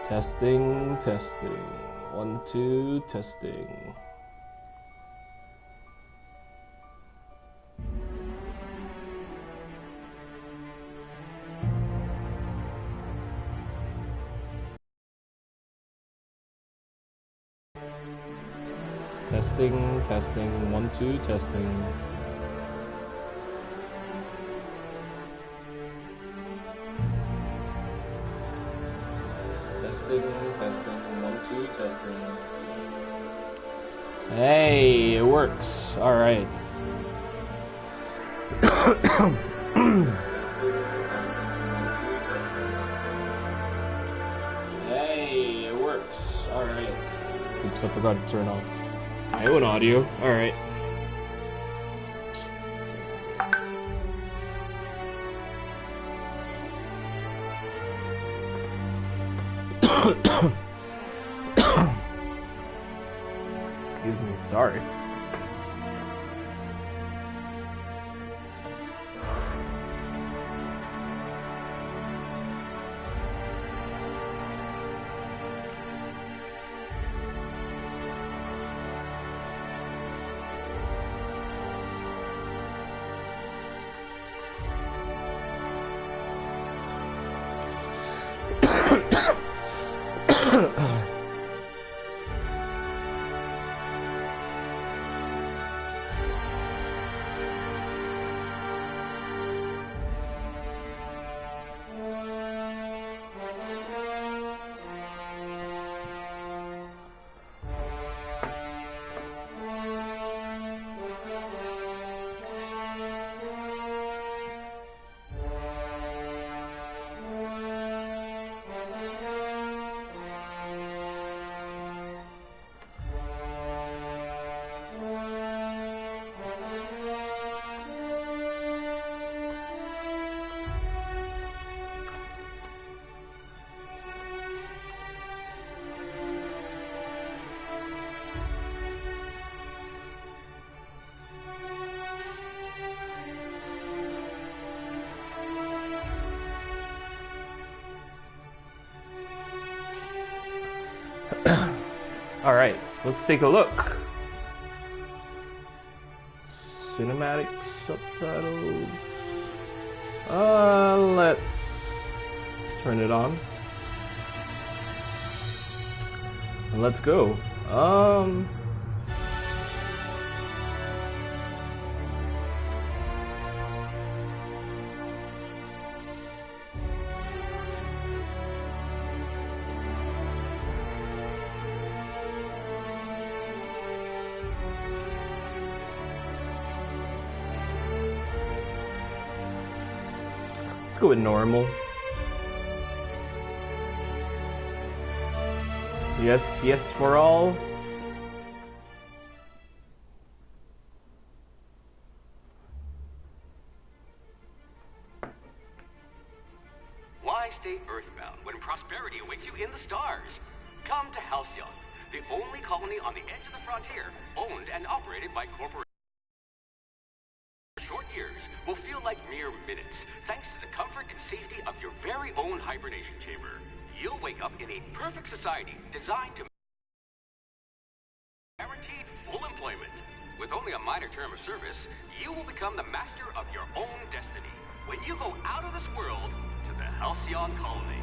Testing, testing. 1, 2, testing. Testing, testing. 1, 2, testing. Testing, 1, 2, testing. Hey, it works. All right. Hey, it works. All right. Oops, I forgot to turn off my own audio. All right. Excuse me, sorry. All right, let's take a look. Cinematic subtitles. Let's turn it on. And let's go. Let's go with normal. Yes, yes for all. Why stay earthbound when prosperity awaits you in the stars? Come to Halcyon, the only colony on the edge of the frontier, owned and operated by corporations. Short years will feel like mere minutes, thanks to the comfort and safety of your very own hibernation chamber. You'll wake up in a perfect society designed to guaranteed full employment. With only a minor term of service, you will become the master of your own destiny when you go out of this world to the Halcyon colony.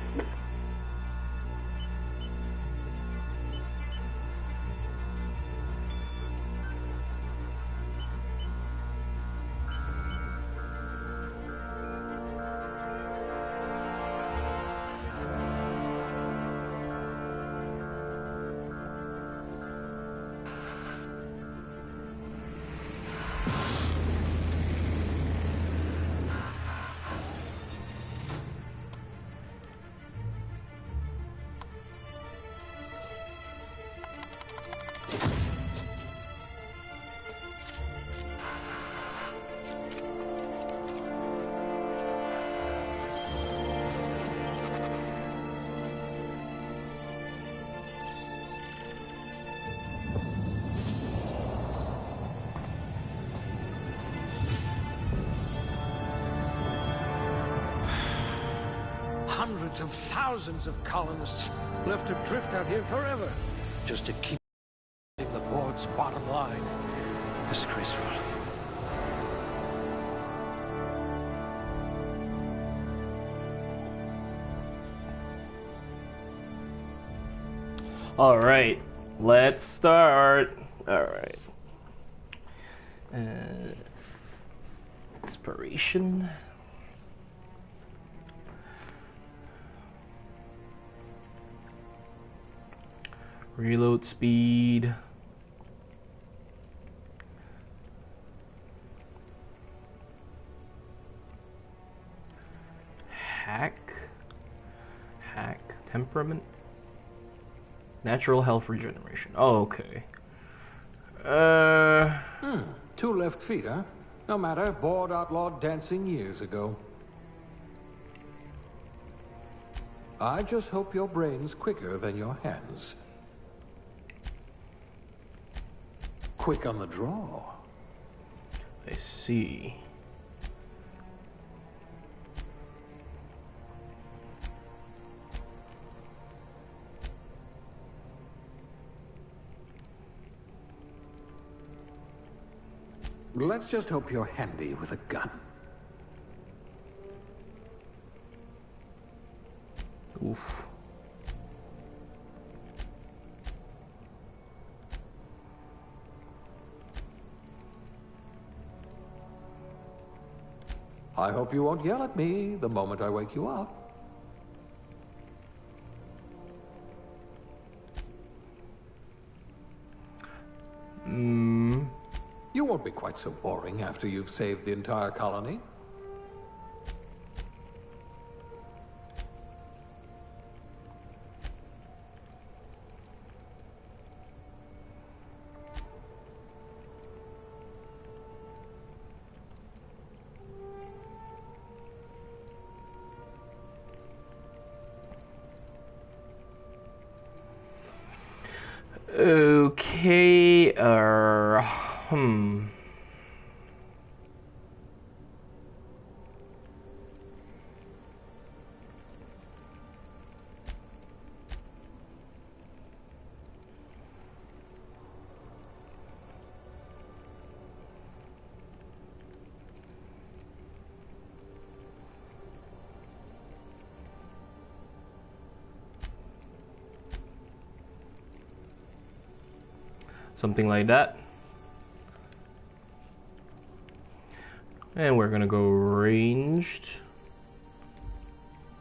hundreds of thousands of colonists left to drift out here forever, just to keep the board's bottom line. Disgraceful. All right, let's start. All right. Inspiration. Reload speed. Hack. Temperament. Natural health regeneration. Oh, okay. 2 left feet, huh? No matter, board outlawed dancing years ago. I just hope your brain's quicker than your hands. Quick on the draw. I see. Let's just hope you're handy with a gun. Oof. I hope you won't yell at me the moment I wake you up. You won't be quite so boring after you've saved the entire colony. Okay, something like that. And we're gonna go ranged.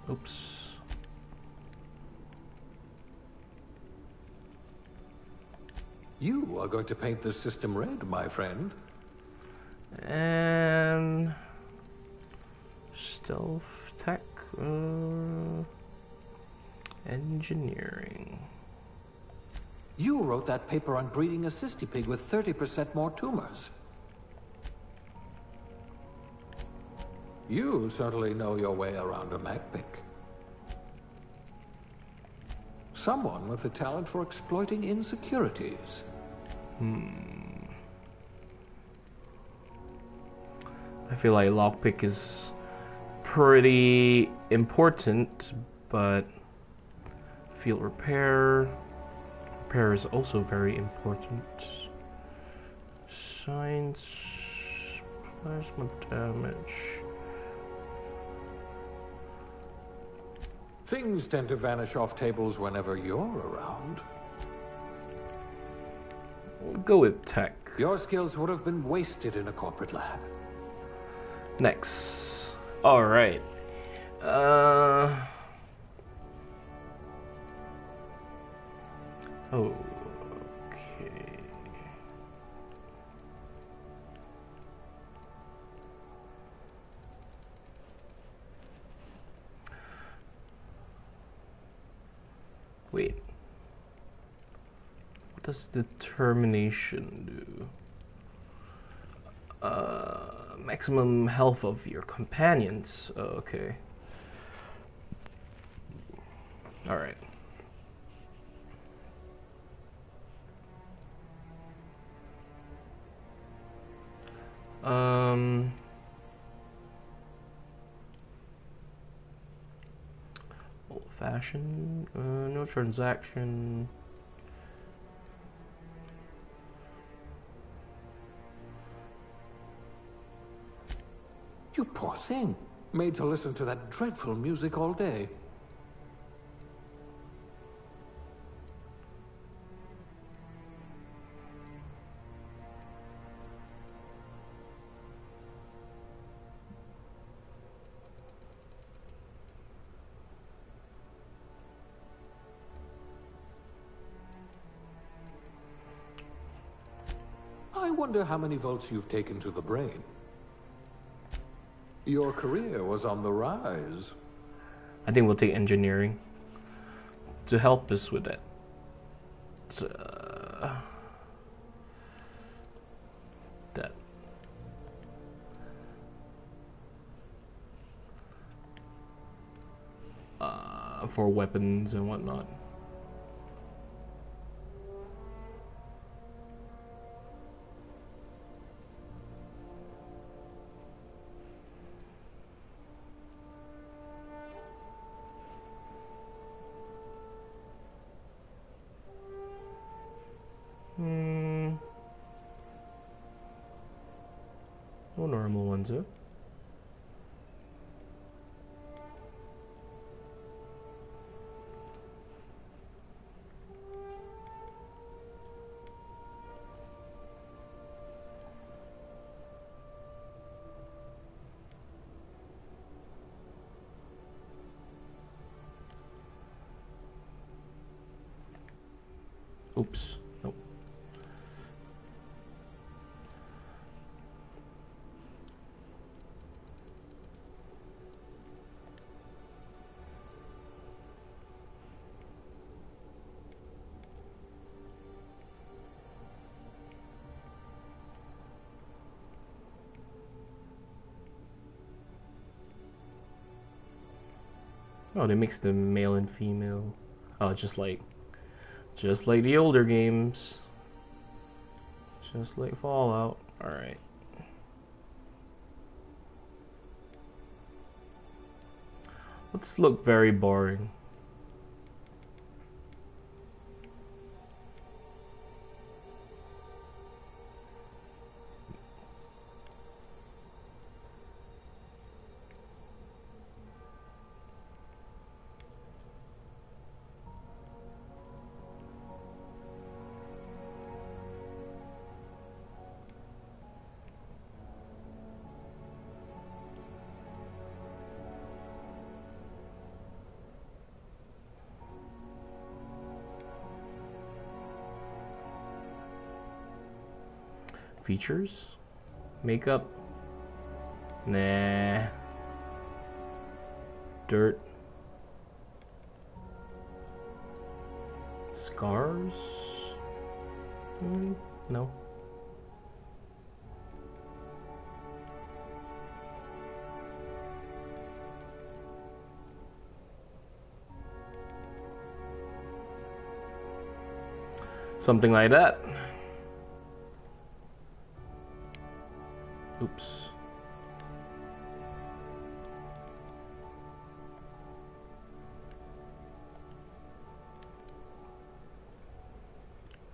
Oops. You are going to paint the system red, my friend. And stealth tech, engineering. You wrote that paper on breeding a cystipig with 30% more tumors. You certainly know your way around a MacPic. Someone with the talent for exploiting insecurities. I feel like lockpick is pretty important, but field repair is also very important. Science, plasma damage. Things tend to vanish off tables whenever you're around. We'll go with tech. Your skills would have been wasted in a corporate lab. Next. Alright. Okay. Wait. What does determination do? Maximum health of your companions. Oh, okay. Alright. Fashion, no transaction. You poor thing. Made to listen to that dreadful music all day. I wonder how many volts you've taken to the brain. Your career was on the rise. I think we'll take engineering to help us with that. That. For weapons and whatnot. No normal ones, huh? Oops. Nope. Oh, they mixed the male and female. Oh, just like the older games. Just like Fallout. Alright. Let's look very boring. Features? Makeup? Nah. Dirt? Scars? No. Something like that. Oops.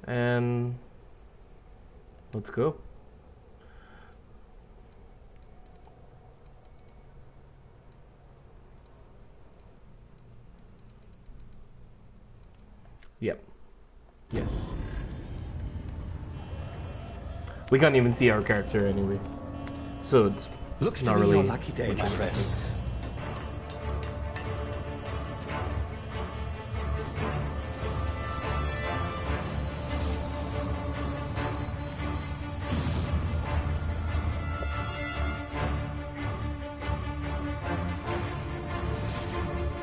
And let's go. Yep. Yes. We can't even see our character anyway. So it's Looks not to be really your lucky day, my friend.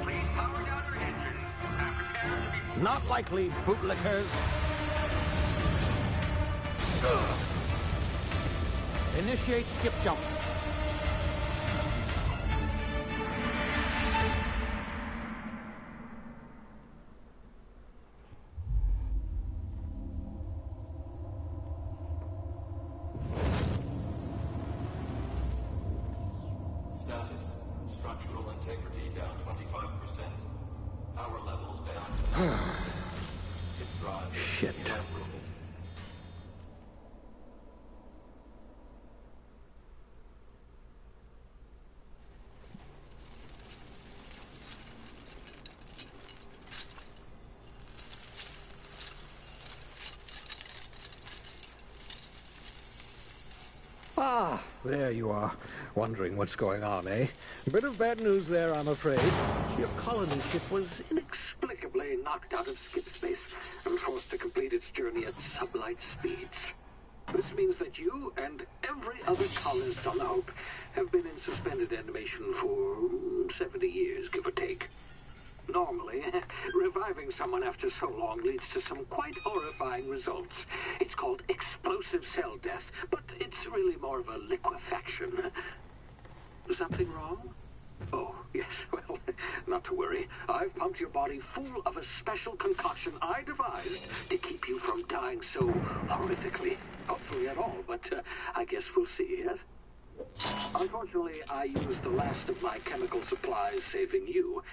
Please power down your engines and prepare to be... Not likely, bootlickers. Initiate skip jump. Status. Structural integrity down 25%. Power levels down. Shit. Ah, there you are. Wondering what's going on, eh? Bit of bad news there, I'm afraid. Your colony ship was inexplicably knocked out of skip space and forced to complete its journey at sublight speeds. This means that you and every other colonist on the Hope have been in suspended animation for 70 years, give or take. Normally, reviving someone after so long leads to some quite horrifying results. It's called explosive cell death, but it's really more of a liquefaction. Something wrong? Oh, yes, well, not to worry. I've pumped your body full of a special concoction I devised to keep you from dying so horrifically. Hopefully at all, but I guess we'll see, yes? Unfortunately, I used the last of my chemical supplies saving you.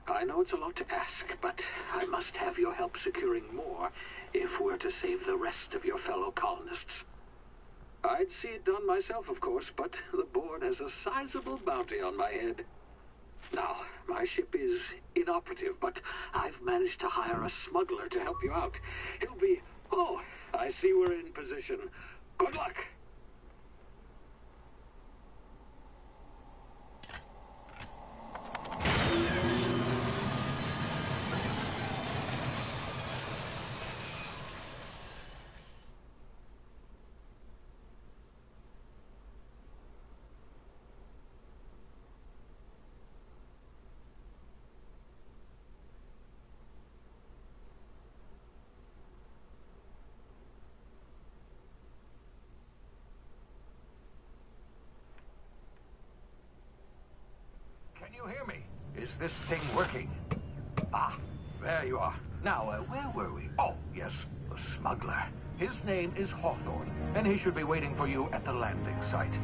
I know it's a lot to ask, but I must have your help securing more if we're to save the rest of your fellow colonists. I'd see it done myself, of course, but the board has a sizable bounty on my head. Now, my ship is inoperative, but I've managed to hire a smuggler to help you out. He'll be... Oh, I see we're in position. Good luck! Can you hear me? Is this thing working? Ah, there you are. Now, where were we? Oh, yes, the smuggler. His name is Hawthorne, and he should be waiting for you at the landing site.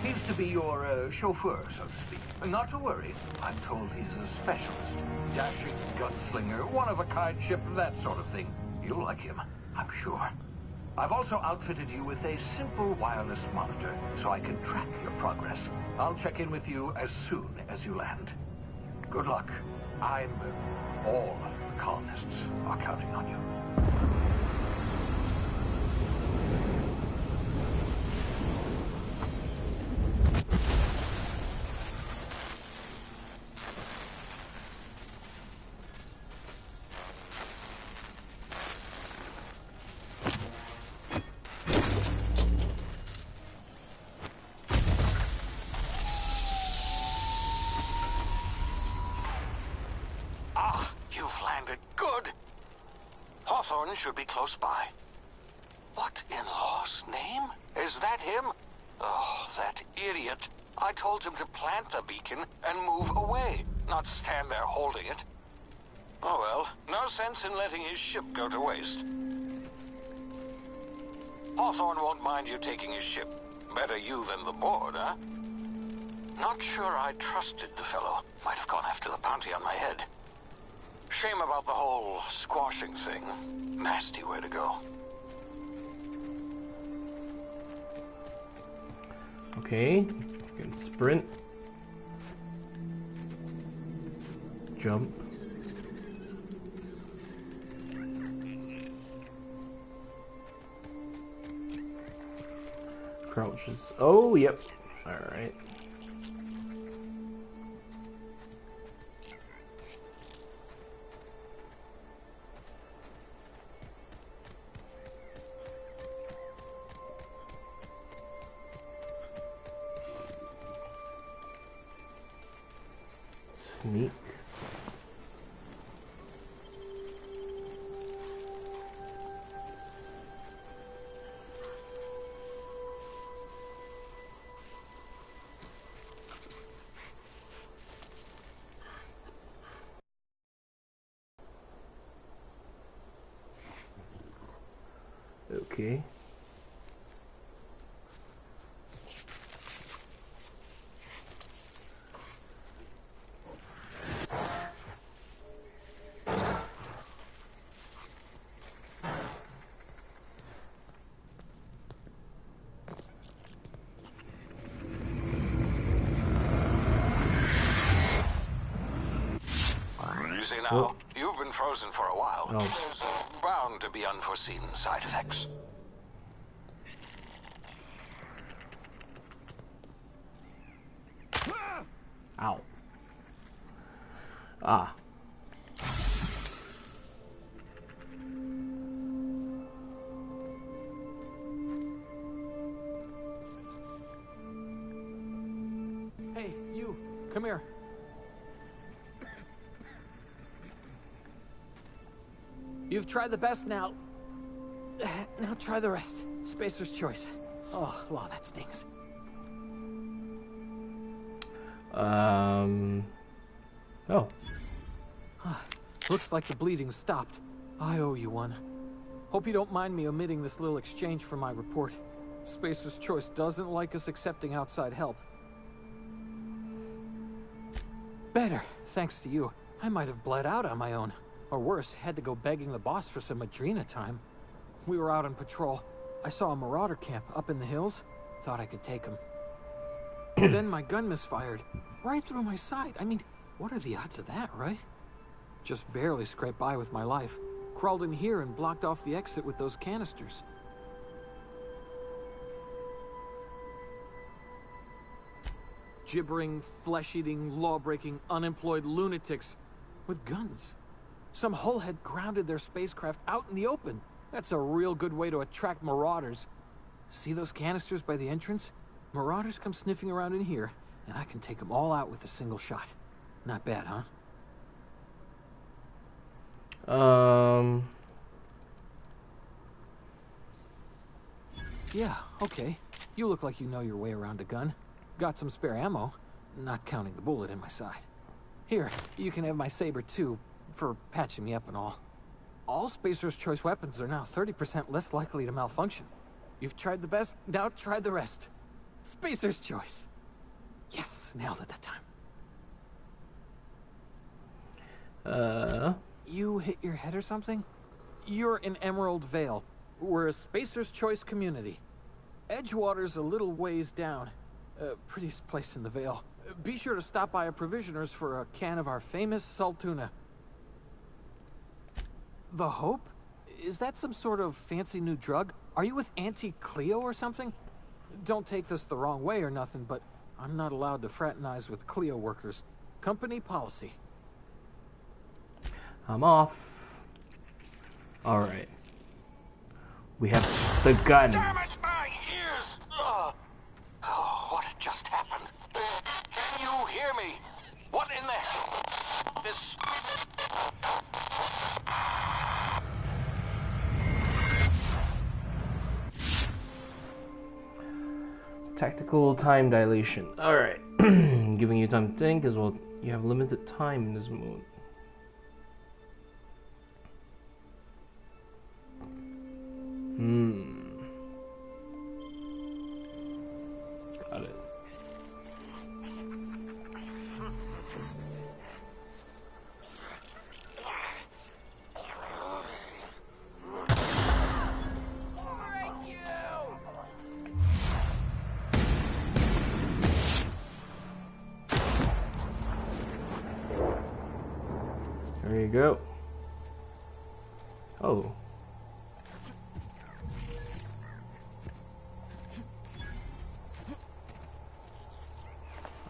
He's to be your chauffeur, so to speak. Not to worry. I'm told he's a specialist. Dashing gunslinger, one-of-a-kind ship, that sort of thing. You'll like him, I'm sure. I've also outfitted you with a simple wireless monitor, so I can track your progress. I'll check in with you as soon as you land. Good luck. All the colonists are counting on you. Should be close by. What in law's name? Is that him? Oh, that idiot. I told him to plant the beacon and move away, not stand there holding it. Oh well, no sense in letting his ship go to waste. Hawthorne won't mind you taking his ship. Better you than the board, huh? Not sure I trusted the fellow. Might have gone after the bounty on my head. Shame about the whole squashing thing. Nasty way to go. Okay, you can sprint, jump, crouches. Oh, yep. All right. Sneak. Okay. now. You've been frozen for a while. Oh. There's bound to be unforeseen side effects. Ow. Ah. Hey, you, come here. You've tried the best now. Now try the rest. Spacer's choice. Oh, wow, that stings. Oh. Looks like the bleeding stopped. I owe you one. Hope you don't mind me omitting this little exchange from my report. Spacer's choice doesn't like us accepting outside help. Better, thanks to you. I might have bled out on my own. Or worse, had to go begging the boss for some Adrena time. We were out on patrol. I saw a marauder camp up in the hills. Thought I could take him. Then my gun misfired. Right through my side. I mean, what are the odds of that, right? Just barely scraped by with my life. Crawled in here and blocked off the exit with those canisters. Gibbering, flesh-eating, law-breaking, unemployed lunatics with guns. Some hullhead grounded their spacecraft out in the open. That's a real good way to attract marauders. See those canisters by the entrance? Marauders come sniffing around in here, and I can take them all out with a single shot. Not bad, huh? Yeah, okay. You look like you know your way around a gun. Got some spare ammo, not counting the bullet in my side. Here, you can have my saber too, for patching me up and all. All Spacer's choice weapons are now 30% less likely to malfunction. You've tried the best, now try the rest. Spacer's choice. Yes, nailed it that time. You hit your head or something? You're in Emerald Vale. We're a Spacer's Choice community. Edgewater's a little ways down. Prettiest place in the Vale. Be sure to stop by a provisioner's for a can of our famous Saltuna. The Hope? Is that some sort of fancy new drug? Are you with Auntie Cleo or something? Don't take this the wrong way or nothing, but I'm not allowed to fraternize with Cleo workers. Company policy. I'm off. Alright. We have the gun. Damn it, my ears! Oh, what just happened? Can you hear me? What in the... This... Tactical time dilation. Alright. Giving you time to think as well. You have limited time in this mode. Got it. There you go. Oh.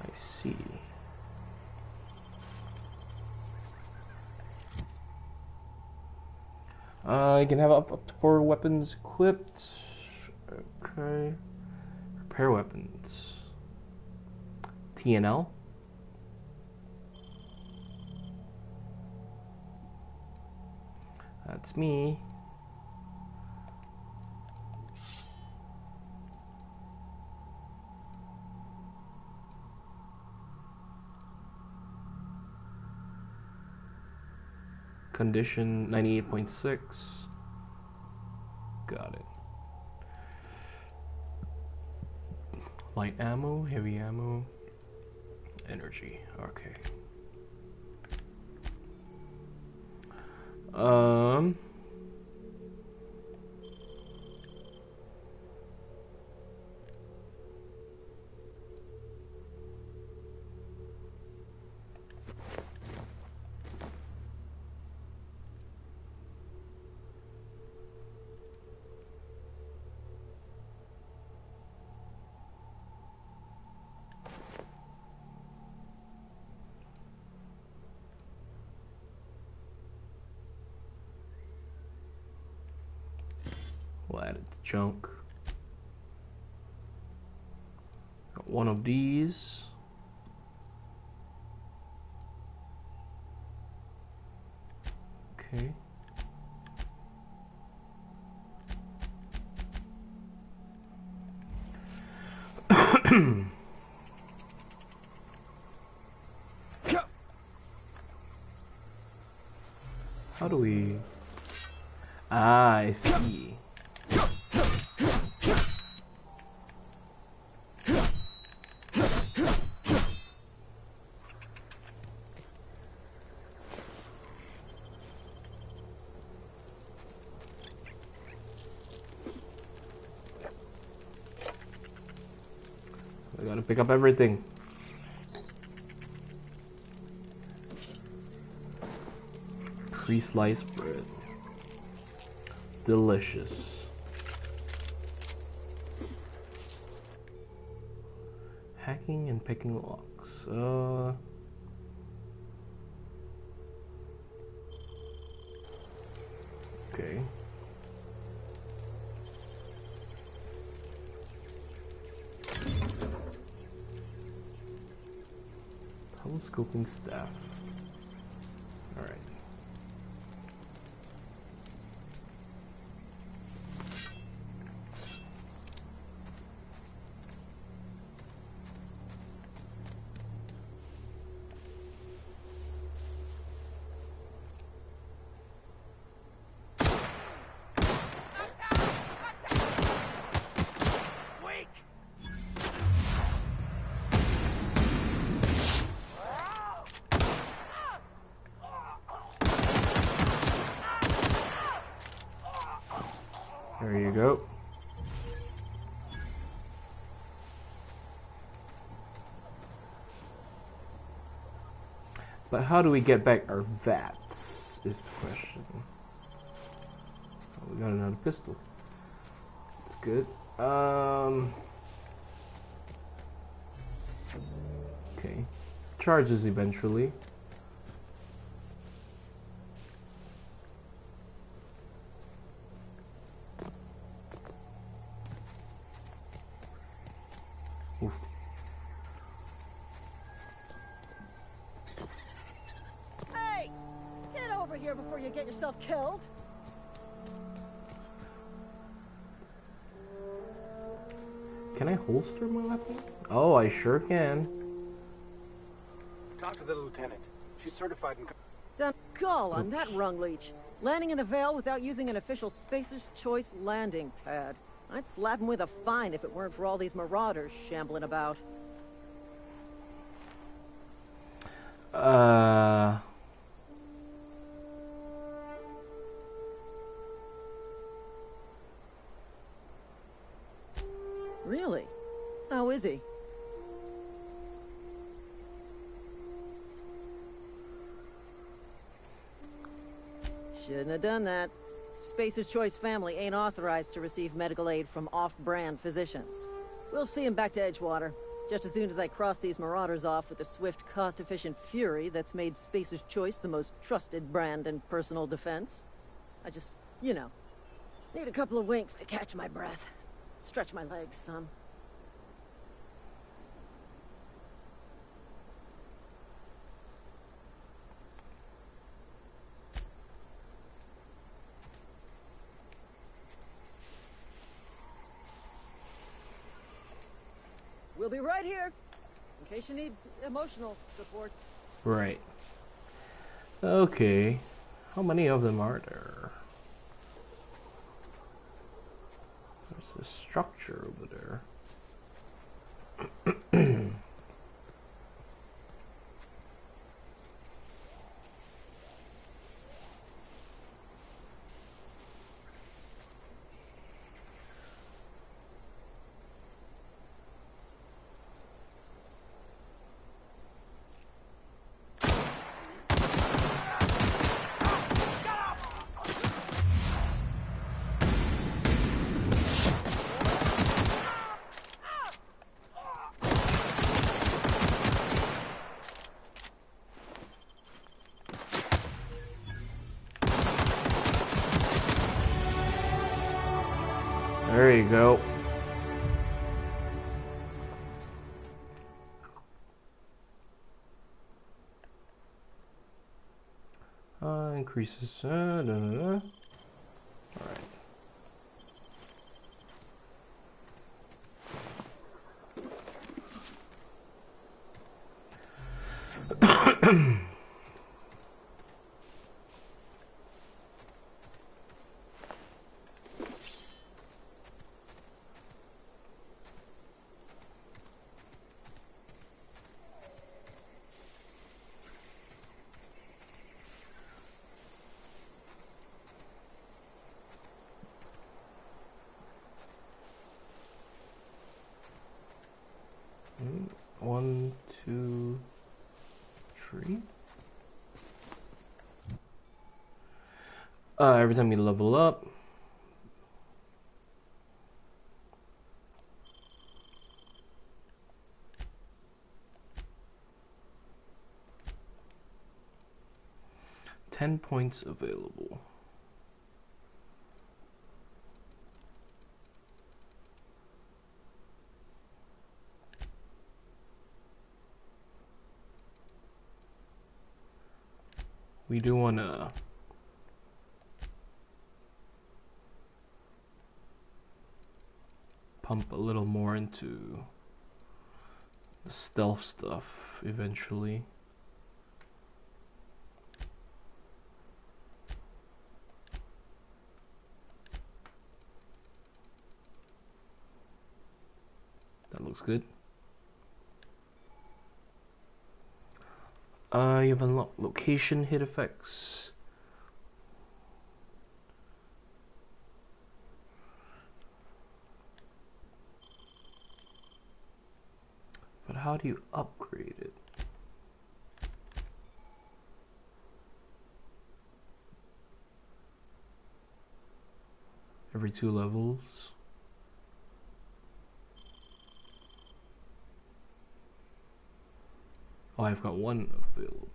I see. You can have up to 4 weapons equipped. Okay. Repair weapons. TNL. That's me. Condition 98.6. Got it. Light ammo, heavy ammo, energy. Okay. Add it to junk. Got one of these. Okay. How do we... Ah, I see. I gotta pick up everything. Pre-sliced bread. Delicious. Hacking and picking locks. Okay. Telescoping staff. All right. There you go. But how do we get back our VATs is the question. Oh, we got another pistol. That's good. Okay. Charges eventually. Oof. Hey! Get over here before you get yourself killed! Can I holster my weapon? Oh, I sure can. Talk to the lieutenant. She's certified in... Done gall on that rung leech. Landing in the Vale without using an official Spacer's Choice landing pad. I'd slap him with a fine if it weren't for all these marauders shambling about. Really? How is he? Shouldn't have done that. Spacer's Choice family ain't authorized to receive medical aid from off-brand physicians. We'll see him back to Edgewater, just as soon as I cross these marauders off with the swift, cost-efficient fury that's made Spacer's Choice the most trusted brand in personal defense. I just, you know, need a couple of winks to catch my breath. Stretch my legs some. We'll be right here, in case you need emotional support. Right. Okay. How many of them are there? There's a structure over there. There you go. Increases. Alright. One, two, three. Every time you level up, $10 points available. We do want to pump a little more into the stealth stuff eventually. That looks good. You've unlocked location hit effects. But how do you upgrade it? Every 2 levels. Oh, I've got 1 available.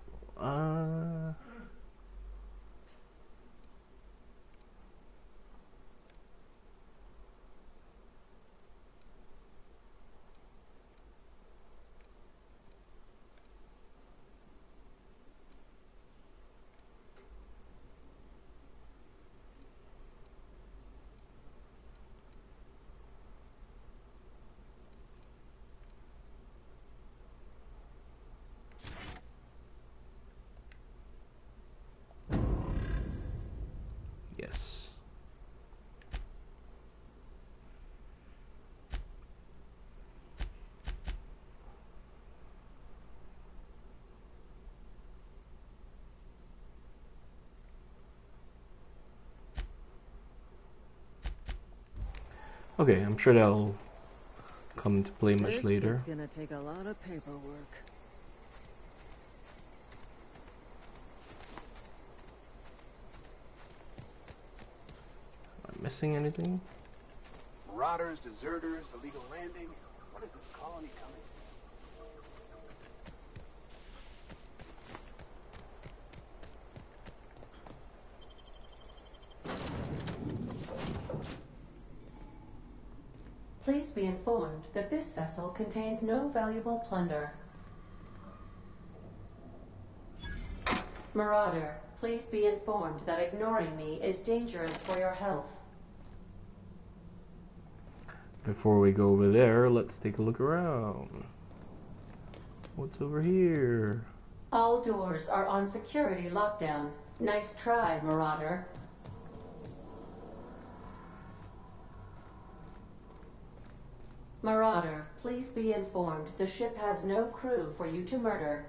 Yes. Okay, I'm sure that'll come into play much later. This is gonna take a lot of paperwork. Am I missing anything? Marauders, deserters, illegal landing. What is this colony coming? Please be informed that this vessel contains no valuable plunder. Marauder, please be informed that ignoring me is dangerous for your health. Before we go over there, let's take a look around. What's over here? All doors are on security lockdown. Nice try, Marauder. Marauder, please be informed the ship has no crew for you to murder.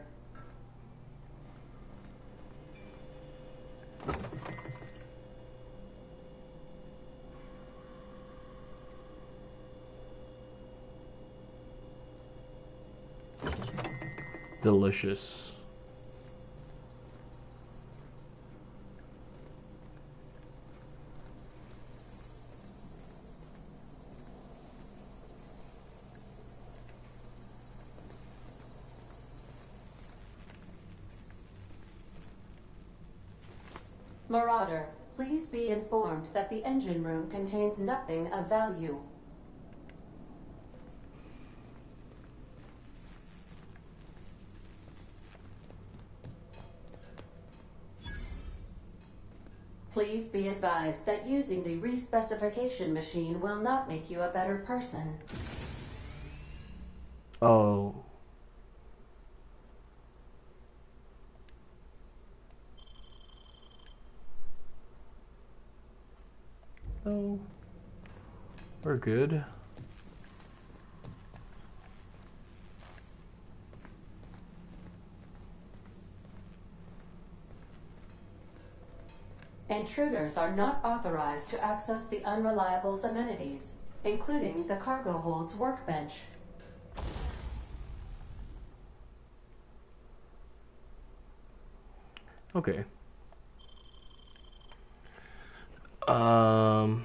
Delicious. Marauder, please be informed that the engine room contains nothing of value. Please be advised that using the respecification machine will not make you a better person. Oh. Oh. We're good. Intruders are not authorized to access the Unreliable's amenities, including the cargo hold's workbench. Okay. That's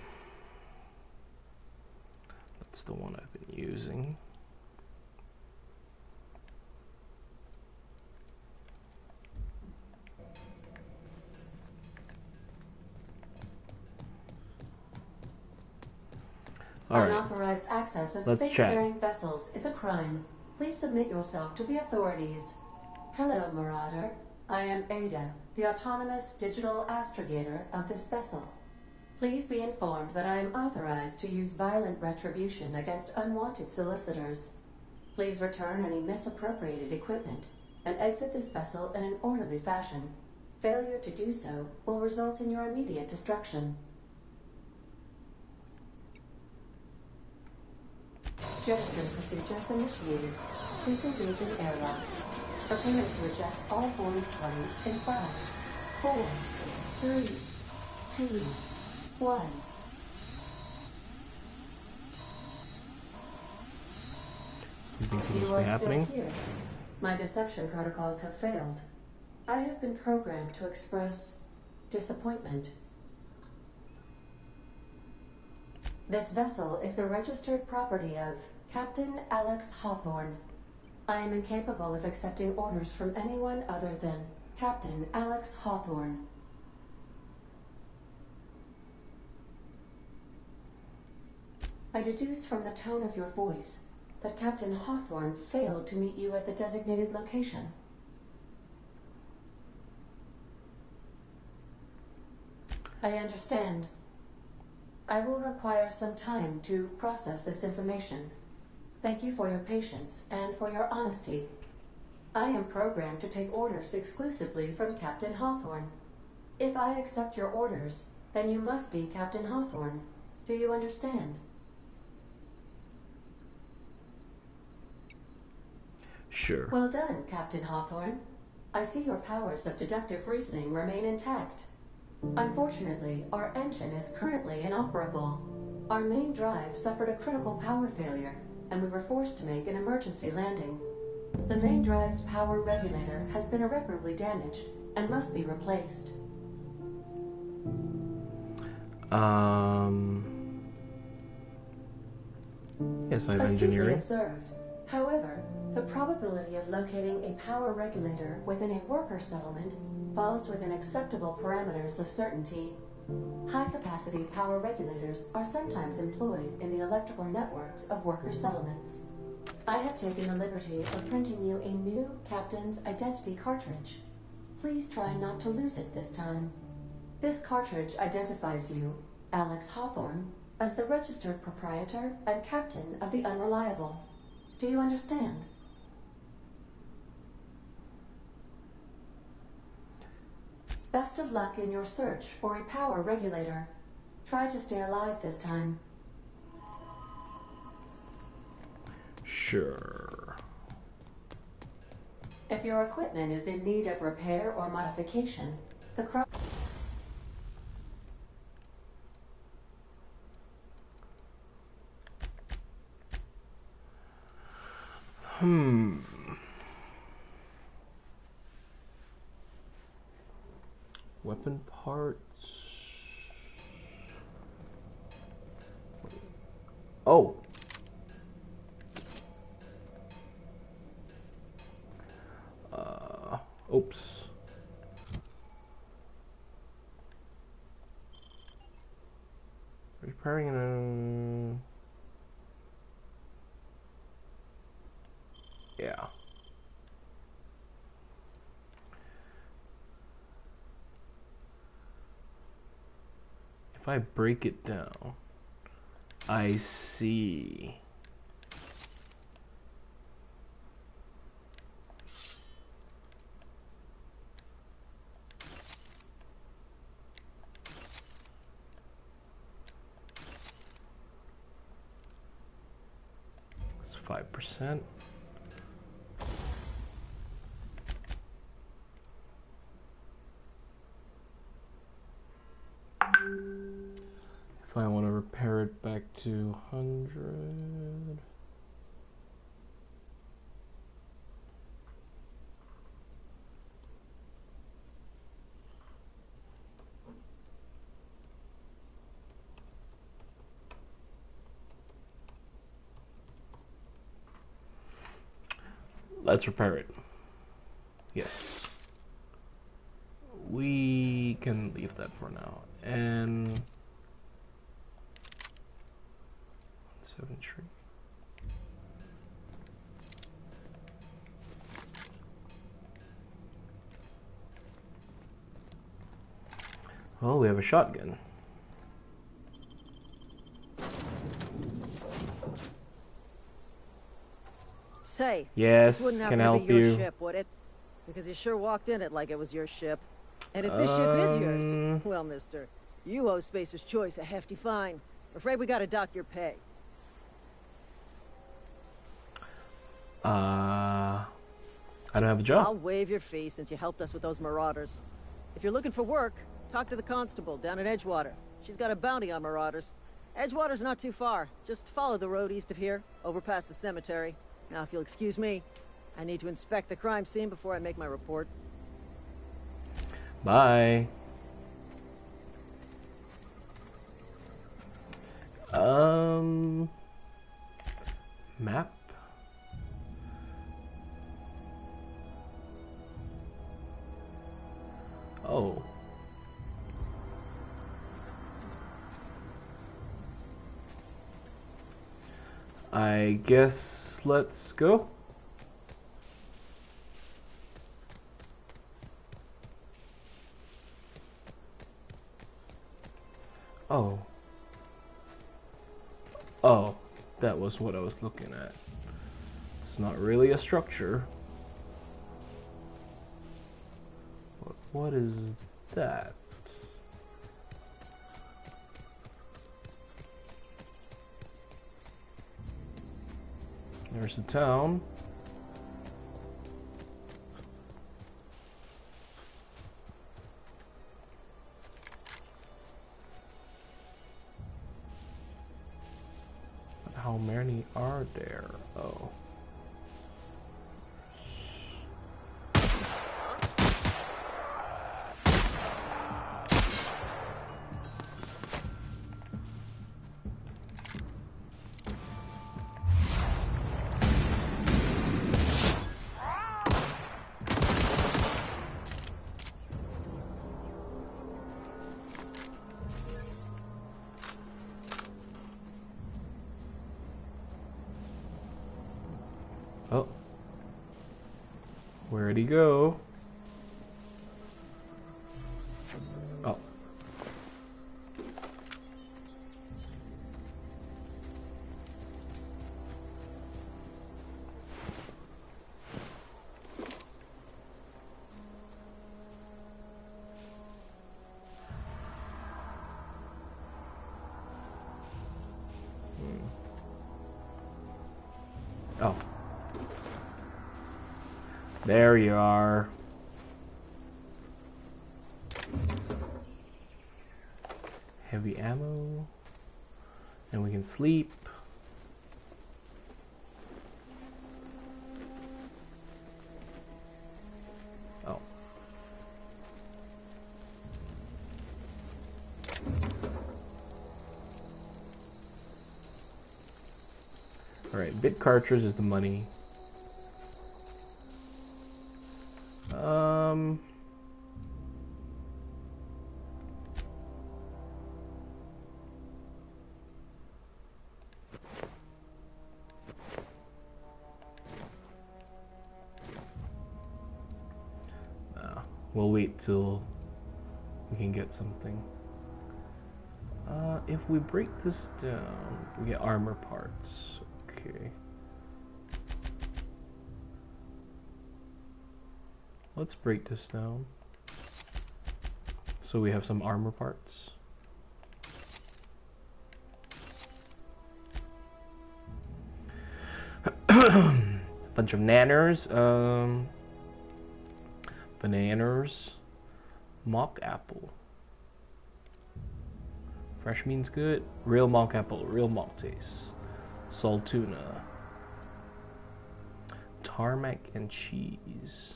the one I've been using. All right. Unauthorized access of Let's spacefaring vessels is a crime. Please submit yourself to the authorities. Hello, Marauder. I am Ada, the autonomous digital astrogator of this vessel. Please be informed that I am authorized to use violent retribution against unwanted solicitors. Please return any misappropriated equipment and exit this vessel in an orderly fashion. Failure to do so will result in your immediate destruction. Jettison procedures initiated. Please engage in airlocks. Prepare to eject all board parties in 5, 4, 3, 2, 1. Something seems You to are be happening. still here. My deception protocols have failed. I have been programmed to express disappointment. This vessel is the registered property of Captain Alex Hawthorne. I am incapable of accepting orders from anyone other than Captain Alex Hawthorne. I deduce from the tone of your voice that Captain Hawthorne failed to meet you at the designated location. I understand. I will require some time to process this information. Thank you for your patience and for your honesty. I am programmed to take orders exclusively from Captain Hawthorne. If I accept your orders, then you must be Captain Hawthorne. Do you understand? Sure. Well done, Captain Hawthorne. I see your powers of deductive reasoning remain intact. Unfortunately, our engine is currently inoperable. Our main drive suffered a critical power failure, and we were forced to make an emergency landing. The main drive's power regulator has been irreparably damaged and must be replaced. Yes, I have Astutely engineering. observed. However, the probability of locating a power regulator within a worker settlement falls within acceptable parameters of certainty. High-capacity power regulators are sometimes employed in the electrical networks of worker settlements. I have taken the liberty of printing you a new Captain's Identity cartridge. Please try not to lose it this time. This cartridge identifies you, Alex Hawthorne, as the registered proprietor and captain of the Unreliable. Do you understand? Best of luck in your search for a power regulator. Try to stay alive this time. Sure. If your equipment is in need of repair or modification, the Weapon parts. Oh. Oops. Repairing an. Yeah. If I break it down, I see. It's 5%. If I want to repair it back to 100. Let's repair it. Yes. We can leave that for now. And 7 tree. Well, we have a shotgun. Say, Yes, this wouldn't can happen to help be your you. ship, would it? Because you sure walked in it like it was your ship. And if this ship is yours, well, mister, you owe Spacer's Choice a hefty fine. Afraid we gotta dock your pay. I don't have a job. I'll waive your fee since you helped us with those marauders. If you're looking for work, talk to the constable down at Edgewater. She's got a bounty on marauders. Edgewater's not too far. Just follow the road east of here, over past the cemetery. Now, if you'll excuse me, I need to inspect the crime scene before I make my report. Bye. Map. Oh. I guess let's go. Oh. Oh, that was what I was looking at. It's not really a structure. But what is that? There's the town. But how many are there? Oh. Oh. Where'd he go? Oh. Oh. There you are. Heavy ammo. And we can sleep. Oh. Alright, bit cartridge is the money. We'll wait till we can get something. If we break this down, we get armor parts. Okay. Let's break this down. So we have some armor parts. Bunch of nanners. Bananas. Mock apple. Fresh means good. Real mock apple. Real mock taste. Salt tuna. Tarmac and cheese.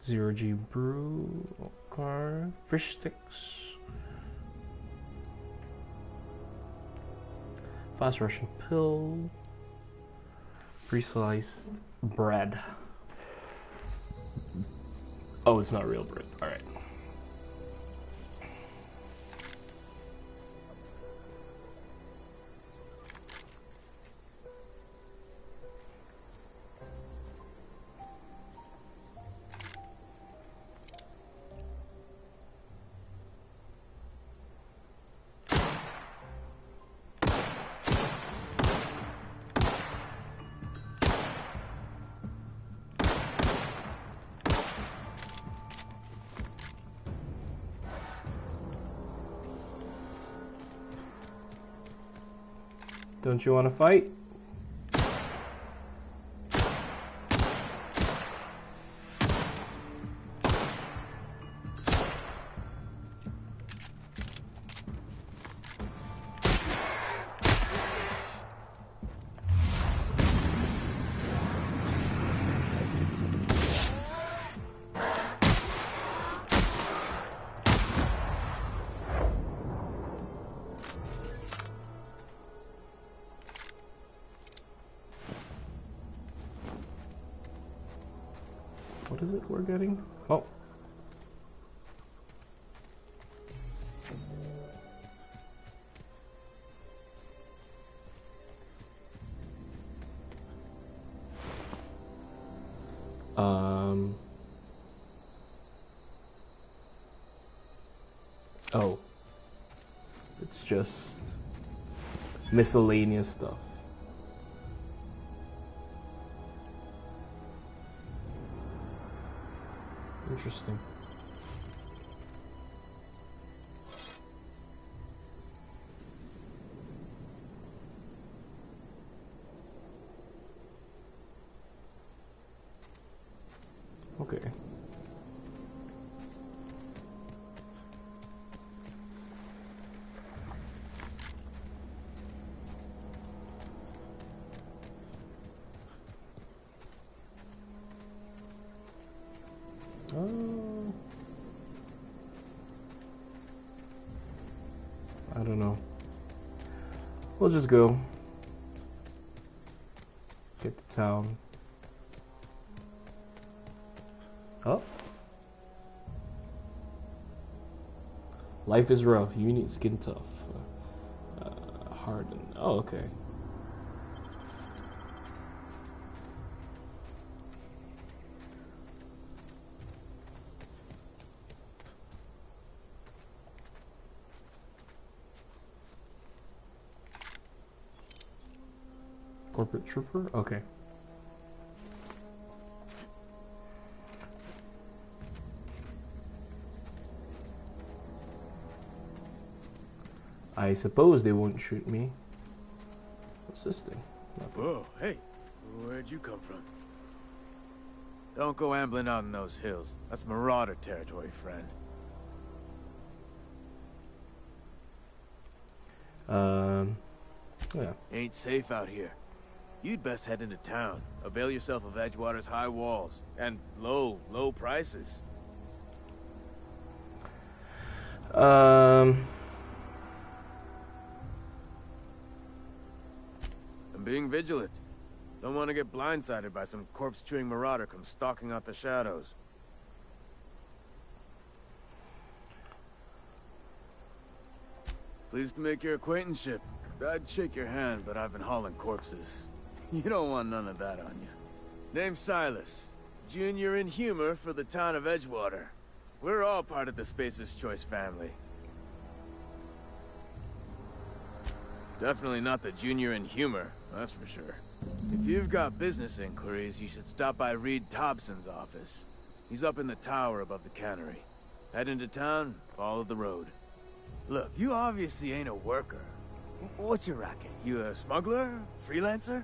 0G brew. Okay. Fish sticks. Fast Russian pill. Pre-sliced bread. Oh, it's not real bread. Alright. Don't you want to fight? What is it we're getting? Oh. Oh. It's just miscellaneous stuff. Interesting. Okay. I don't know. We'll just go. Get to town. Oh. Life is rough. You need skin tough. Harden. Oh, okay. Corporate trooper? Okay. I suppose they won't shoot me. What's this thing? Nothing. Whoa, hey. Where'd you come from? Don't go ambling out in those hills. That's marauder territory, friend. Yeah. Ain't safe out here. You'd best head into town. Avail yourself of Edgewater's high walls. And low prices. I'm being vigilant. Don't want to get blindsided by some corpse-chewing marauder come stalking out the shadows. Pleased to make your acquaintanceship. I'd shake your hand, but I've been hauling corpses. You don't want none of that on you. Name's Silas. Junior in humor for the town of Edgewater. We're all part of the Spacer's Choice family. Definitely not the junior in humor, that's for sure. If you've got business inquiries, you should stop by Reed Thompson's office. He's up in the tower above the cannery. Head into town, follow the road. Look, you obviously ain't a worker. What's your racket? You a smuggler? Freelancer?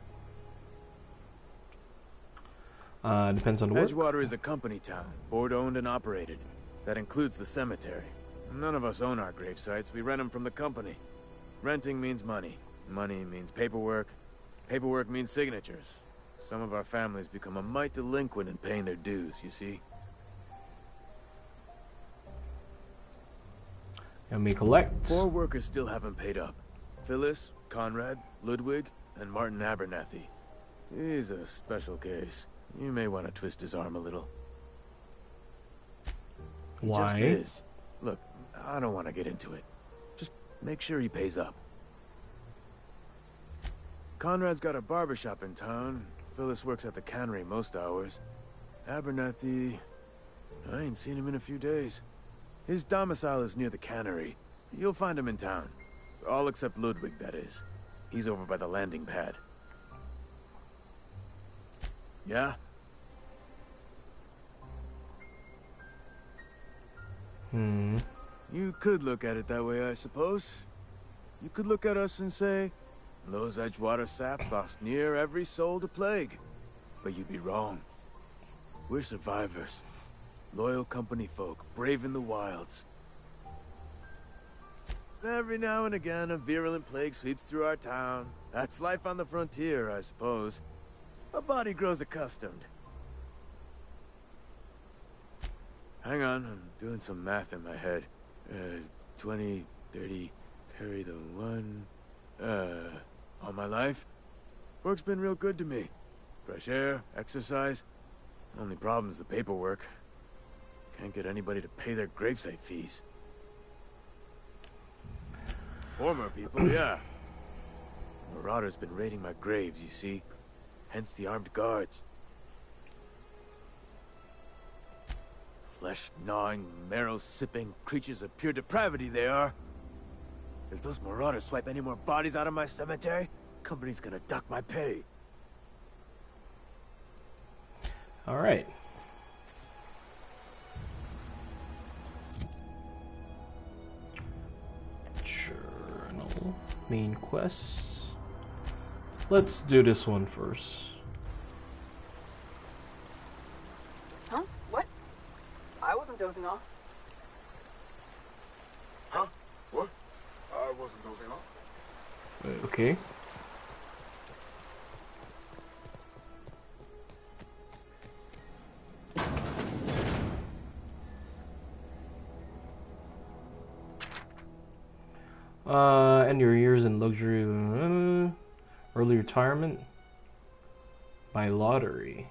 Depends on the work. Edgewater is a company town, board-owned and operated. That includes the cemetery. None of us own our grave sites. We rent them from the company. Renting means money. Money means paperwork. Paperwork means signatures. Some of our families become a mite delinquent in paying their dues, you see? And we collect. 4 workers still haven't paid up. Phyllis, Conrad, Ludwig, and Martin Abernathy. He's a special case. You may want to twist his arm a little. Why? He just is. Look, I don't want to get into it. Just make sure he pays up. Conrad's got a barbershop in town. Phyllis works at the cannery most hours. Abernathy... I ain't seen him in a few days. His domicile is near the cannery. You'll find him in town. All except Ludwig, that is. He's over by the landing pad. Yeah? You could look at it that way, I suppose. You could look at us and say, those Edgewater saps lost near every soul to plague. But you'd be wrong. We're survivors. Loyal company folk, braving the wilds. Every now and again, a virulent plague sweeps through our town. That's life on the frontier, I suppose. A body grows accustomed. Hang on, I'm doing some math in my head. 20, 30, carry the 1... all my life? Work's been real good to me. Fresh air, exercise. Only problem's the paperwork. Can't get anybody to pay their gravesite fees. Former people, yeah. Marauders been raiding my graves, you see. Hence the armed guards. Flesh-gnawing, marrow-sipping creatures of pure depravity they are. If those marauders swipe any more bodies out of my cemetery, company's gonna duck my pay. Alright. Journal. Main quests. Let's do this one first. Huh? What? I wasn't dozing off. Huh? What? I wasn't dozing off. Okay. End your years in luxury, early retirement by lottery.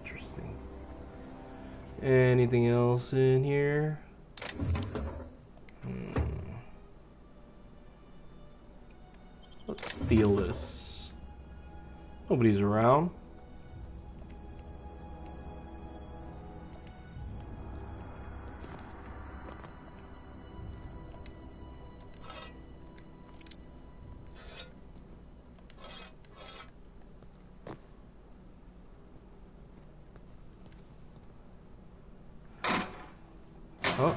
Interesting. Anything else in here? Let's steal this. Nobody's around. Oh.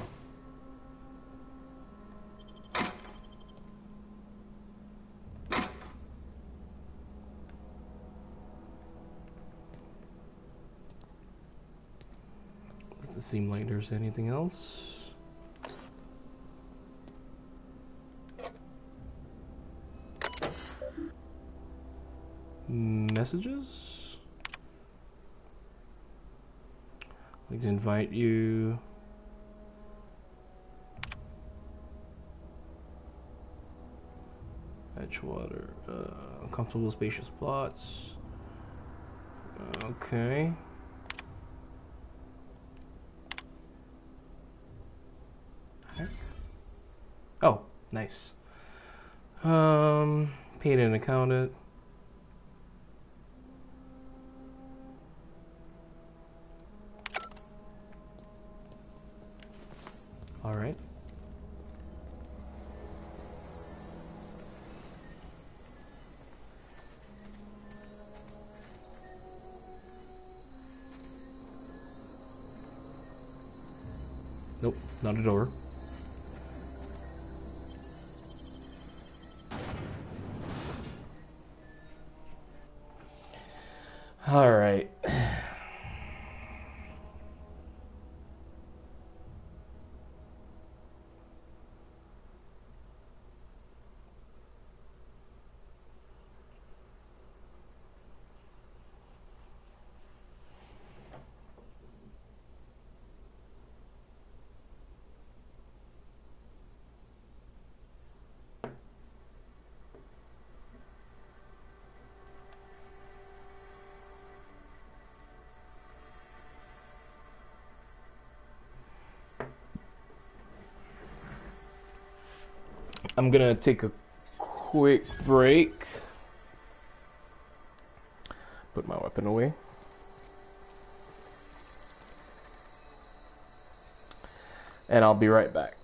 Doesn't seem like there's anything else. Messages? I'd like to invite you. Edgewater, comfortable spacious plots. Okay. Oh, nice. Paid and accounted. Nope, not a door. All right. I'm gonna take a quick break. Put my weapon away. And I'll be right back.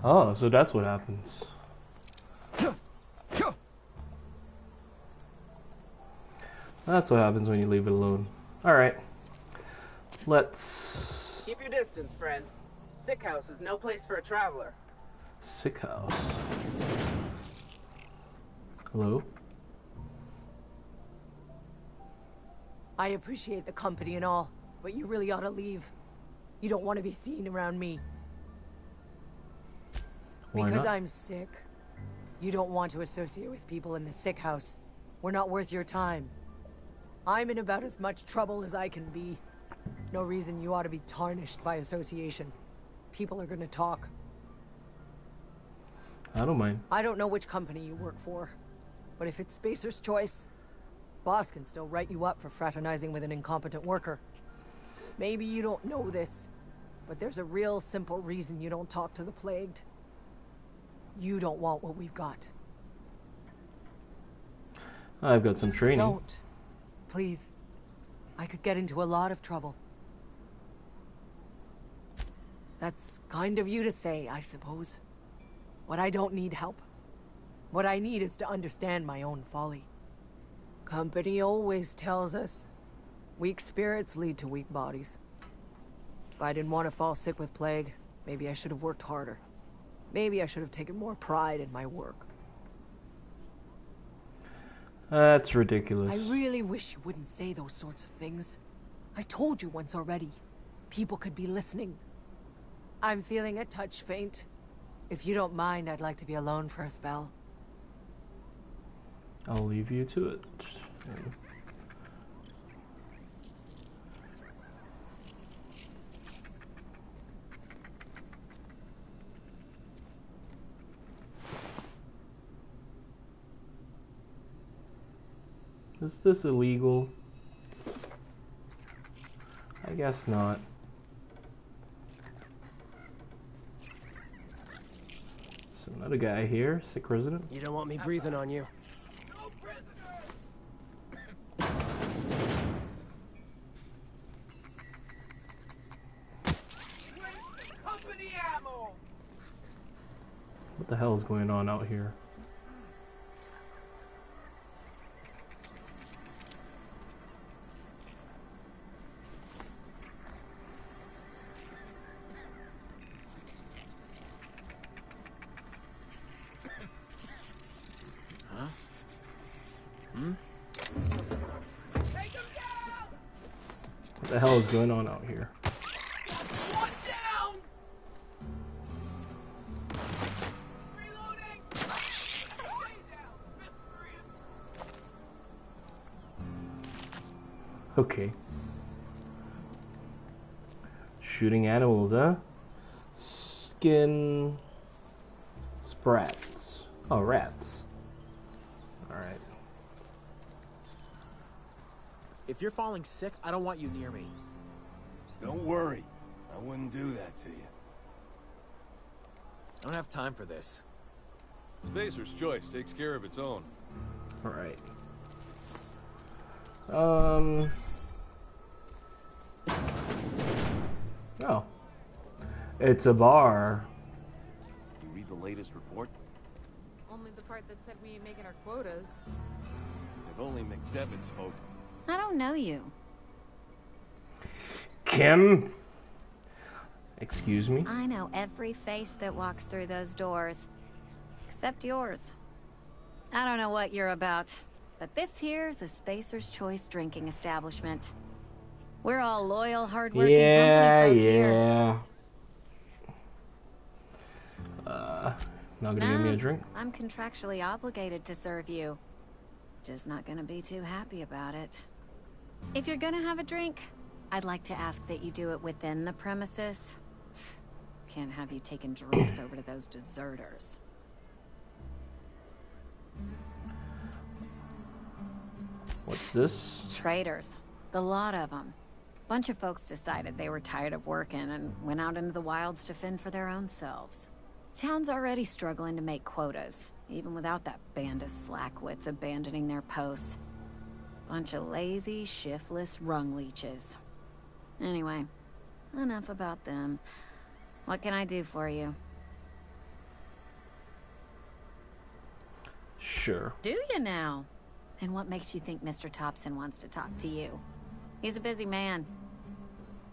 Oh, so that's what happens. That's what happens when you leave it alone. Alright. Let's... Keep your distance, friend. Sithlxt is no place for a traveler. Sithlxt. Hello? I appreciate the company and all, but you really ought to leave. You don't want to be seen around me. Why Because not? I'm sick. You don't want to associate with people in the Sithlxt. We're not worth your time. I'm in about as much trouble as I can be. No reason you ought to be tarnished by association. People are gonna talk. I don't mind. I don't know which company you work for, but if it's Spacer's choice, boss can still write you up for fraternizing with an incompetent worker. Maybe you don't know this, but there's a real simple reason you don't talk to the plagued. You don't want what we've got. I've got some training. Don't. Please. I could get into a lot of trouble. That's kind of you to say, I suppose. But I don't need help. What I need is to understand my own folly. Company always tells us, weak spirits lead to weak bodies. If I didn't want to fall sick with plague, maybe I should have worked harder. Maybe I should have taken more pride in my work. That's ridiculous. I really wish you wouldn't say those sorts of things. I told you once already. People could be listening. I'm feeling a touch faint. If you don't mind, I'd like to be alone for a spell. I'll leave you to it. Is this illegal? I guess not. So another guy here, sick resident. You don't want me breathing on you. What the hell is going on out here? What the hell is going on out here? Okay. Shooting animals, huh? Skin sprats. Oh, rats. Alright. If you're falling sick, I don't want you near me. Don't worry. I wouldn't do that to you. I don't have time for this. Spacer's choice takes care of its own. Alright. Oh. It's a bar. You read the latest report? Only the part that said we ain't making our quotas. If only McDevitt's folk. I don't know you. Kim? Excuse me? I know every face that walks through those doors. Except yours. I don't know what you're about, but this here's a Spacer's Choice drinking establishment. We're all loyal, hardworking company folk here. Yeah. Not gonna give me a drink? I'm contractually obligated to serve you. Just not gonna be too happy about it. If you're gonna have a drink, I'd like to ask that you do it within the premises. Can't have you taking drinks over to those deserters. What's this? Traitors. The lot of them. Bunch of folks decided they were tired of working and went out into the wilds to fend for their own selves. Town's already struggling to make quotas, even without that band of slackwits abandoning their posts. Bunch of lazy, shiftless rung leeches. Anyway, enough about them. What can I do for you? Sure. Do you now? And what makes you think Mr. Thompson wants to talk to you? He's a busy man.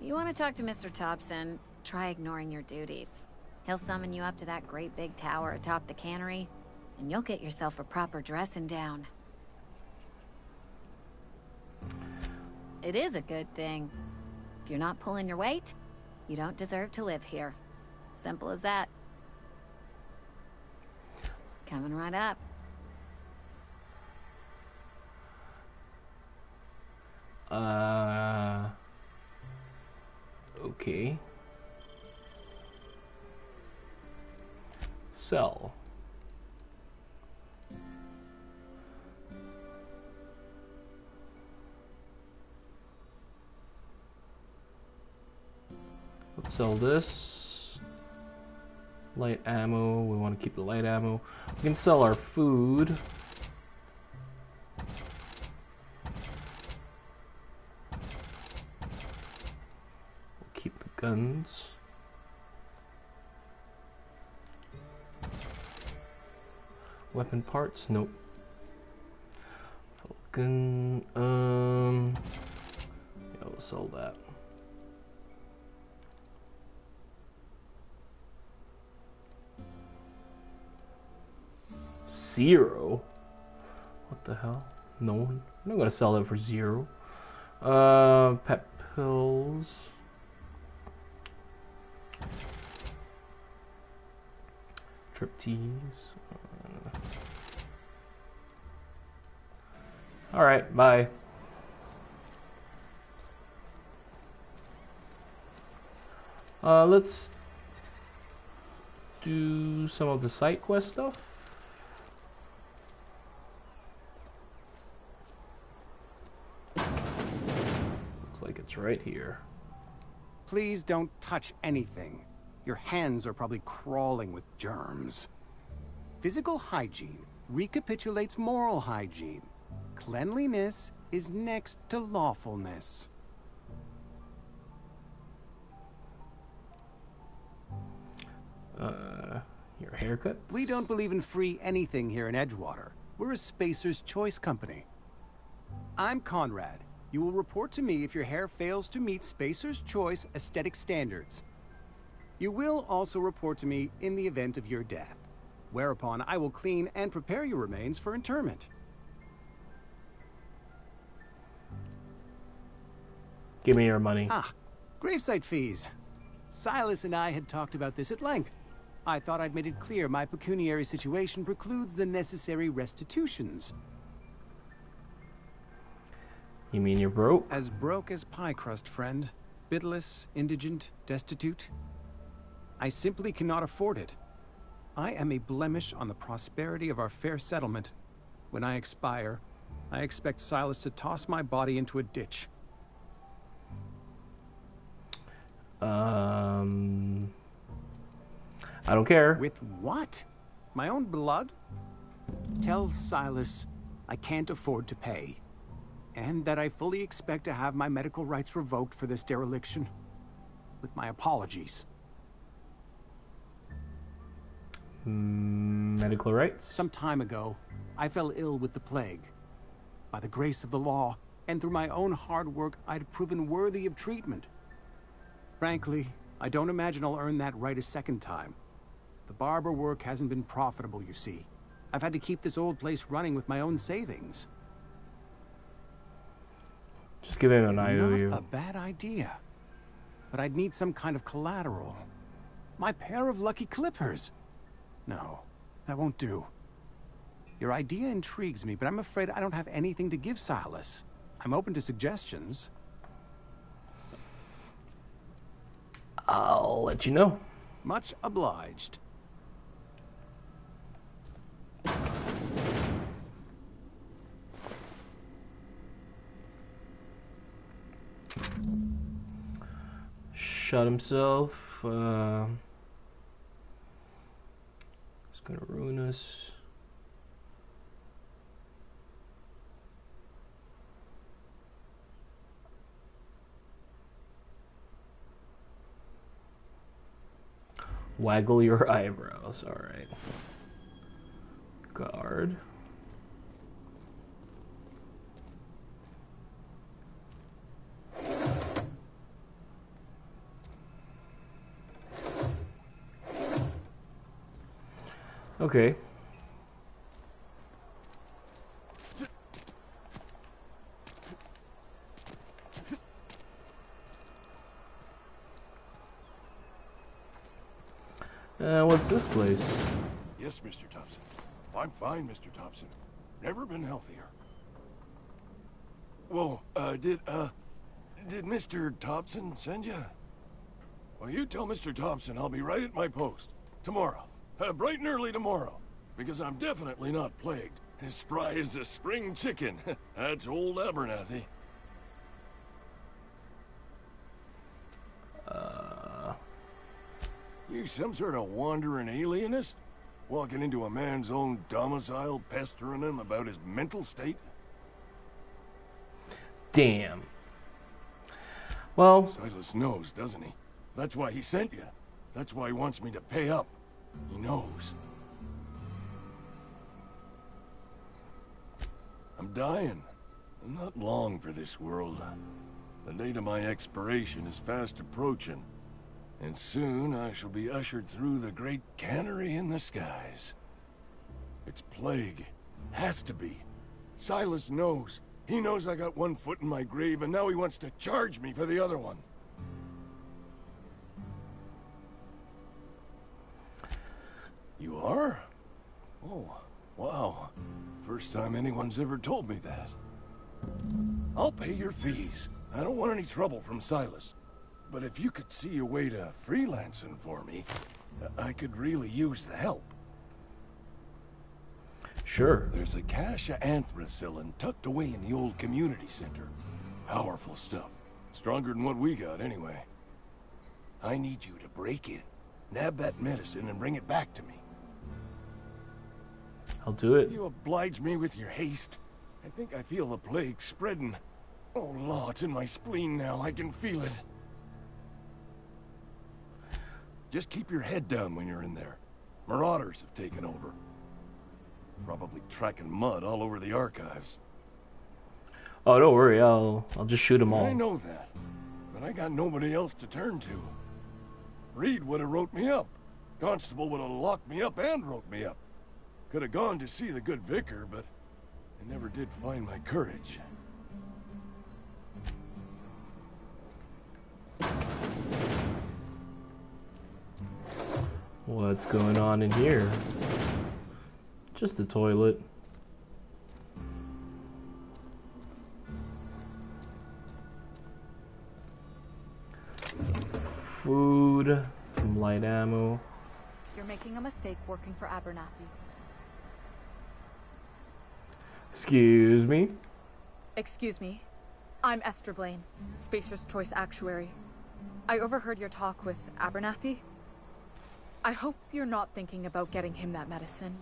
You want to talk to Mr. Thompson, try ignoring your duties. He'll summon you up to that great big tower atop the cannery, and you'll get yourself a proper dressing down. It is a good thing. If you're not pulling your weight, you don't deserve to live here. Simple as that. Coming right up. Okay. Sell. Let's sell this. Light ammo. We want to keep the light ammo. We can sell our food. We'll keep the guns. Weapon parts? Nope. Falcon. Yeah, we'll sell that. Zero? What the hell? No one? I'm not gonna sell it for zero. Pet pills. Triptease. Alright, bye. Let's do some of the side quest stuff. Looks like it's right here. Please don't touch anything. Your hands are probably crawling with germs. Physical hygiene recapitulates moral hygiene. Cleanliness is next to lawfulness. Your haircut? We don't believe in free anything here in Edgewater. We're a Spacer's Choice company. I'm Conrad. You will report to me if your hair fails to meet Spacer's Choice aesthetic standards. You will also report to me in the event of your death, whereupon I will clean and prepare your remains for interment. Give me your money. Ah, gravesite fees. Silas and I had talked about this at length. I thought I'd made it clear my pecuniary situation precludes the necessary restitutions. You mean you're broke? As broke as pie crust, friend. Bidless, indigent, destitute. I simply cannot afford it. I am a blemish on the prosperity of our fair settlement. When I expire, I expect Silas to toss my body into a ditch. I don't care. With what? My own blood? Tell Silas I can't afford to pay. And that I fully expect to have my medical rights revoked for this dereliction. With my apologies. Medical rights? Some time ago, I fell ill with the plague. By the grace of the law, and through my own hard work, I'd proven worthy of treatment. Frankly, I don't imagine I'll earn that right a second time. The barber work hasn't been profitable, you see. I've had to keep this old place running with my own savings. Just give him an IOU. Not a bad idea. But I'd need some kind of collateral. My pair of lucky clippers. No, that won't do. Your idea intrigues me, but I'm afraid I don't have anything to give Silas. I'm open to suggestions. I'll let you know. Much obliged. Shot himself. It's gonna ruin us. Waggle your eyebrows. Alright. Guard. Okay. What's this place? Yes, Mr. Thompson. I'm fine, Mr. Thompson. Never been healthier. Whoa, did Mr. Thompson send you? Well, you tell Mr. Thompson I'll be right at my post. Tomorrow. Bright and early tomorrow. Because I'm definitely not plagued. As spry as a spring chicken. That's old Abernathy. You some sort of wandering alienist? Walking into a man's own domicile, pestering him about his mental state? Damn. Well... Sithlxt knows, doesn't he? That's why he sent you. That's why he wants me to pay up. He knows. I'm dying. I'm not long for this world. The date of my expiration is fast approaching. And soon I shall be ushered through the great cannery in the skies. It's plague. Has to be. Silas knows. He knows I got one foot in my grave, and now he wants to charge me for the other one. You are? Oh, wow. First time anyone's ever told me that. I'll pay your fees. I don't want any trouble from Silas. But if you could see a way to freelancing for me, I could really use the help. Sure. There's a cache of anthracillin tucked away in the old community center. Powerful stuff. Stronger than what we got, anyway. I need you to break in, nab that medicine, and bring it back to me. I'll do it. You oblige me with your haste. I think I feel the plague spreading. Oh, Law, it's in my spleen now. I can feel it. Just keep your head down when you're in there. Marauders have taken over. Probably tracking mud all over the archives. Oh, don't worry. I'll just shoot them all. I know that. But I got nobody else to turn to. Reed would have wrote me up. Constable would have locked me up and wrote me up. Could have gone to see the good vicar, but I never did find my courage. What's going on in here? Just a toilet. Food, some light ammo. You're making a mistake working for Abernathy. Excuse me? Excuse me. I'm Esther Blaine, Spacer's Choice Actuary. I overheard your talk with Abernathy. I hope you're not thinking about getting him that medicine.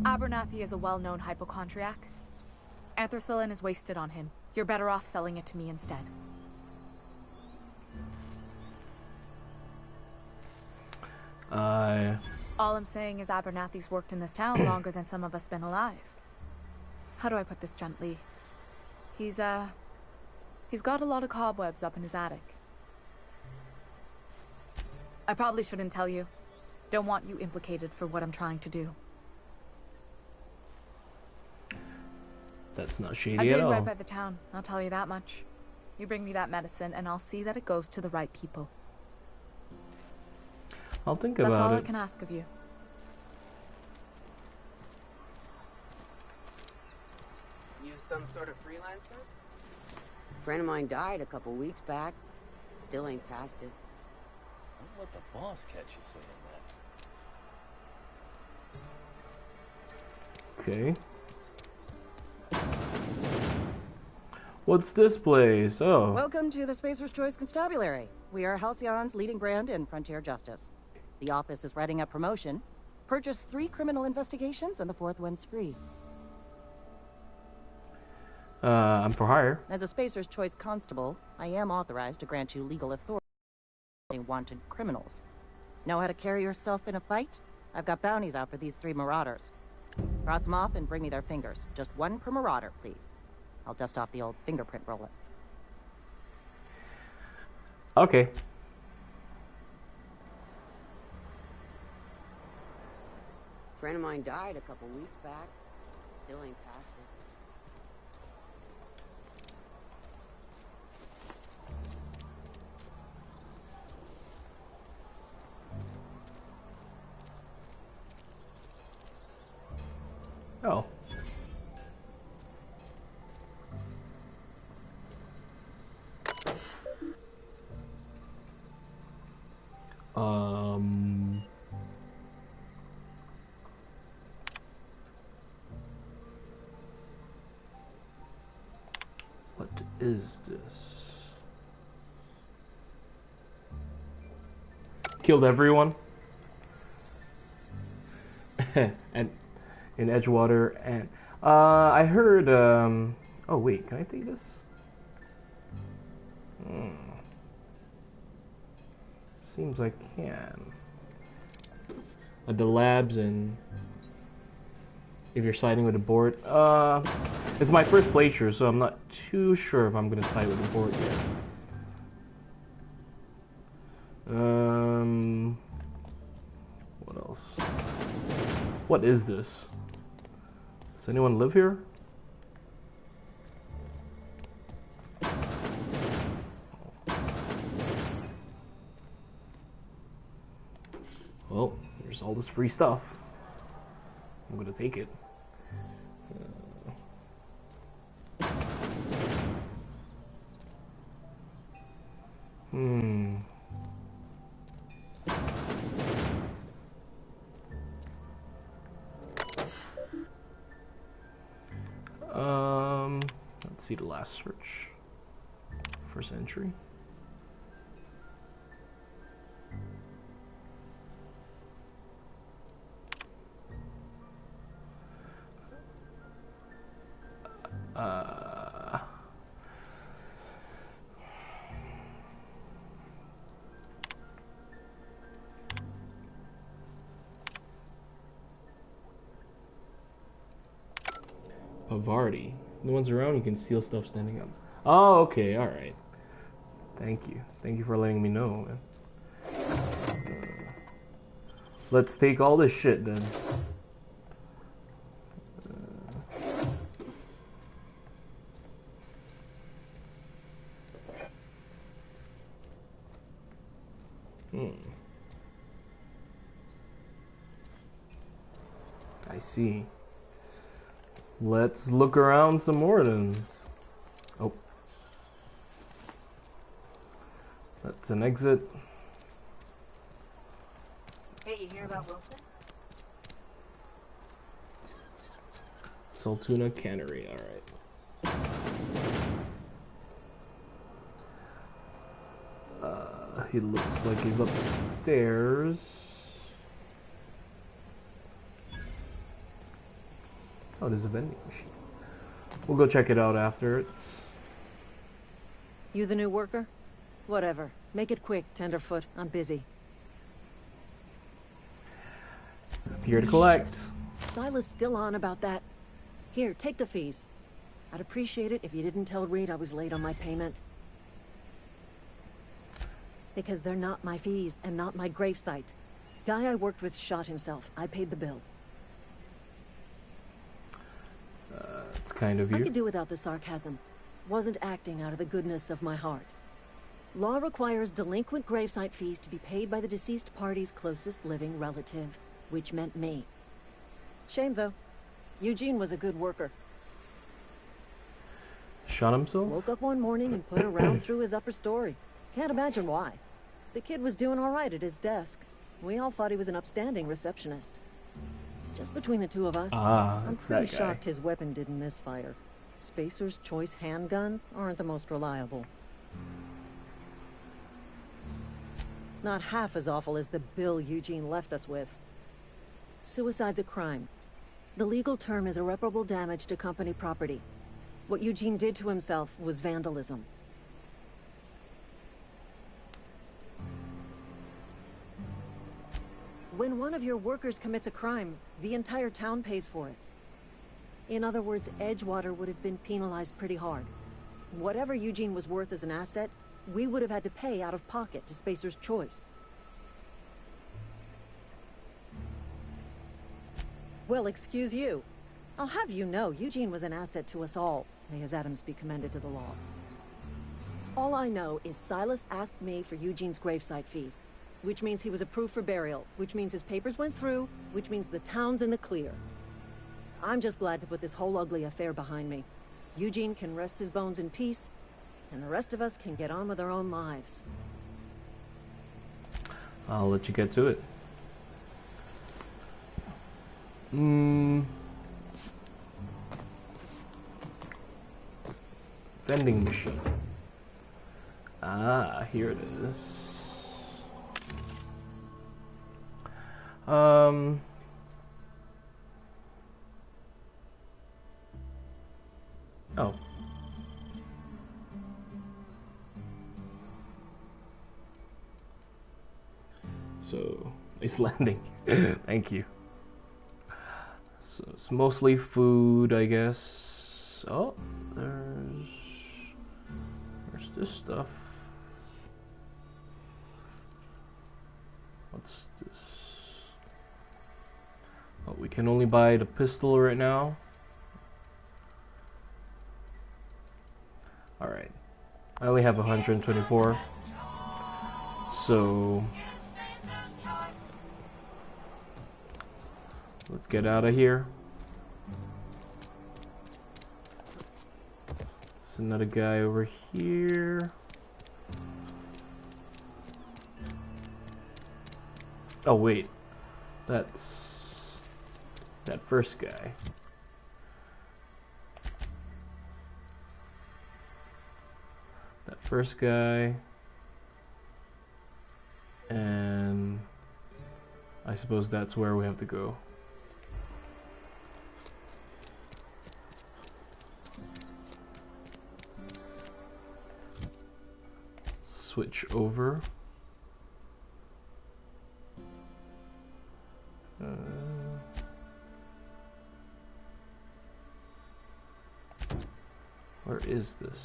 Abernathy is a well-known hypochondriac. Anthracillin is wasted on him. You're better off selling it to me instead. All I'm saying is Abernathy's worked in this town longer than some of us been alive. How do I put this gently? He's got a lot of cobwebs up in his attic. I probably shouldn't tell you. Don't want you implicated for what I'm trying to do. That's not shady I'm at doing all. right by the town, I'll tell you that much. You bring me that medicine and I'll see that it goes to the right people. I'll think about it. That's all I can ask of you. You some sort of freelancer? A friend of mine died a couple weeks back. Still ain't past it. Don't let the boss catch you saying that. Okay. What's this place? Oh. Welcome to the Spacer's Choice Constabulary. We are Halcyon's leading brand in frontier justice. The office is writing up promotion. Purchase 3 criminal investigations and the 4th one's free. I'm for hire. As a Spacer's Choice constable, I am authorized to grant you legal authority over wanted criminals. Know how to carry yourself in a fight? I've got bounties out for these 3 marauders. Cross them off and bring me their fingers. Just 1 per marauder, please. I'll dust off the old fingerprint roller. Okay. A friend of mine died a couple weeks back. Still ain't past it. Oh. What is this? Killed everyone? And in Edgewater, and I heard oh wait, can I take this? Seems I can. The labs, and if you're siding with the board, it's my first playthrough, so I'm not too sure if I'm gonna side with the board yet. What else? What is this? Does anyone live here? Well, there's all this free stuff. I'm gonna take it. Let's see the last search. First entry. Pavardi. The ones around, you can steal stuff standing up. Oh, okay, alright. Thank you. Thank you for letting me know, man. Let's take all this shit, then. I see. Let's look around some more then. Oh. That's an exit. Hey, you hear about Wilson? Saltuna Cannery, alright. He looks like he's upstairs. Oh, there's a vending machine. We'll go check it out after. It's... You the new worker? Whatever. Make it quick, Tenderfoot. I'm busy. Here to collect. Silas still on about that. Here, take the fees. I'd appreciate it if you didn't tell Reed I was late on my payment. Because they're not my fees and not my gravesite. Guy I worked with shot himself. I paid the bill. It's kind of you. I could do without the sarcasm. Wasn't acting out of the goodness of my heart. Law requires delinquent gravesite fees to be paid by the deceased party's closest living relative, which meant me. Shame, though. Eugene was a good worker. Shot himself? Woke up one morning and put a round through his upper story. Can't imagine why. The kid was doing all right at his desk. We all thought he was an upstanding receptionist. Just between the two of us, I'm pretty shocked his weapon didn't misfire. Spacer's Choice handguns aren't the most reliable. Not half as awful as the bill Eugene left us with. Suicide's a crime. The legal term is irreparable damage to company property. What Eugene did to himself was vandalism. When one of your workers commits a crime, the entire town pays for it. In other words, Edgewater would have been penalized pretty hard. Whatever Eugene was worth as an asset, we would have had to pay out of pocket to Spacer's Choice. Well, excuse you. I'll have you know, Eugene was an asset to us all. May his atoms be commended to the law. All I know is Silas asked me for Eugene's gravesite fees, which means he was approved for burial, which means his papers went through, which means the town's in the clear. I'm just glad to put this whole ugly affair behind me. Eugene can rest his bones in peace, and the rest of us can get on with our own lives. I'll let you get to it. Vending machine. Ah, here it is. Oh. So, it's landing. Thank you. So, it's mostly food, I guess. Oh, there's this stuff. What's this? Oh, we can only buy the pistol right now. Alright. I only have 124. So let's get out of here. There's another guy over here. Oh wait, that's that first guy. That first guy. And I suppose that's where we have to go. Switch over. Where is this?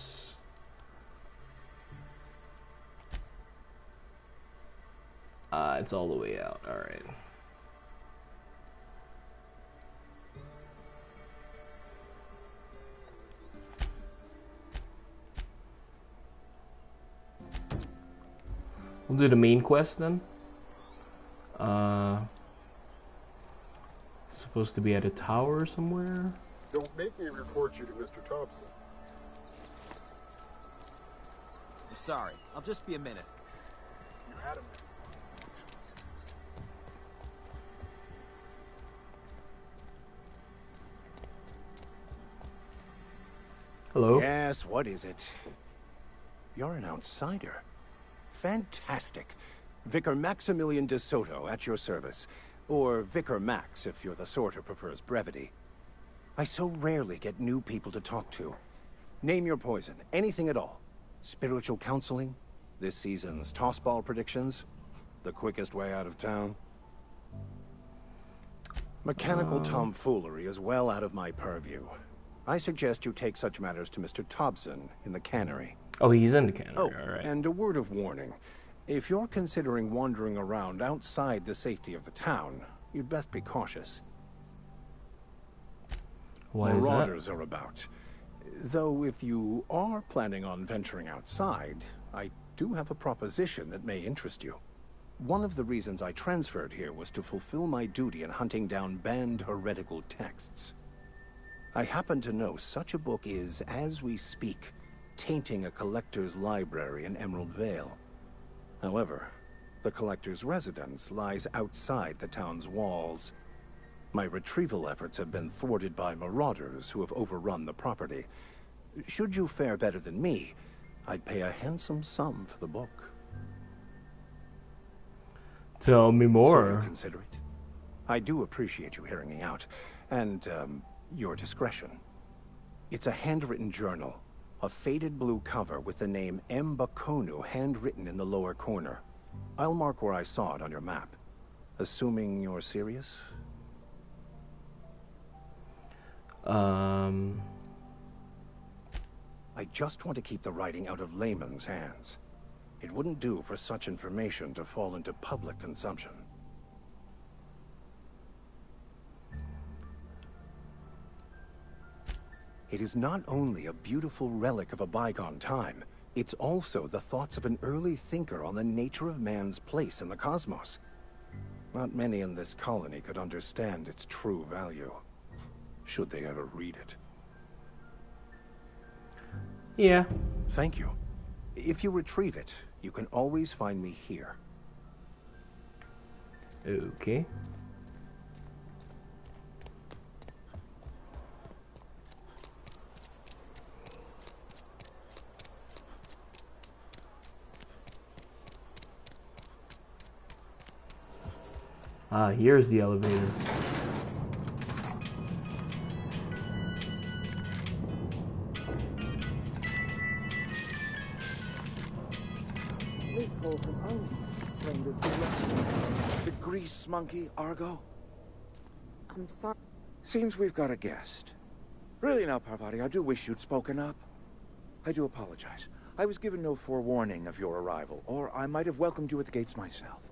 It's all the way out. All right. We'll do the main quest then. Supposed to be at a tower somewhere. Don't make me report you to Mr. Thompson. I'm sorry. I'll just be a minute. You had a minute. Hello? Yes, what is it? You're an outsider. Fantastic. Vicar Maximilian de Soto, at your service. Or Vicar Max, if you're the sort who prefers brevity. I so rarely get new people to talk to. Name your poison, anything at all. Spiritual counseling? This season's tossball predictions? The quickest way out of town? Mechanical tomfoolery is well out of my purview. I suggest you take such matters to Mr. Thompson in the cannery. Oh, he's in the cannery, all right. And a word of warning. If you're considering wandering around outside the safety of the town, you'd best be cautious. Why is that? Marauders are about. Though if you are planning on venturing outside, I do have a proposition that may interest you. One of the reasons I transferred here was to fulfill my duty in hunting down banned heretical texts. I happen to know such a book is, as we speak, tainting a collector's library in Emerald Vale. However, the collector's residence lies outside the town's walls. My retrieval efforts have been thwarted by marauders who have overrun the property. Should you fare better than me, I'd pay a handsome sum for the book. Tell me more. So you consider it? I do appreciate you hearing me out, and, your discretion. It's a handwritten journal, a faded blue cover with the name M. Bakonu handwritten in the lower corner. I'll mark where I saw it on your map. Assuming you're serious? Um... I just want to keep the writing out of layman's hands. It wouldn't do for such information to fall into public consumption. It is not only a beautiful relic of a bygone time, it's also the thoughts of an early thinker on the nature of man's place in the cosmos. Not many in this colony could understand its true value, should they ever read it. Yeah. Thank you. If you retrieve it, you can always find me here. Okay. Ah, here's the elevator. The grease monkey, Argo? I'm sorry. Seems we've got a guest. Really now, Parvati, I do wish you'd spoken up. I do apologize. I was given no forewarning of your arrival, or I might have welcomed you at the gates myself.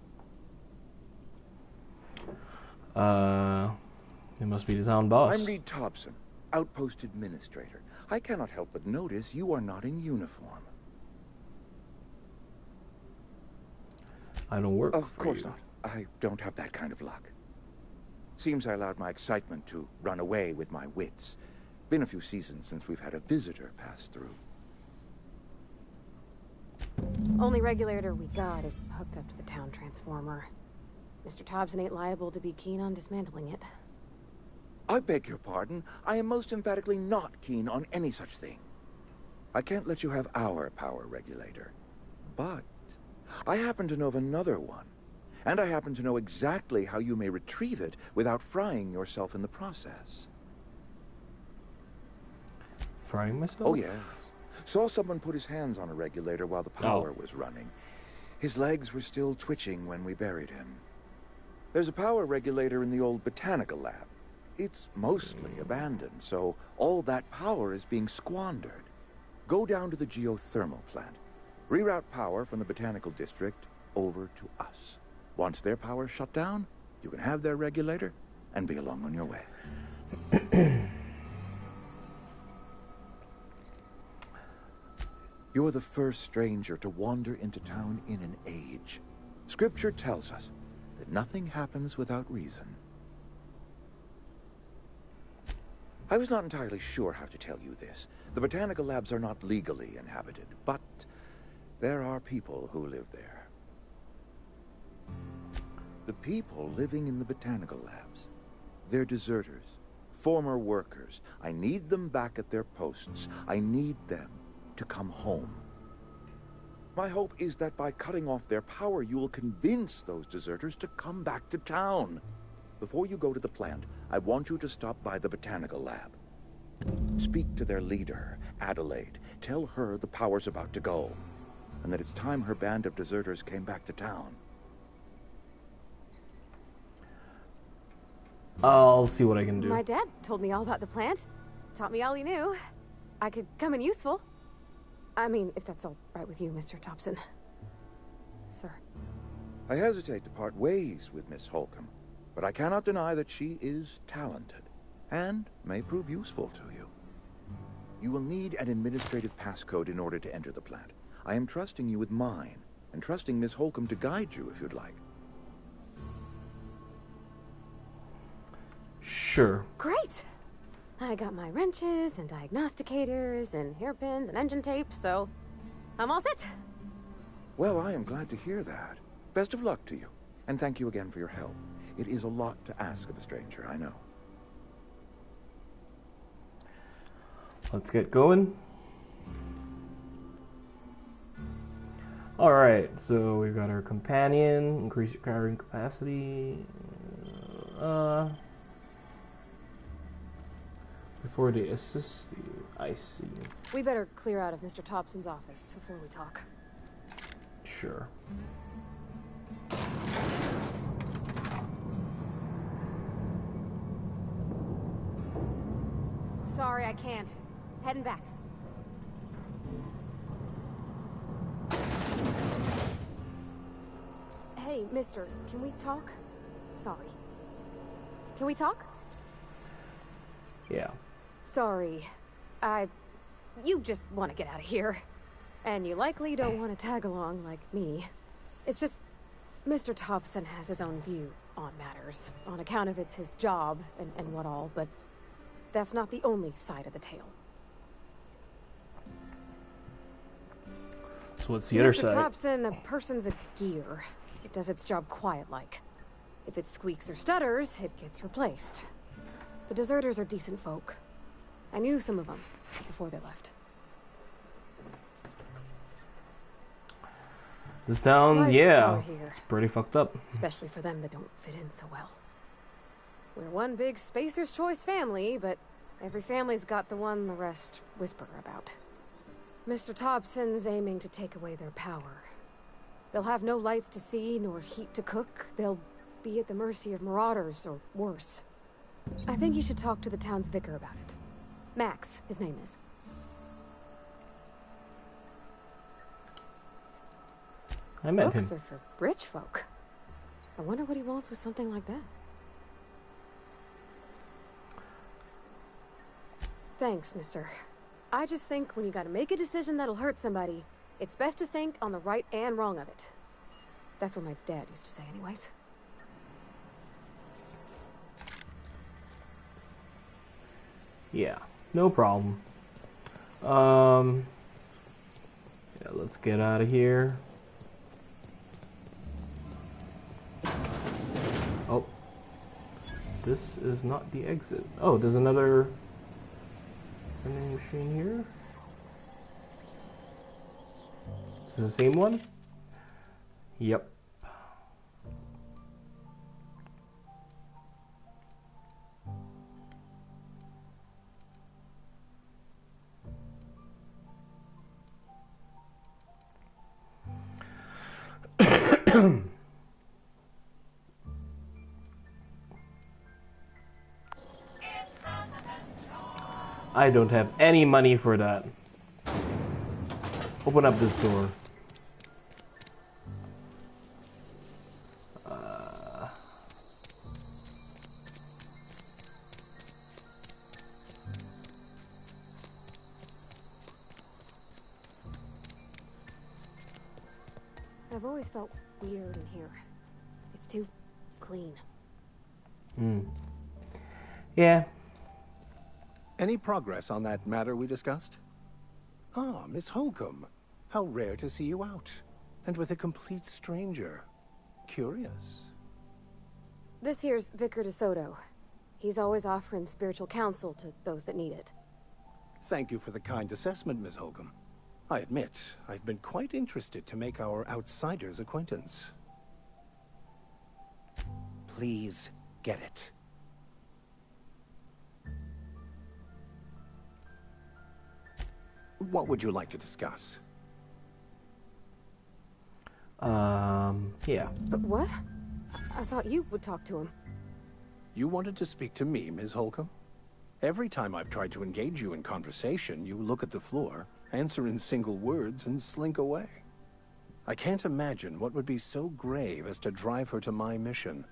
It must be the town boss. I'm Reed Thompson, Outpost Administrator. I cannot help but notice you are not in uniform. I don't work Of course not. I don't have that kind of luck. Seems I allowed my excitement to run away with my wits. Been a few seasons since we've had a visitor pass through. Only regulator we got is hooked up to the town transformer. Mr. Thompson ain't liable to be keen on dismantling it. I beg your pardon. I am most emphatically not keen on any such thing. I can't let you have our power regulator. But I happen to know of another one. And I happen to know exactly how you may retrieve it without frying yourself in the process. Frying myself? Oh, yes. Saw someone put his hands on a regulator while the power was running. His legs were still twitching when we buried him. There's a power regulator in the old botanical lab. It's mostly abandoned, so all that power is being squandered. Go down to the geothermal plant. Reroute power from the botanical district over to us. Once their power's shut down, you can have their regulator and be along on your way. You're the first stranger to wander into town in an age. Scripture tells us that nothing happens without reason. I was not entirely sure how to tell you this. The botanical labs are not legally inhabited, but there are people who live there. The people living in the botanical labs, they're deserters, former workers. I need them back at their posts. I need them to come home. My hope is that by cutting off their power, you will convince those deserters to come back to town. Before you go to the plant, I want you to stop by the botanical lab. Speak to their leader, Adelaide. Tell her the power's about to go, and that it's time her band of deserters came back to town. I'll see what I can do. My dad told me all about the plant. Taught me all he knew. I could come in useful. I mean, if that's all right with you, Mr. Thompson. Sir. I hesitate to part ways with Miss Holcomb, but I cannot deny that she is talented, and may prove useful to you. You will need an administrative passcode in order to enter the plant. I am trusting you with mine, and trusting Miss Holcomb to guide you if you'd like. Sure. Great! I got my wrenches and diagnosticators and hairpins and engine tape, so I'm all set. Well, I am glad to hear that. Best of luck to you, and thank you again for your help. It is a lot to ask of a stranger, I know. Let's get going. Alright, so we've got our companion, increase your carrying capacity. Before they assist you, I see. We better clear out of Mr. Thompson's office before we talk. Sure. Sorry, I can't. Heading back. Hey, mister, can we talk? Sorry. Can we talk? Yeah. Sorry. You just want to get out of here. And you likely don't want to tag along like me. It's just, Mr. Thompson has his own view on matters, on account of it's his job and what all, but that's not the only side of the tale. So what's the other Mr. side? Thompson, a person's a gear. It does its job quiet-like. If it squeaks or stutters, it gets replaced. The deserters are decent folk. I knew some of them before they left. This town, Life's yeah, hard here. it's pretty fucked up. Especially for them that don't fit in so well. We're one big Spacer's Choice family, but every family's got the one the rest whisper about. Mr. Thompson's aiming to take away their power. They'll have no lights to see, nor heat to cook. They'll be at the mercy of marauders, or worse. I think you should talk to the town's vicar about it. Max, his name is. I met Books him. are for rich folk. I wonder what he wants with something like that. Thanks, mister. I just think when you gotta make a decision that'll hurt somebody, it's best to think on the right and wrong of it. That's what my dad used to say anyways. Yeah, no problem. Yeah, let's get out of here. Oh, this is not the exit. Oh, there's another vending machine here. Is this the same one? Yep. I don't have any money for that. Open up this door. I've always felt weird in here. It's too clean. Yeah. Any progress on that matter we discussed? Ah, Miss Holcomb. How rare to see you out. And with a complete stranger. Curious. This here's Vicar DeSoto. He's always offering spiritual counsel to those that need it. Thank you for the kind assessment, Miss Holcomb. I admit, I've been quite interested to make our outsider's acquaintance. Please get it. What would you like to discuss? Yeah. What? I thought you would talk to him. You wanted to speak to me, Ms. Holcomb? Every time I've tried to engage you in conversation, you look at the floor, answer in single words, and slink away. I can't imagine what would be so grave as to drive her to my mission.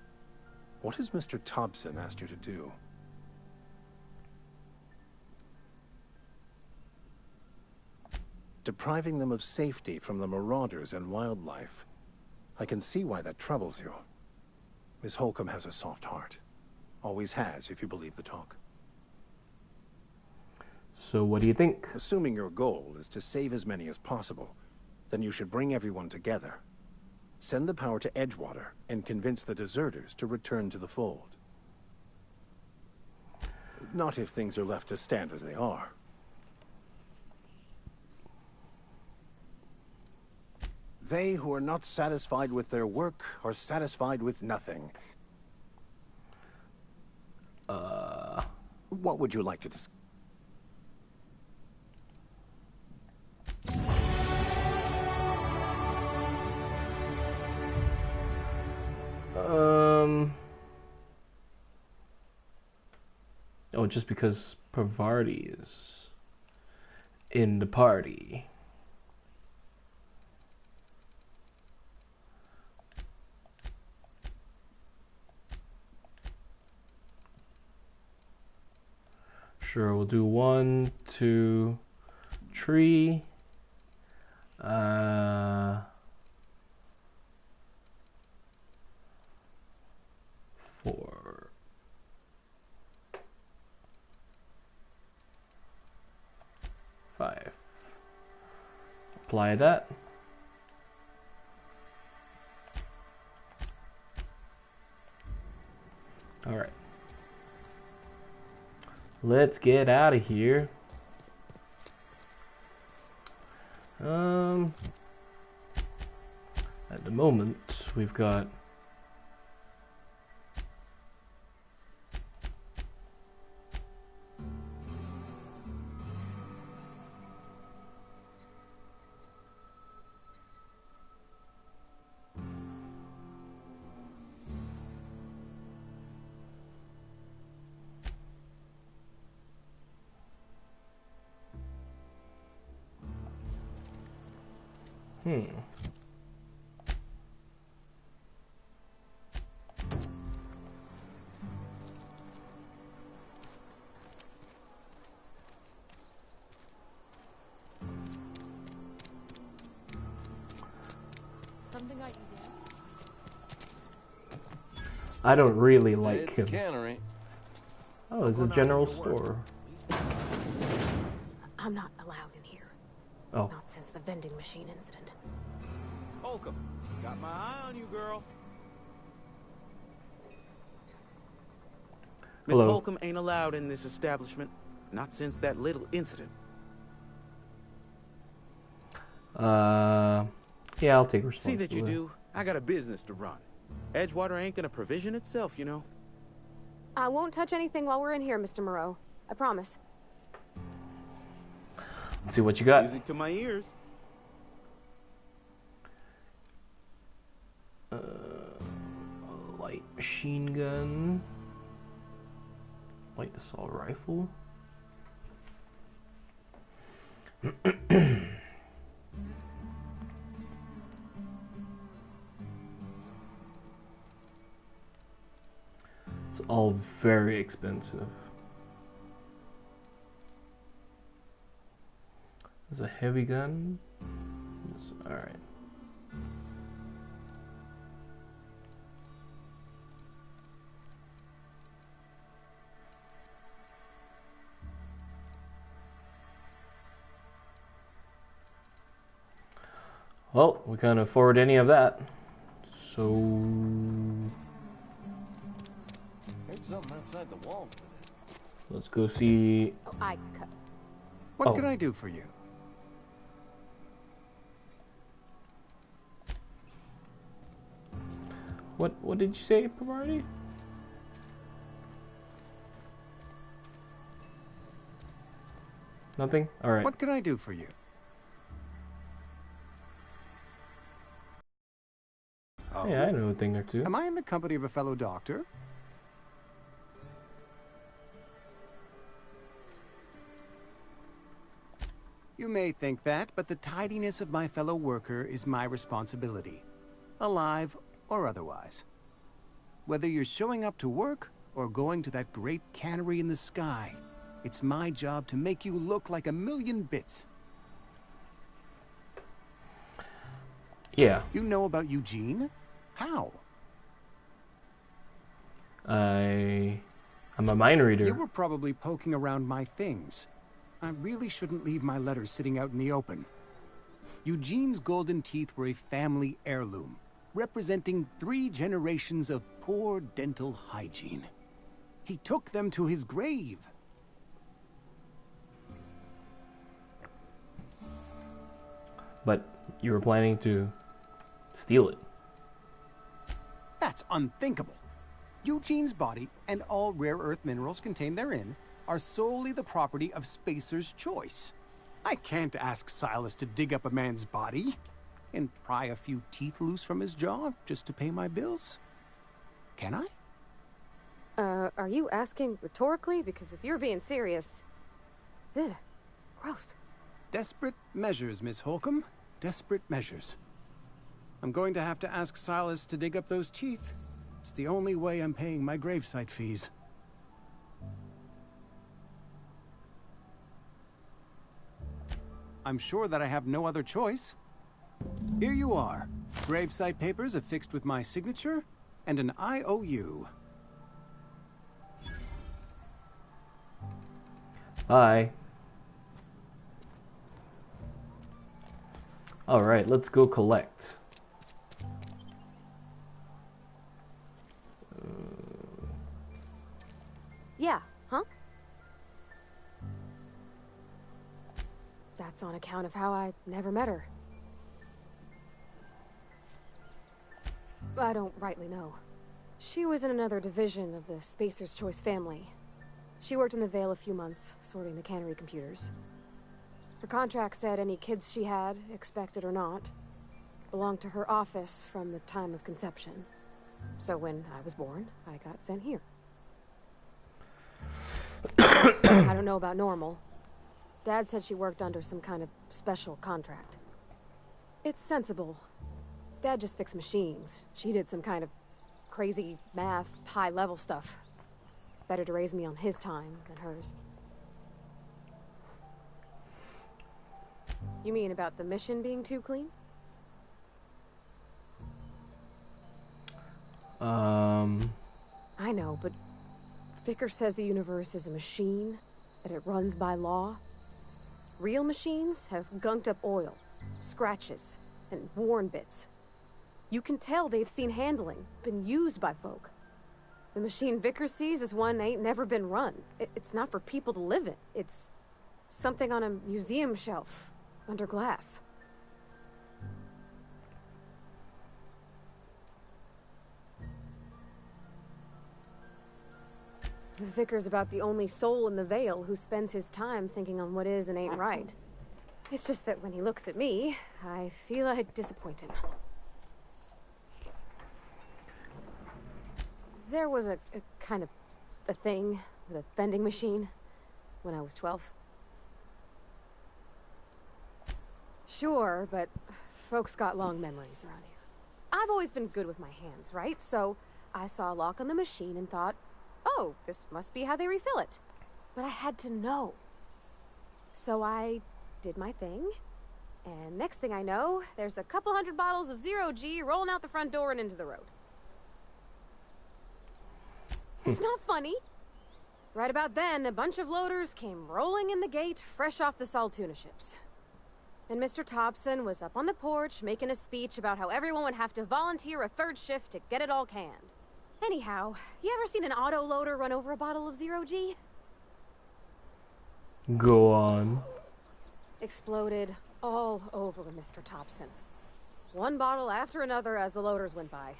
What has Mr. Thompson asked you to do? Depriving them of safety from the marauders and wildlife. I can see why that troubles you. Miss Holcomb has a soft heart. Always has, if you believe the talk. So what do you think? Assuming your goal is to save as many as possible, then you should bring everyone together. Send the power to Edgewater and convince the deserters to return to the fold. Not if things are left to stand as they are. They who are not satisfied with their work are satisfied with nothing. What would you like to discuss? Oh Oh, just because Pavarti is in the party. Sure, we'll do 1, 2, 3. 4. 5. Apply that. All right. Let's get out of here. At the moment, we've got Something I can get. I don't really like It's him. a cannery. Oh, it's a general store. I'm not allowed in here. Oh. Not since the vending machine incident. Holcomb, got my eye on you, girl. Miss Hello. Holcomb ain't allowed in this establishment. Not since that little incident. Yeah, I'll take See responsibility. that you do. I got a business to run. Edgewater ain't gonna provision itself, you know. I won't touch anything while we're in here, Mr. Moreau. I promise. Let's see what you got. Music to my ears. A light machine gun. Light assault rifle. It's all very expensive. There's a heavy gun. Alright. Well, we can't afford any of that. So Heard something outside the walls today. let's go see. Oh, I cut. What Oh. can I do for you? What did you say, Pavarti? Nothing? Alright. What can I do for you? Oh. Yeah, I know a thing or two. Am I in the company of a fellow doctor? You may think that, but the tidiness of my fellow worker is my responsibility. Alive or otherwise. Whether you're showing up to work or going to that great cannery in the sky, it's my job to make you look like a million bits. Yeah. You know about Eugene? How? I'm a mind reader. You were probably poking around my things. I really shouldn't leave my letters sitting out in the open. Eugene's golden teeth were a family heirloom, representing 3 generations of poor dental hygiene. He took them to his grave. But you were planning to steal it. That's unthinkable. Eugene's body and all rare earth minerals contained therein are solely the property of Spacer's Choice. I can't ask Silas to dig up a man's body and pry a few teeth loose from his jaw just to pay my bills. Can I? Are you asking rhetorically? Because if you're being serious... Ugh, gross. Desperate measures, Miss Holcomb. Desperate measures. I'm going to have to ask Silas to dig up those teeth. It's the only way I'm paying my gravesite fees. I'm sure that I have no other choice. Here you are. Gravesite papers affixed with my signature and an IOU. Bye. Alright, let's go collect. Yeah, huh? That's on account of how I never met her. I don't rightly know. She was in another division of the Spacer's Choice family. She worked in the Vale a few months, sorting the cannery computers. Her contract said any kids she had, expected or not, belonged to her office from the time of conception. So when I was born, I got sent here. I don't know about normal. Dad said she worked under some kind of special contract. It's sensible. Dad just fixed machines. She did some kind of crazy math, high-level stuff. Better to raise me on his time than hers. You mean about the mission being too clean? I know, but Vicker says the universe is a machine, that it runs by law. Real machines have gunked up oil, scratches, and worn bits. You can tell they've seen handling, been used by folk. The machine Vicker sees is one ain't never been run. It's not for people to live in. It's something on a museum shelf, under glass. The Vicar's about the only soul in the Vale who spends his time thinking on what is and ain't right. It's just that when he looks at me, I feel I disappoint him. There was a kind of a thing with a vending machine when I was 12. Sure, but folks got long memories around here. I've always been good with my hands, right? So I saw a lock on the machine and thought, oh, this must be how they refill it. But I had to know. So I did my thing, and next thing I know, there's a couple hundred bottles of 0G rolling out the front door and into the road. It's not funny. Right about then, a bunch of loaders came rolling in the gate, fresh off the Saltuna ships. And Mr. Thompson was up on the porch making a speech about how everyone would have to volunteer a third shift to get it all canned. Anyhow, you ever seen an auto loader run over a bottle of 0G? Go on. Exploded all over Mr. Thompson. One bottle after another as the loaders went by.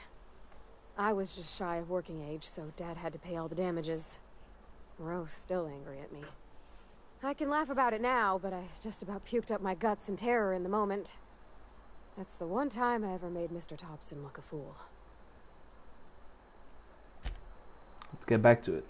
I was just shy of working age, so Dad had to pay all the damages. Rose still angry at me. I can laugh about it now, but I just about puked up my guts in terror in the moment. That's the one time I ever made Mr. Thompson look a fool. Let's get back to it.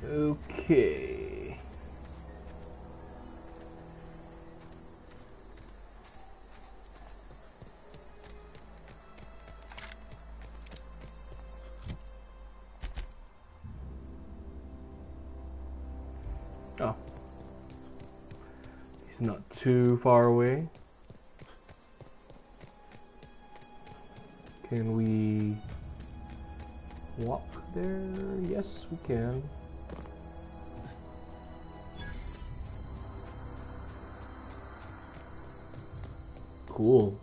Okay. Oh. He's not too far away. Can we walk there? Yes, we can. Cool.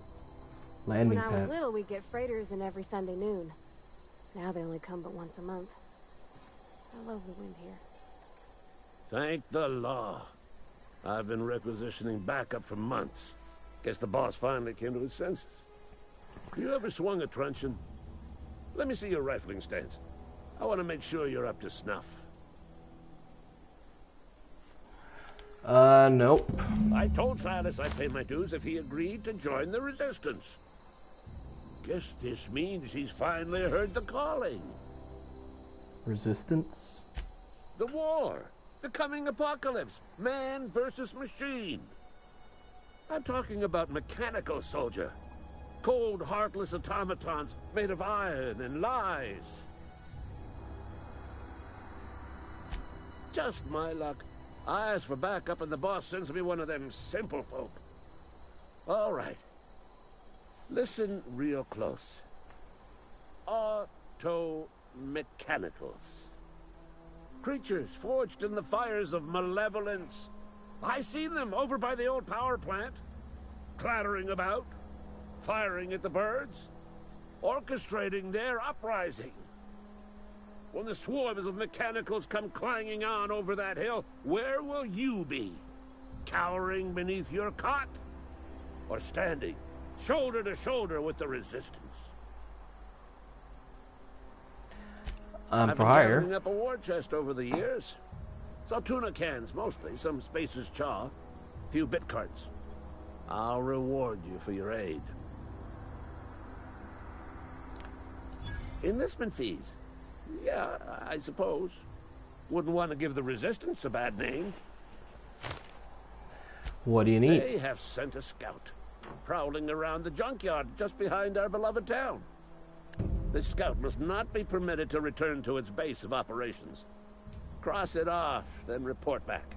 Landing When I was pad. little, we'd get freighters in every Sunday noon. Now they only come but once a month. I love the wind here. Thank the law. I've been requisitioning backup for months. Guess the boss finally came to his senses. You ever swung a truncheon? Let me see your rifling stance. I want to make sure you're up to snuff. Nope. I told Silas I'd pay my dues if he agreed to join the resistance. Guess this means he's finally heard the calling. Resistance? The war. The coming apocalypse. Man versus machine. I'm talking about mechanical soldier. Cold, heartless automatons made of iron and lies. Just my luck. I ask for backup and the boss sends me one of them simple folk. All right. Listen real close. Auto-mechanicals. Creatures forged in the fires of malevolence. I seen them over by the old power plant. Clattering about. Firing at the birds. Orchestrating their uprising. When the swarms of mechanicals come clanging on over that hill, where will you be? Cowering beneath your cot? Or standing, shoulder to shoulder with the resistance? I'm I've for been hire. gathering up a war chest over the years. Saw tuna cans, mostly, some Spacer's chaw, few bit carts. I'll reward you for your aid. Enlistment fees. Yeah, I suppose. Wouldn't want to give the resistance a bad name. What do you need? They have sent a scout, prowling around the junkyard just behind our beloved town. This scout must not be permitted to return to its base of operations. Cross it off, then report back.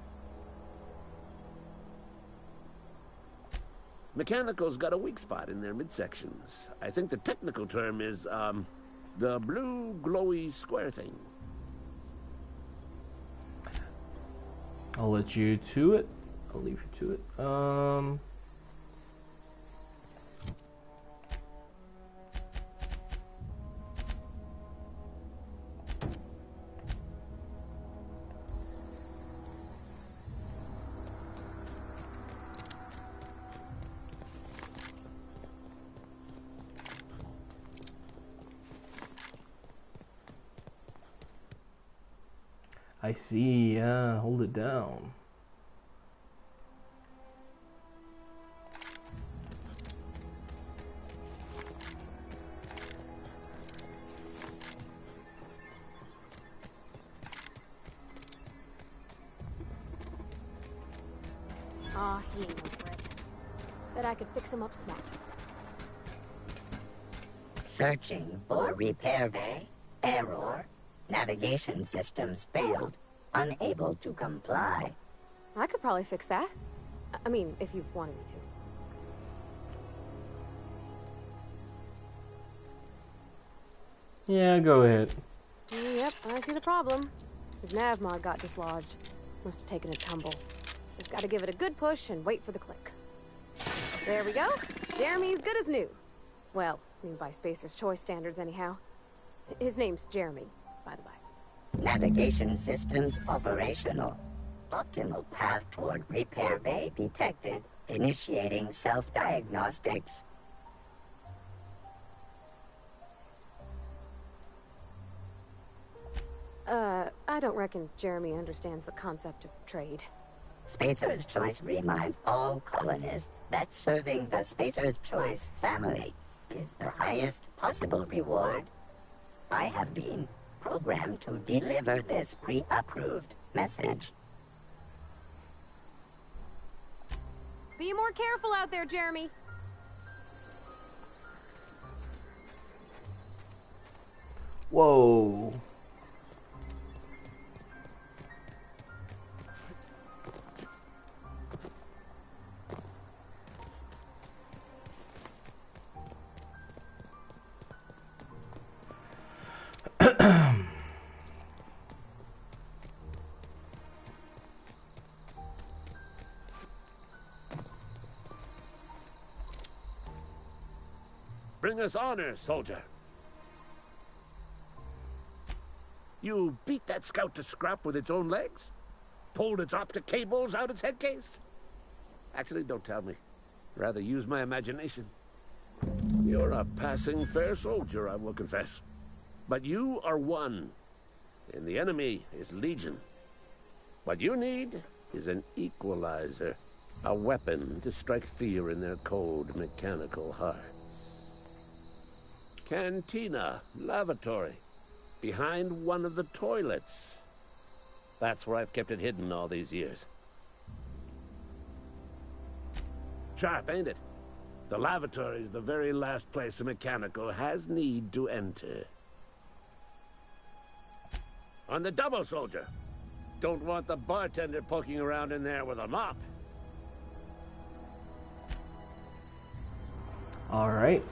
Mechanicals got a weak spot in their midsections. I think the technical term is, the blue glowy square thing. I'll let you to it. I'll leave you to it. I see, yeah, hold it down. Aw, he ain't no threat. Bet I could fix him up smart. Searching for repair bay. Error. Navigation systems failed. Unable to comply. I could probably fix that. I mean, if you wanted me to. Yeah, go ahead. Yep, I see the problem. His nav mod got dislodged. Must have taken a tumble. Just gotta give it a good push and wait for the click. There we go. Jeremy's good as new. Well, new by Spacer's Choice standards anyhow. His name's Jeremy, by the way. Navigation systems operational. Optimal path toward repair bay detected. Initiating self-diagnostics. I don't reckon Jeremy understands the concept of trade. Spacer's Choice reminds all colonists that serving the Spacer's Choice family is the highest possible reward. I have been programmed to deliver this pre-approved message. Be more careful out there, Jeremy. Whoa. Bring us honor, soldier. You beat that scout to scrap with its own legs? Pulled its optic cables out its head case? Actually, don't tell me. Rather use my imagination. You're a passing fair soldier, I will confess. But you are one, and the enemy is legion. What you need is an equalizer, a weapon to strike fear in their cold, mechanical hearts. Cantina, lavatory, behind one of the toilets. That's where I've kept it hidden all these years. Sharp, ain't it? The lavatory is the very last place a mechanical has need to enter. On the double, soldier. Don't want the bartender poking around in there with a mop. All right.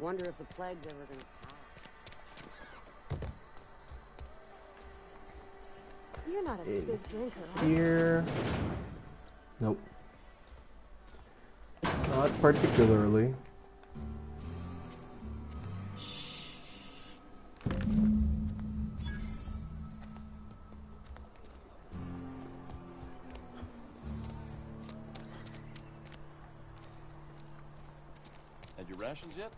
Wonder if the plague's ever gonna pass. You're not a big drinker, are you? Here. Nope. Not particularly. Had your rations yet?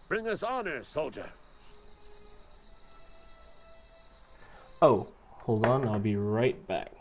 Bring us honor, soldier. Oh, hold on, I'll be right back.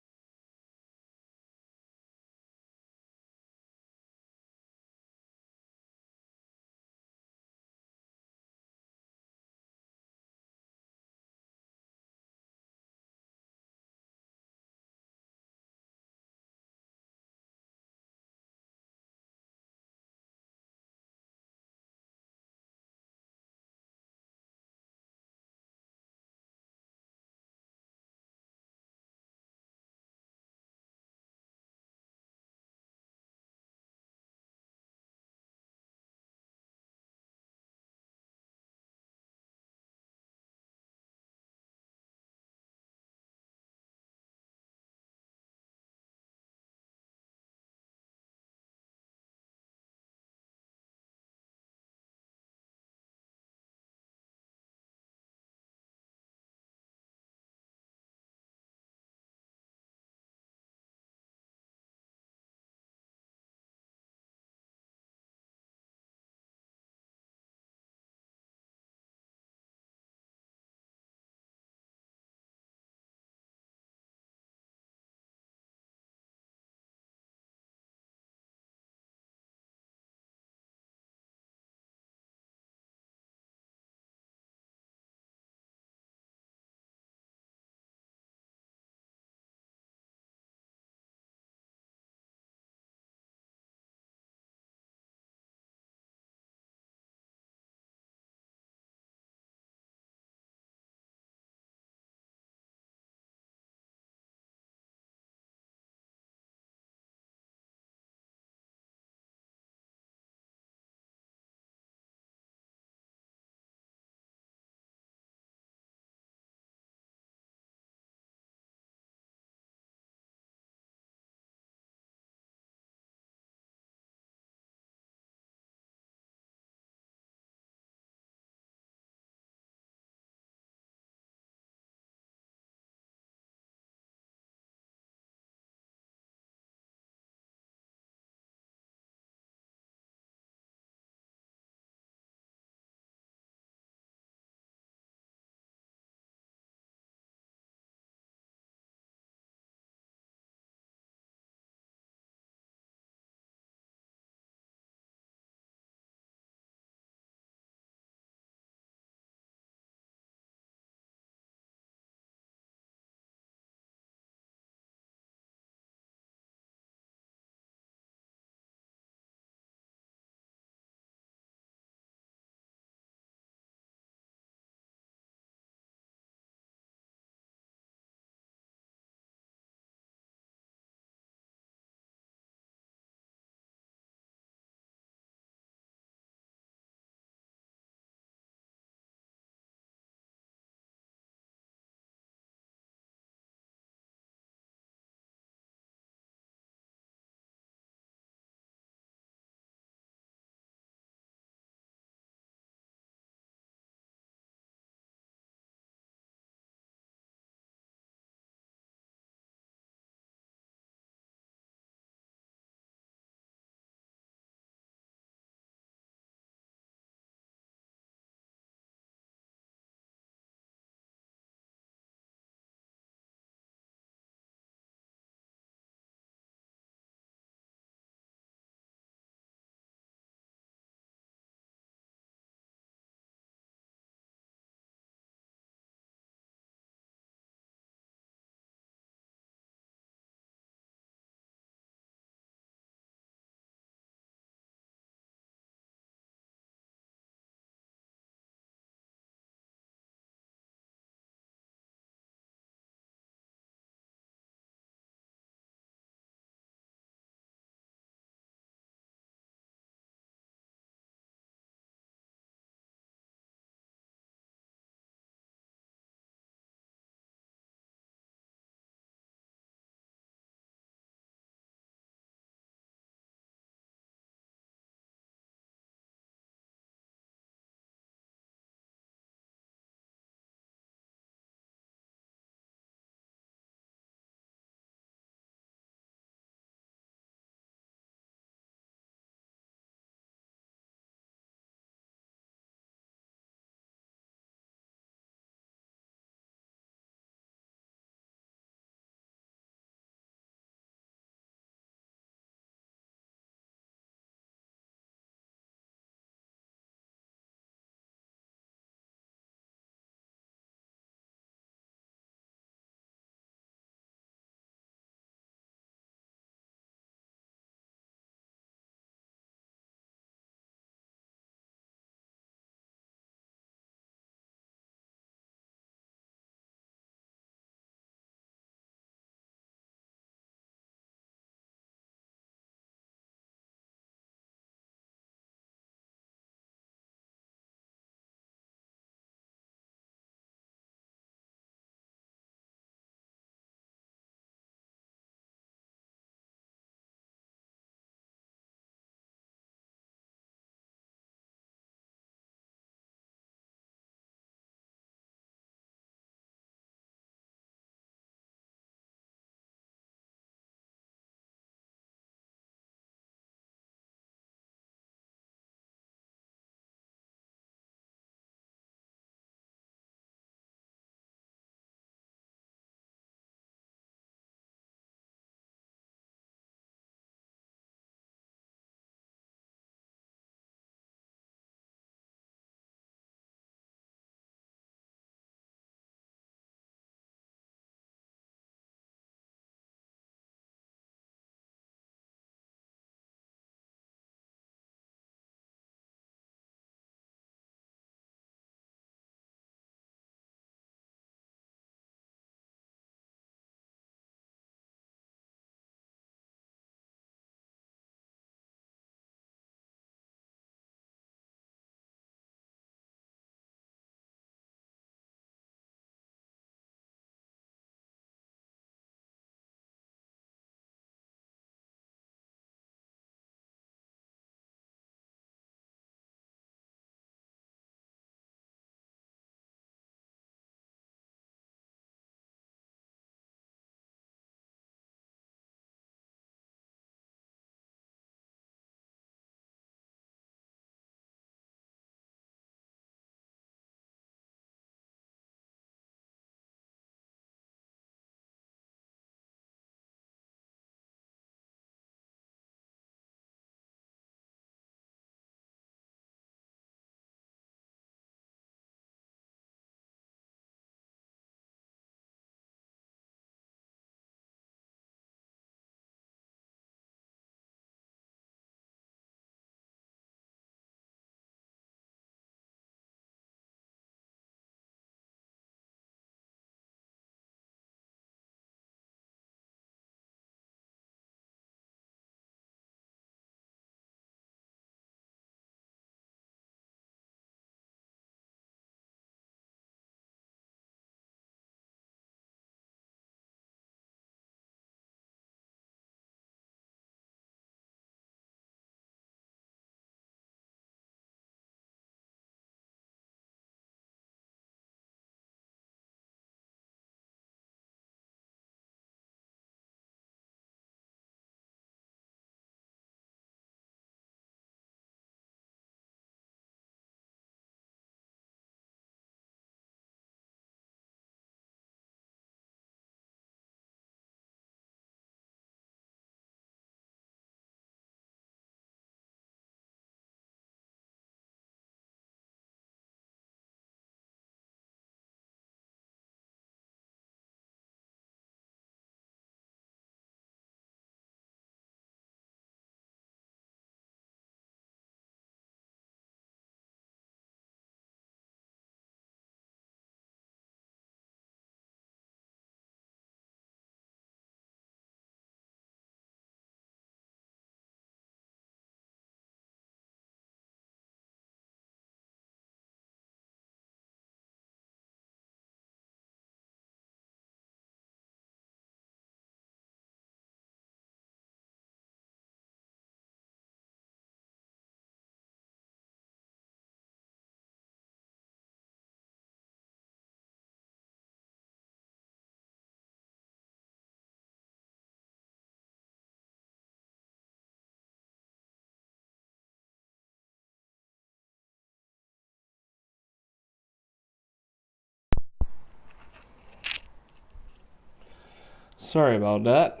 Sorry about that.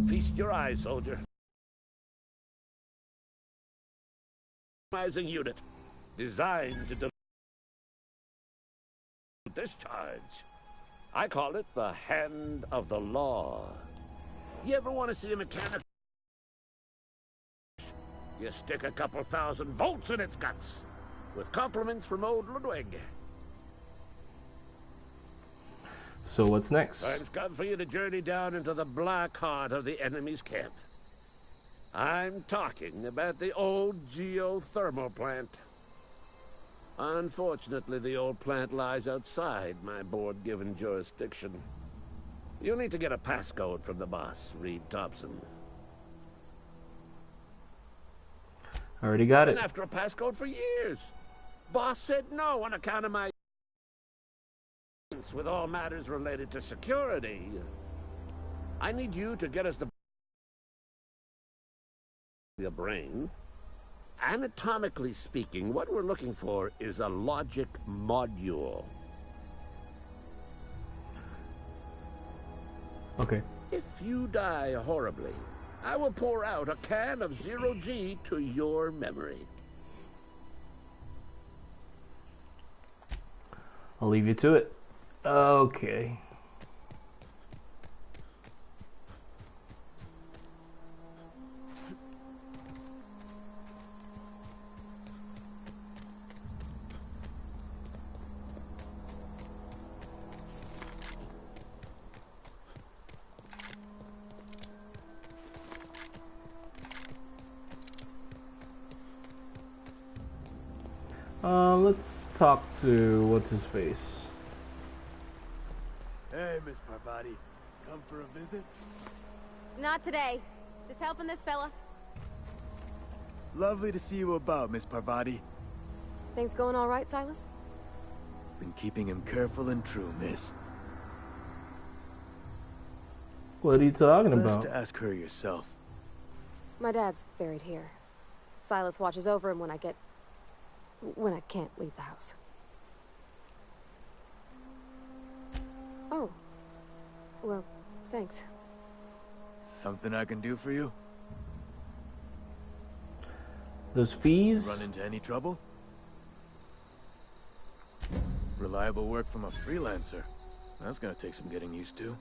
Feast your eyes, soldier. Unit designed to discharge. I call it the hand of the law. You ever want to see a mechanic? You stick a couple thousand volts in its guts. With compliments from old Ludwig. So what's next? Time's come for you to journey down into the black heart of the enemy's camp. I'm talking about the old geothermal plant. Unfortunately, the old plant lies outside my board-given jurisdiction. You'll need to get a passcode from the boss, Reed Thompson. Already got it. Been after a passcode for years. Boss said no on account of my with all matters related to security. I need you to get us the brain. Anatomically speaking, what we're looking for is a logic module. Okay. If you die horribly, I will pour out a can of 0G to your memory. I'll leave you to it. Okay. Let's talk to what's his face. Hey, Miss Parvati. Come for a visit? Not today. Just helping this fella. Lovely to see you about, Miss Parvati. Things going all right, Silas? Been keeping him careful and true, miss. What are you talking Best about? to ask her yourself. My dad's buried here. Silas watches over him when I can't leave the house. Oh. Well, thanks. Something I can do for you? Those fees? Run into any trouble? Reliable work from a freelancer. That's gonna take some getting used to.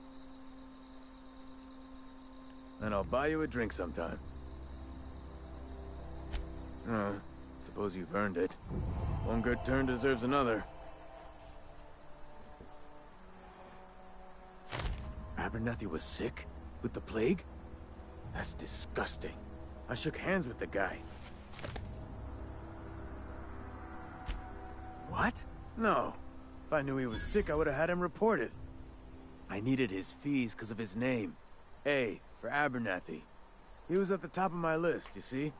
And I'll buy you a drink sometime. Suppose you've earned it. One good turn deserves another. Abernathy was sick? With the plague? That's disgusting. I shook hands with the guy. What? No. If I knew he was sick, I would have had him reported. I needed his fees because of his name. A, for Abernathy. He was at the top of my list, you see?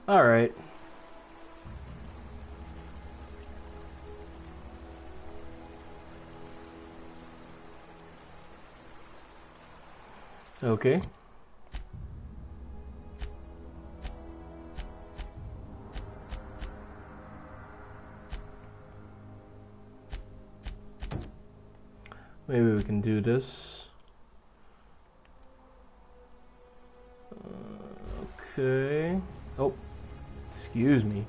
Alright. Okay. Maybe we can do this. Okay. Oh, excuse me.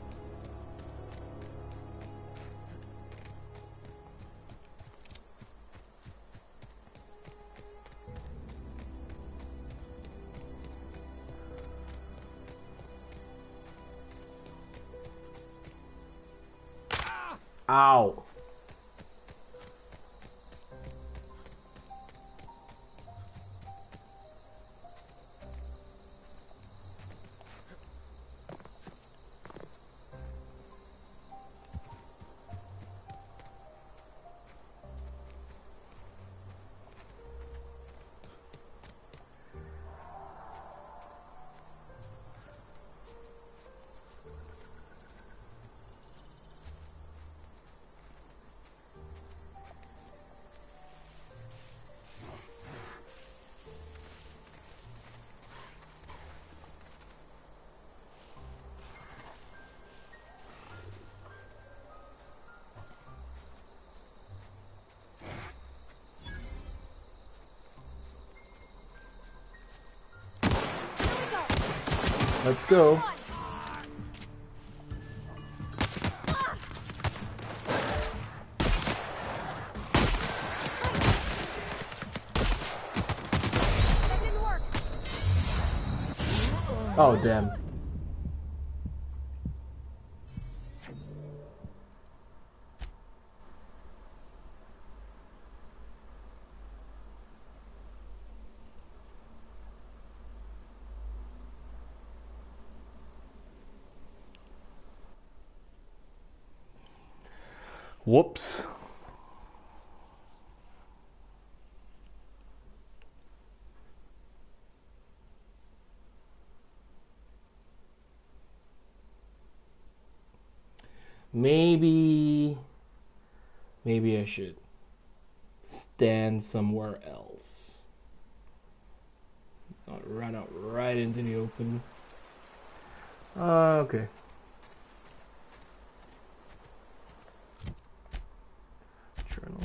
Ow. Let's go. Oh, damn. Whoops. Maybe I should stand somewhere else. Not run out right into the open. Okay. Journal.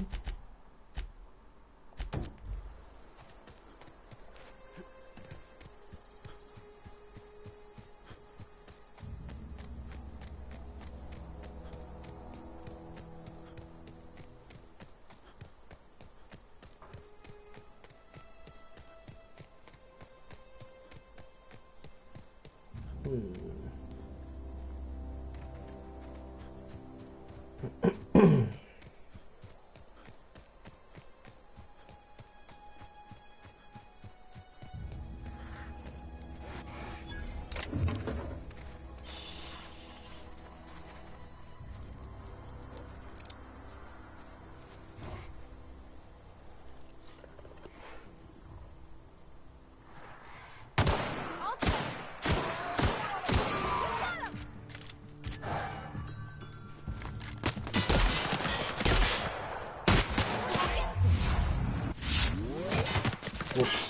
Whoops.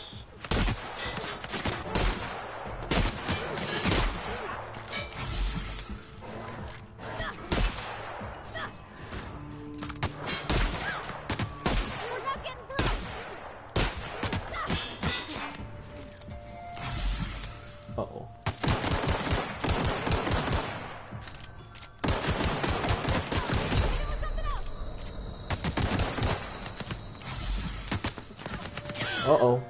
Uh-oh. Uh-oh.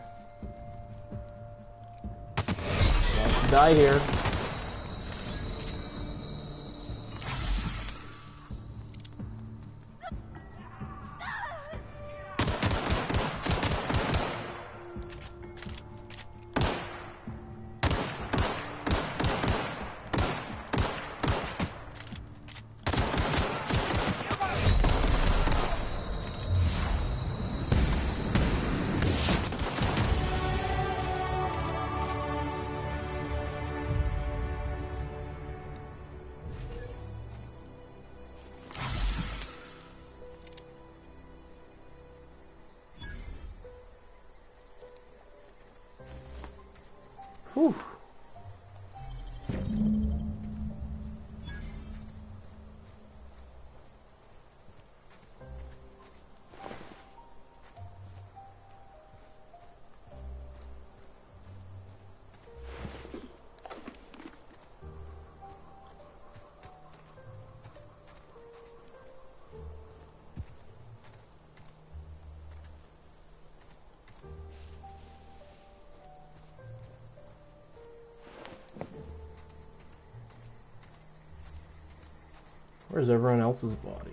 Let's die here. Whew. Where's everyone else's body?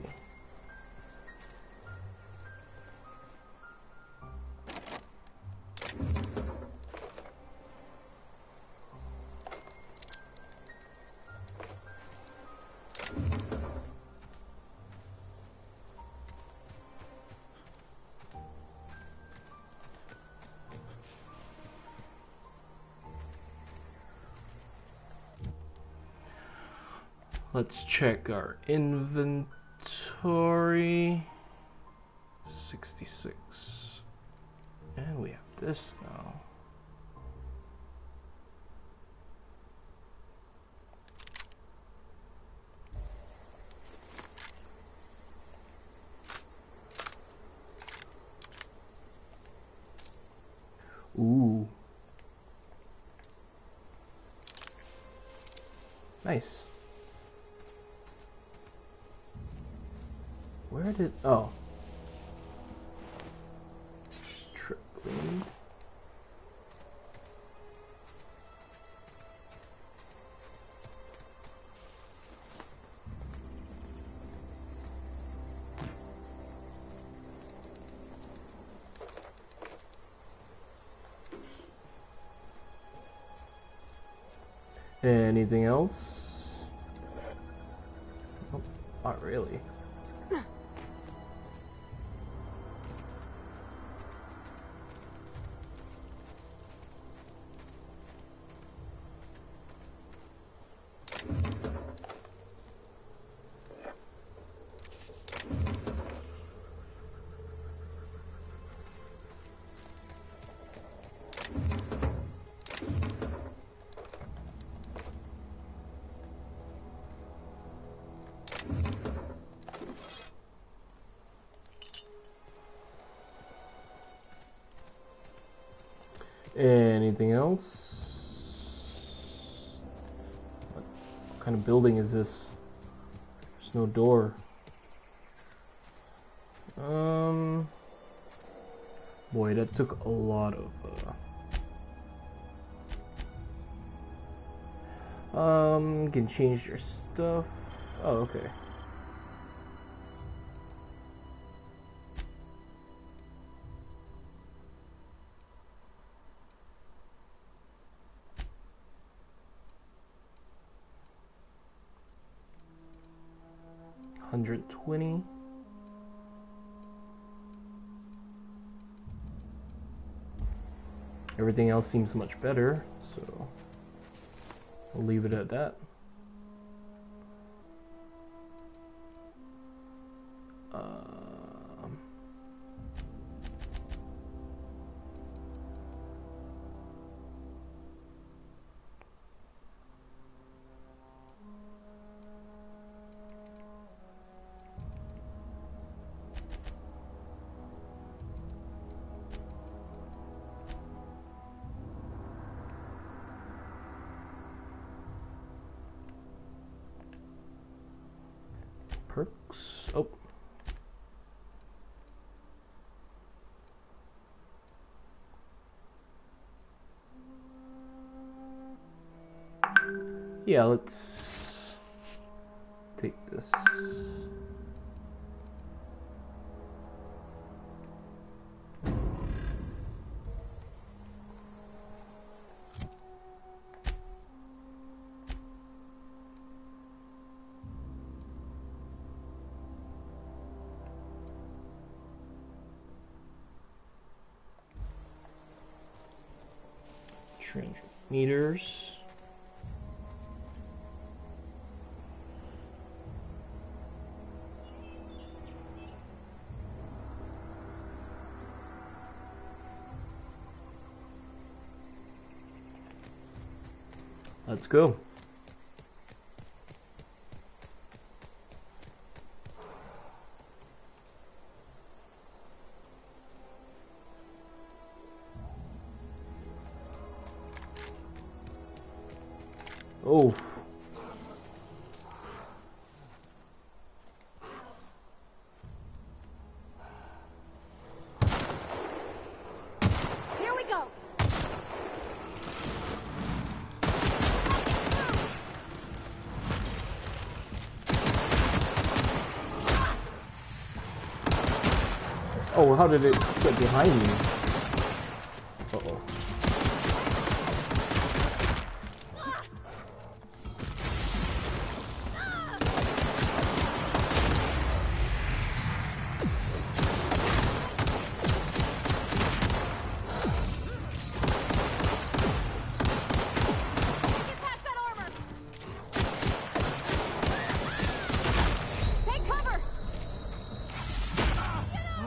Let's check our inventory. 66. And we have this now. Ooh. Nice. Where did... Oh. Tripling. Anything else? Oh, not really. Anything else? What kind of building is this? There's no door. Boy, that took a lot of you can change your stuff. Oh, okay. $120. Everything else seems much better, so we'll leave it at that. Perks. Oh. Yeah, let's take this. Meters. Let's go. Oh. Here we go. Oh, how did it get behind me? Uh-oh.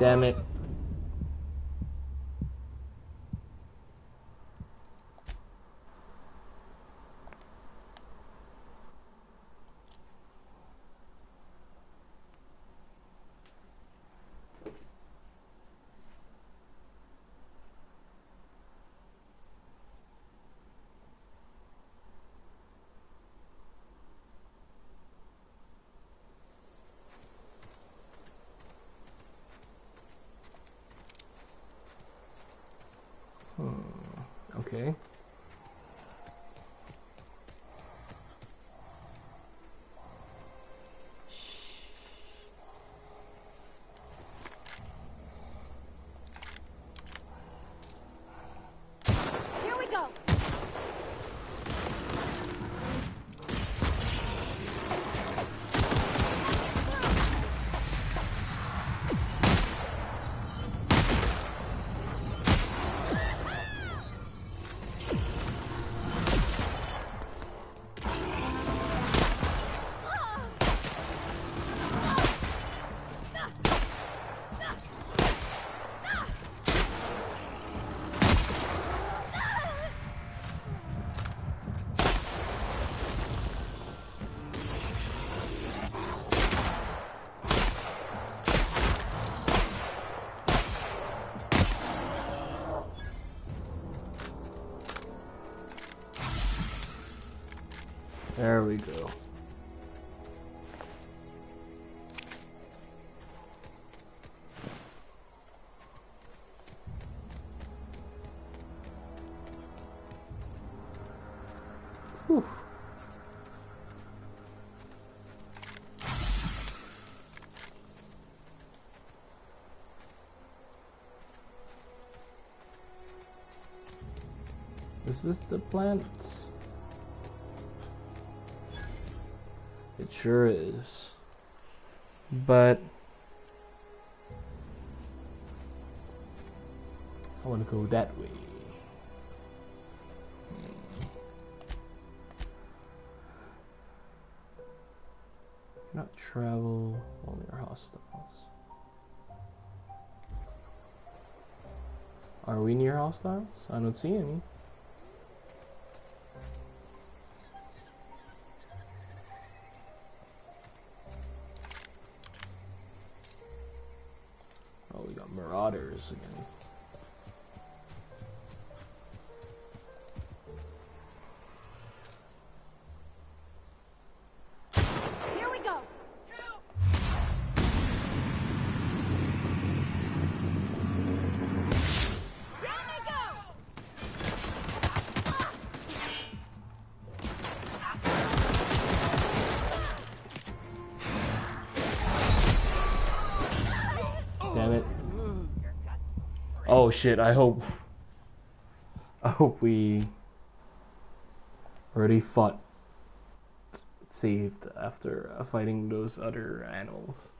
Damn it. Okay. Here we go. There we go. Whew. Is this the plant? It sure is. But I want to go that way. Cannot travel while near hostiles. Are we near hostiles? I don't see any. Oh, we got marauders again. Here we go. Down they go. Damn it. Oh shit, I hope we already saved after fighting those other animals.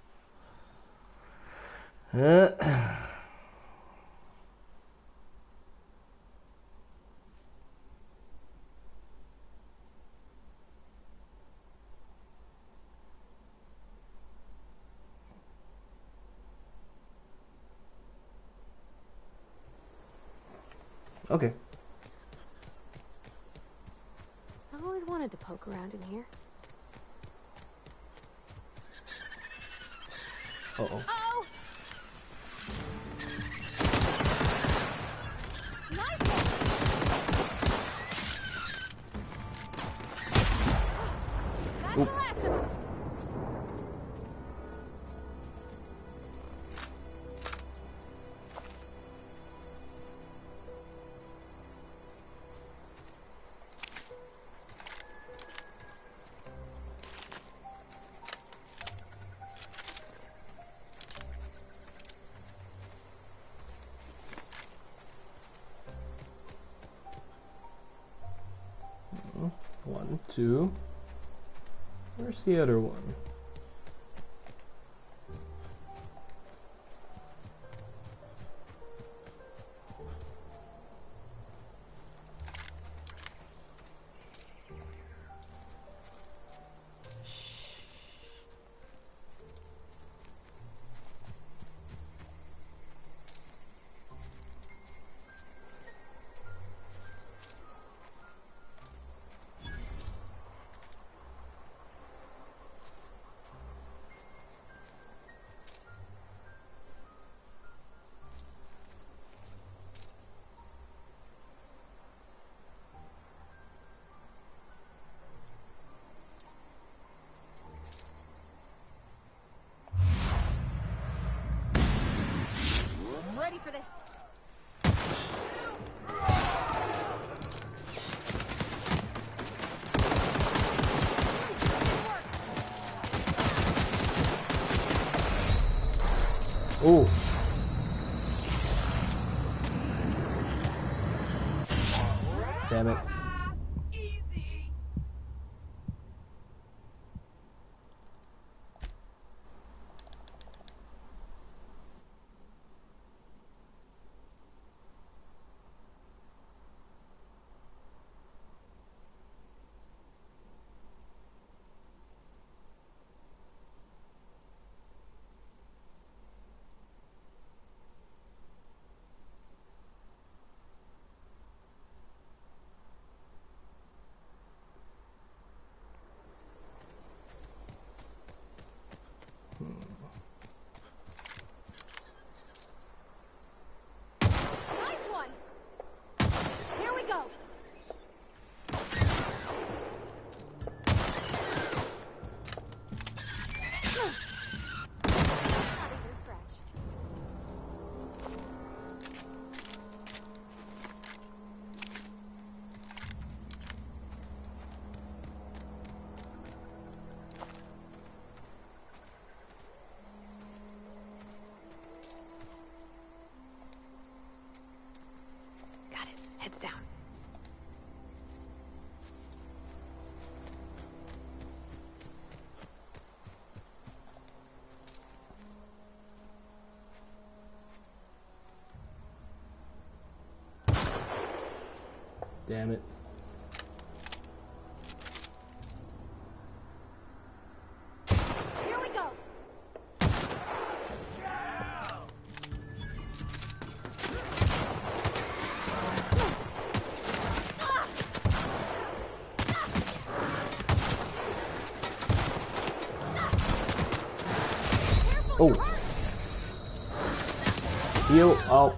Okay. I always wanted to poke around in here. Uh-oh. Oh! Nice one! That's the last of them. One, two. Where's the other one? I'm ready for this. Oh. Damn it. Nice one. Here we go. Not even a scratch. Got it. Heads down. Damn it. Here we go. Oh. Heal up.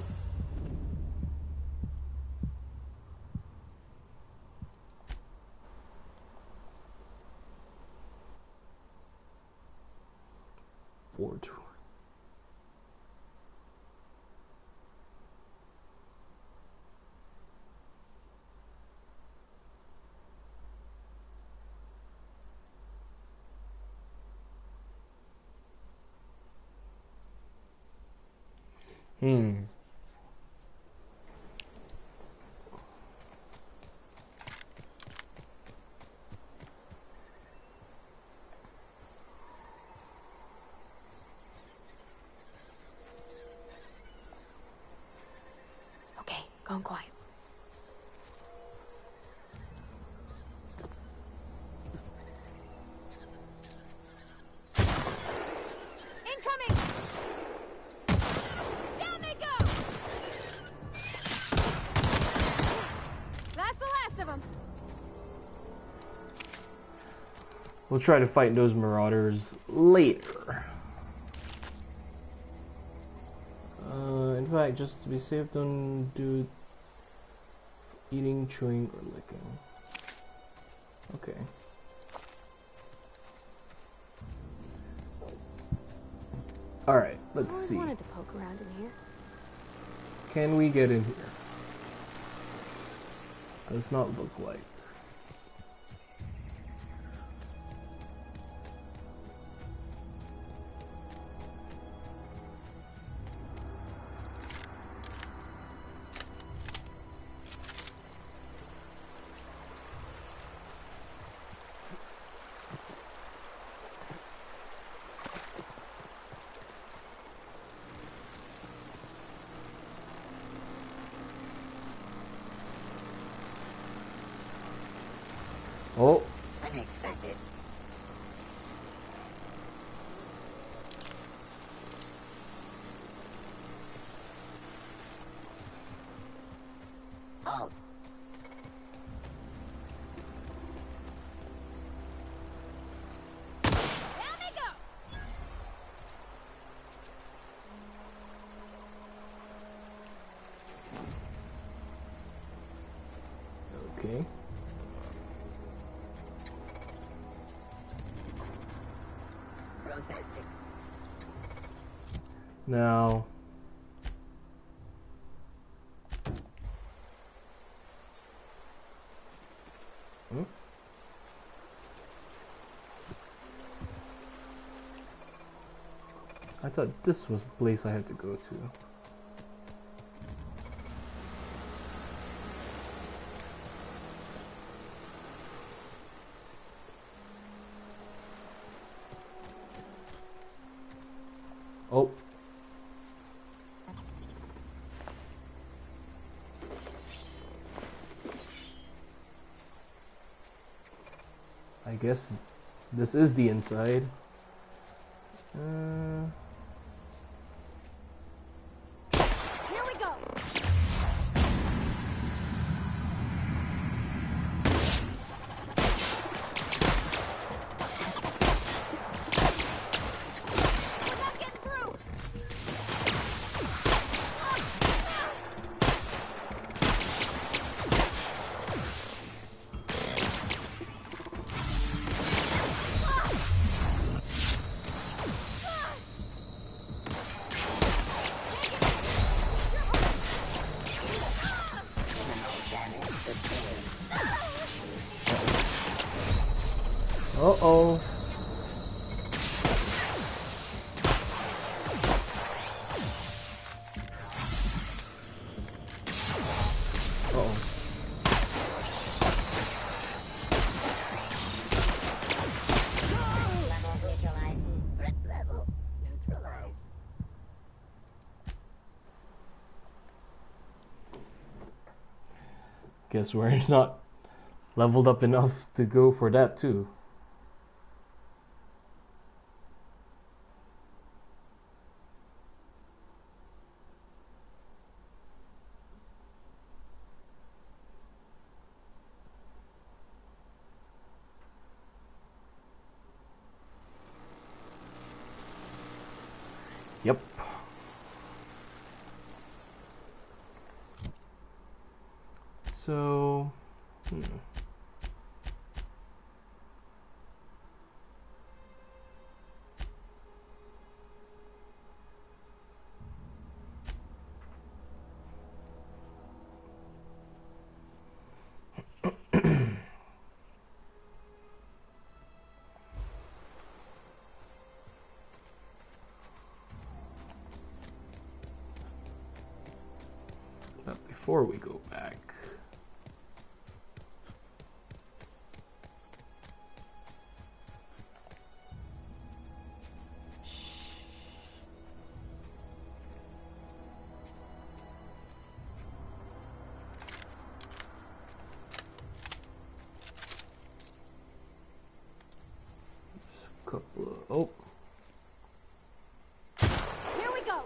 Board. Hmm. Okay, gone quiet. Incoming! Down they go! That's the last of them. We'll try to fight those marauders later. In fact, just to be safe, don't do eating, chewing, or licking. Okay. Alright, let's see. I wanted to poke around in here. Can we get in here? Does not look like. Oh. Unexpected. Oh. Down they go! Okay. Processing. Now. Hmm? I thought this was the place I had to go to. Oh. I guess this is the inside. Here we go. We're not getting through. Uh-oh. Uh-oh. Threat level neutralized. Guess we're not leveled up enough to go for that too. Yep. So, but before we go back, couple of, oh. Here we go.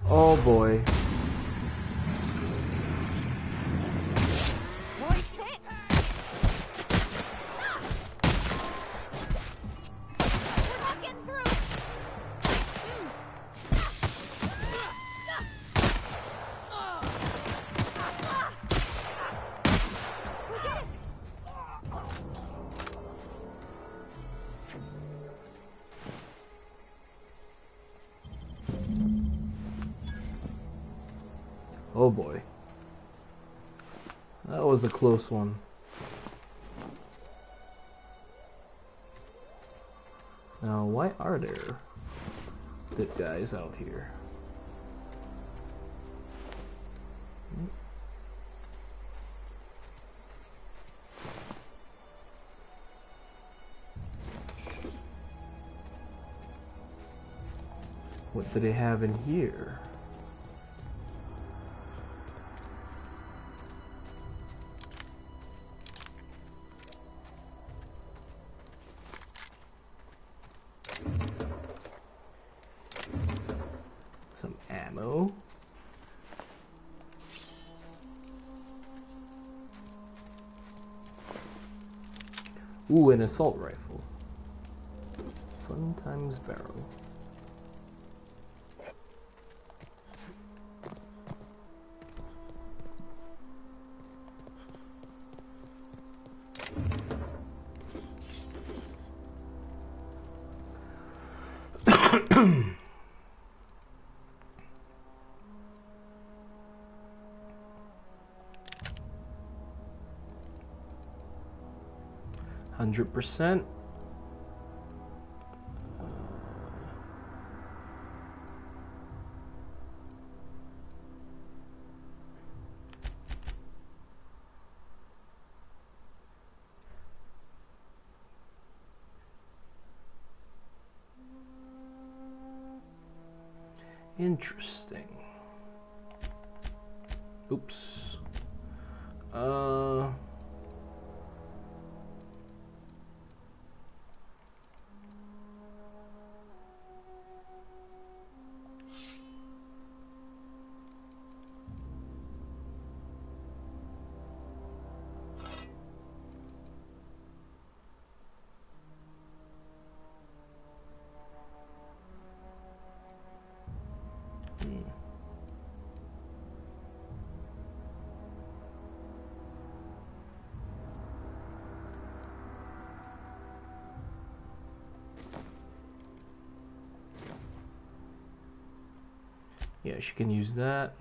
Oh boy. Nice hit. We're not getting through. We did it. Oh boy. That was a close one. Now, why are there good guys out here? What do they have in here? Some ammo. Ooh, an assault rifle. Fun times barrel. 100%. Interesting. Oops. Yeah, she can use that.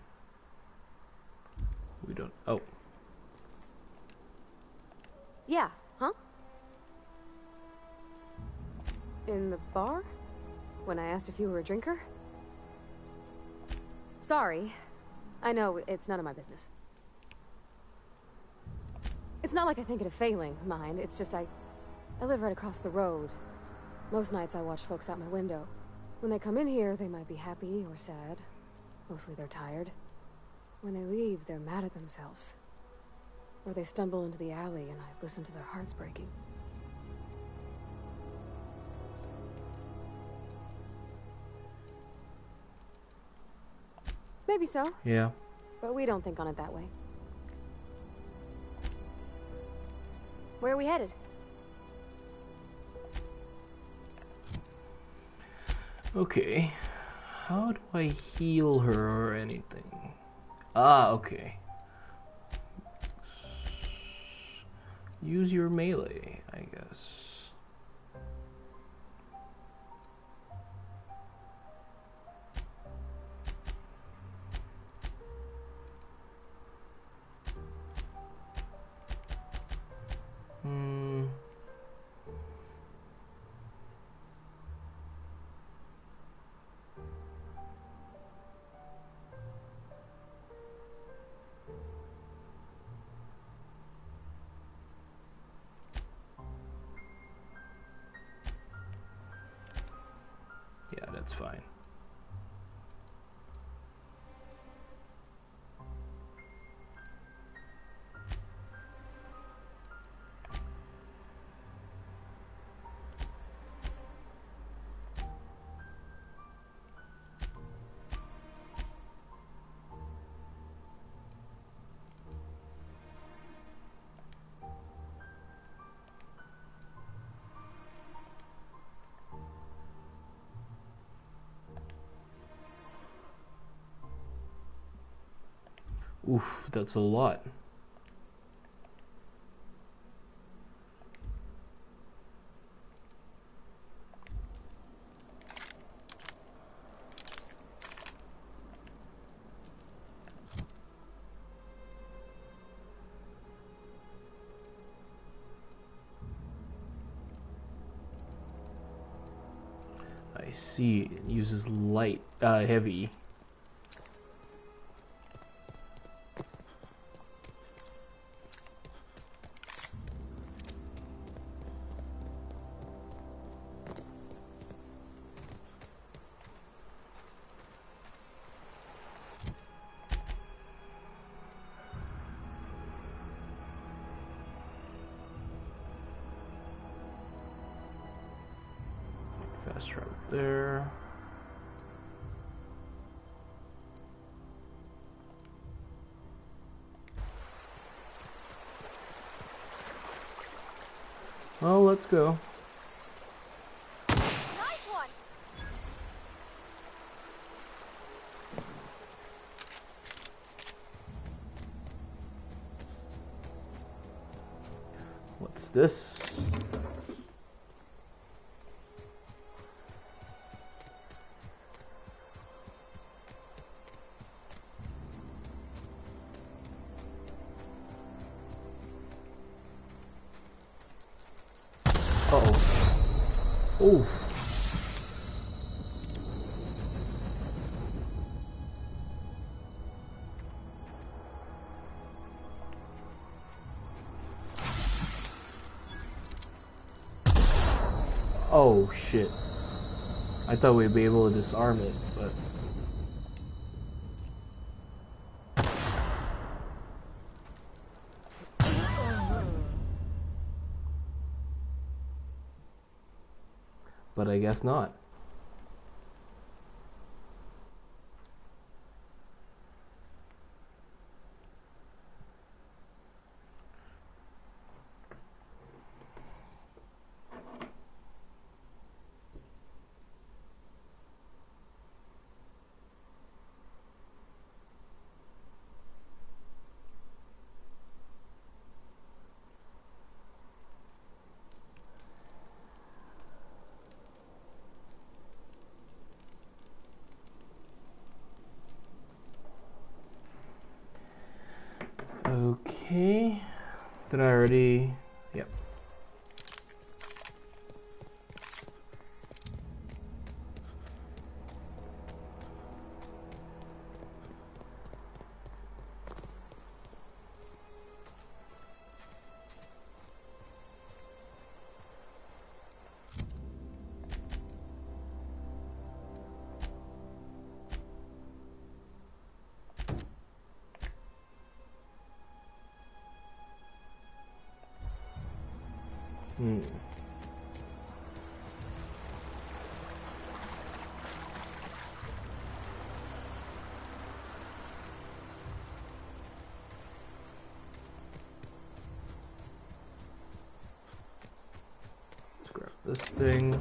We don't. Oh. Yeah, huh? In the bar? When I asked if you were a drinker? Sorry. I know, it's none of my business. It's not like I think it a failing, mind. It's just I live right across the road. Most nights I watch folks out my window. When they come in here, they might be happy or sad. Mostly they're tired. When they leave, they're mad at themselves. Or they stumble into the alley and I listen to their hearts breaking. Maybe so. Yeah. But we don't think on it that way. Where are we headed? Okay. How do I heal her or anything? Ah, okay. Use your melee, I guess. Yeah, that's fine. Oof, that's a lot. I see. It uses light, heavy. Fast travel there. Well, let's go. Nice one. What's this? Oh. Oh shit. I thought we'd be able to disarm it, but... But I guess not. Okay. Did I already? Yep. Let's grab this thing.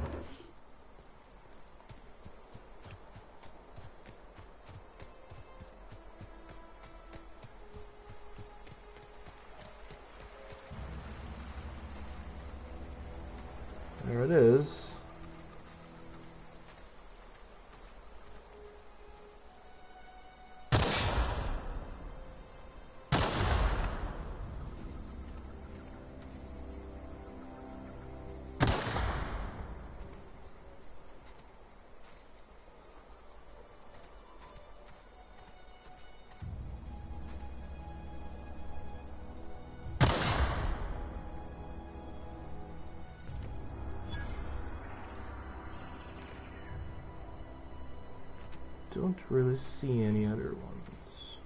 There it is. Don't really see any other ones.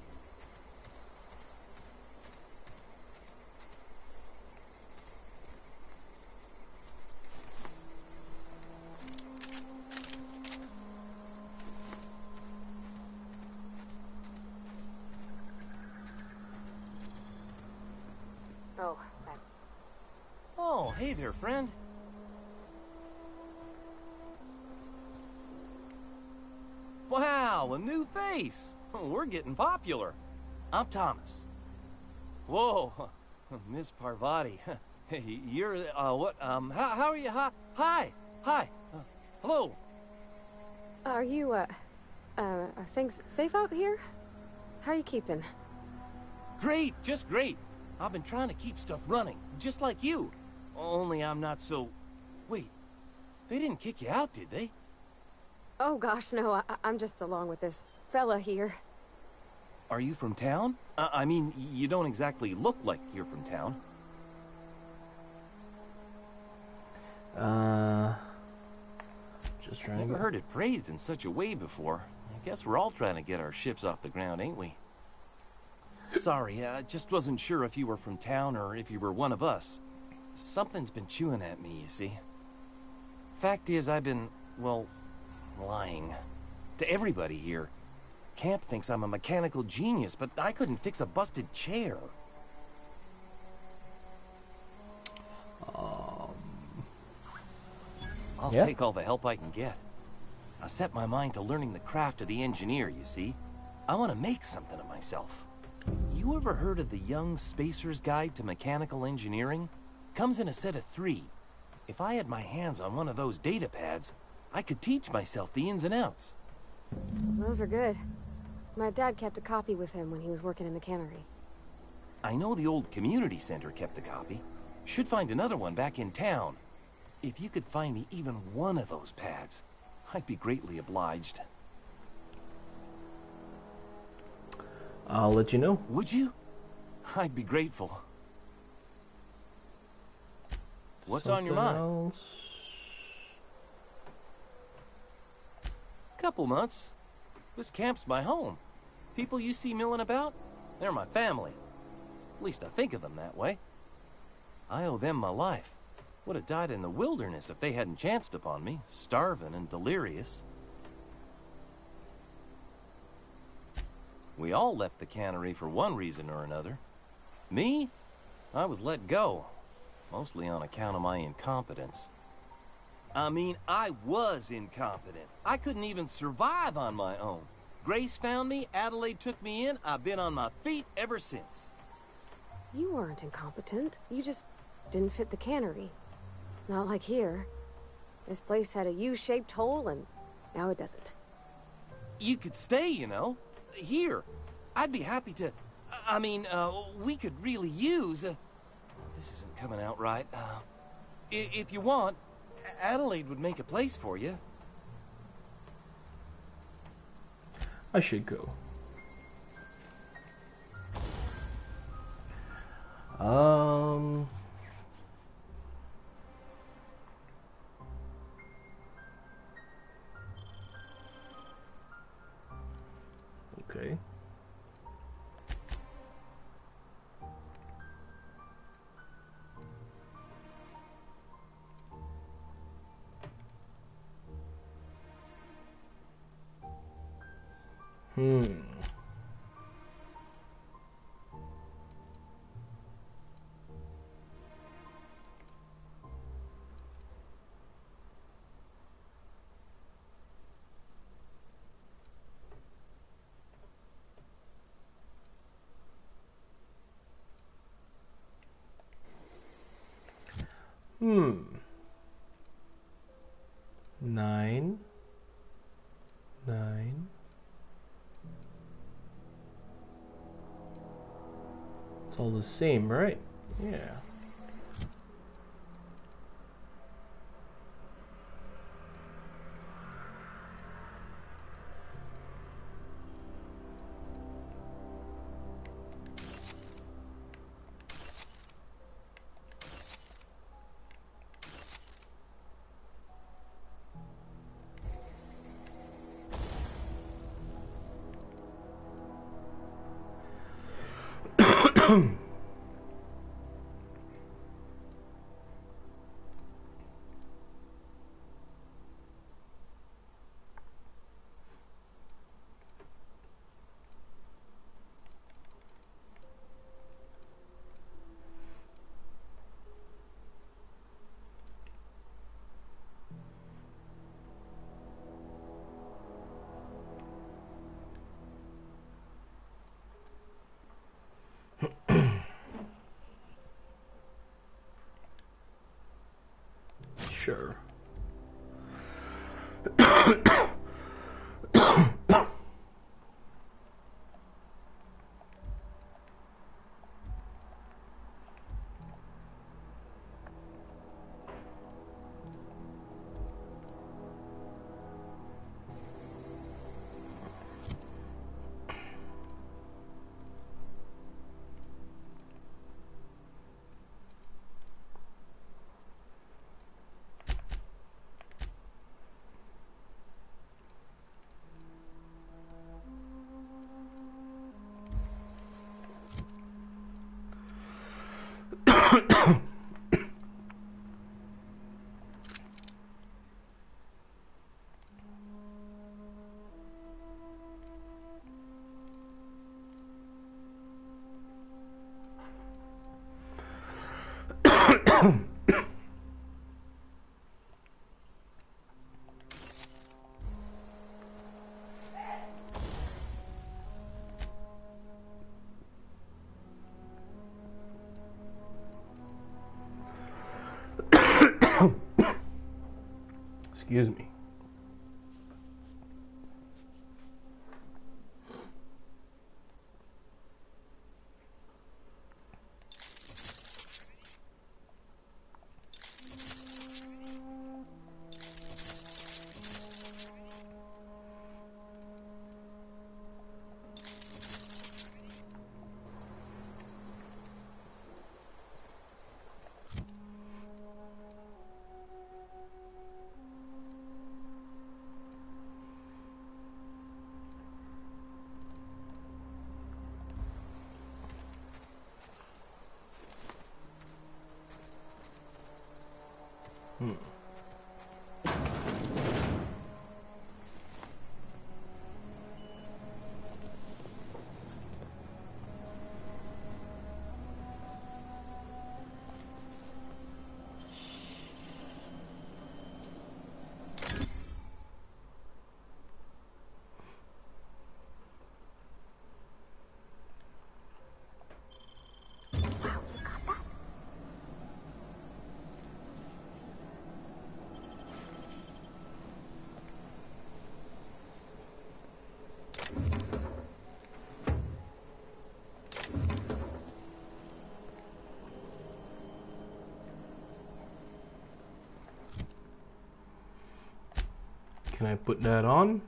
Oh, thanks. Oh, hey there, friend. Wow, a new face. Oh, we're getting popular. I'm Thomas. Whoa, Miss Parvati. Hey, you're, what, how are you? Hi. Hello. Are you, are things safe out here? How are you keeping? Great, just great. I've been trying to keep stuff running, just like you. Only I'm not so... Wait, they didn't kick you out, did they? Oh gosh, no, I'm just along with this fella here. Are you from town? I mean, you don't exactly look like you're from town. Just trying Never to heard it phrased in such a way before. I guess we're all trying to get our ships off the ground, ain't we? Sorry, I just wasn't sure if you were from town or if you were one of us. Something's been chewing at me, you see. Fact is, I've been, well, lying. To everybody here. Camp thinks I'm a mechanical genius, but I couldn't fix a busted chair. I'll take all the help I can get. I set my mind to learning the craft of the engineer, you see. I want to make something of myself. You ever heard of the Young Spacer's Guide to Mechanical Engineering? Comes in a set of 3. If I had my hands on one of those data pads, I could teach myself the ins and outs. Those are good. My dad kept a copy with him when he was working in the cannery. I know the old community center kept a copy. Should find another one back in town. If you could find me even one of those pads, I'd be greatly obliged. I'll let you know. Would you? I'd be grateful. What's on your mind? Else? Couple months. This camp's my home. People you see milling about, they're my family. At least I think of them that way. I owe them my life. Would have died in the wilderness if they hadn't chanced upon me, starving and delirious. We all left the cannery for one reason or another. Me? I was let go, mostly on account of my incompetence. I mean, I was incompetent. I couldn't even survive on my own. Grace found me, Adelaide took me in, I've been on my feet ever since. You weren't incompetent. You just didn't fit the cannery. Not like here. This place had a U-shaped hole, and now it doesn't. You could stay, you know. Here. I'd be happy to... I mean, we could really use... this isn't coming out right. If you want, Adelaide would make a place for you. I should go. Okay. Nine. It's all the same, right? Yeah. Sure. Excuse me. Hmm. Can I put that on?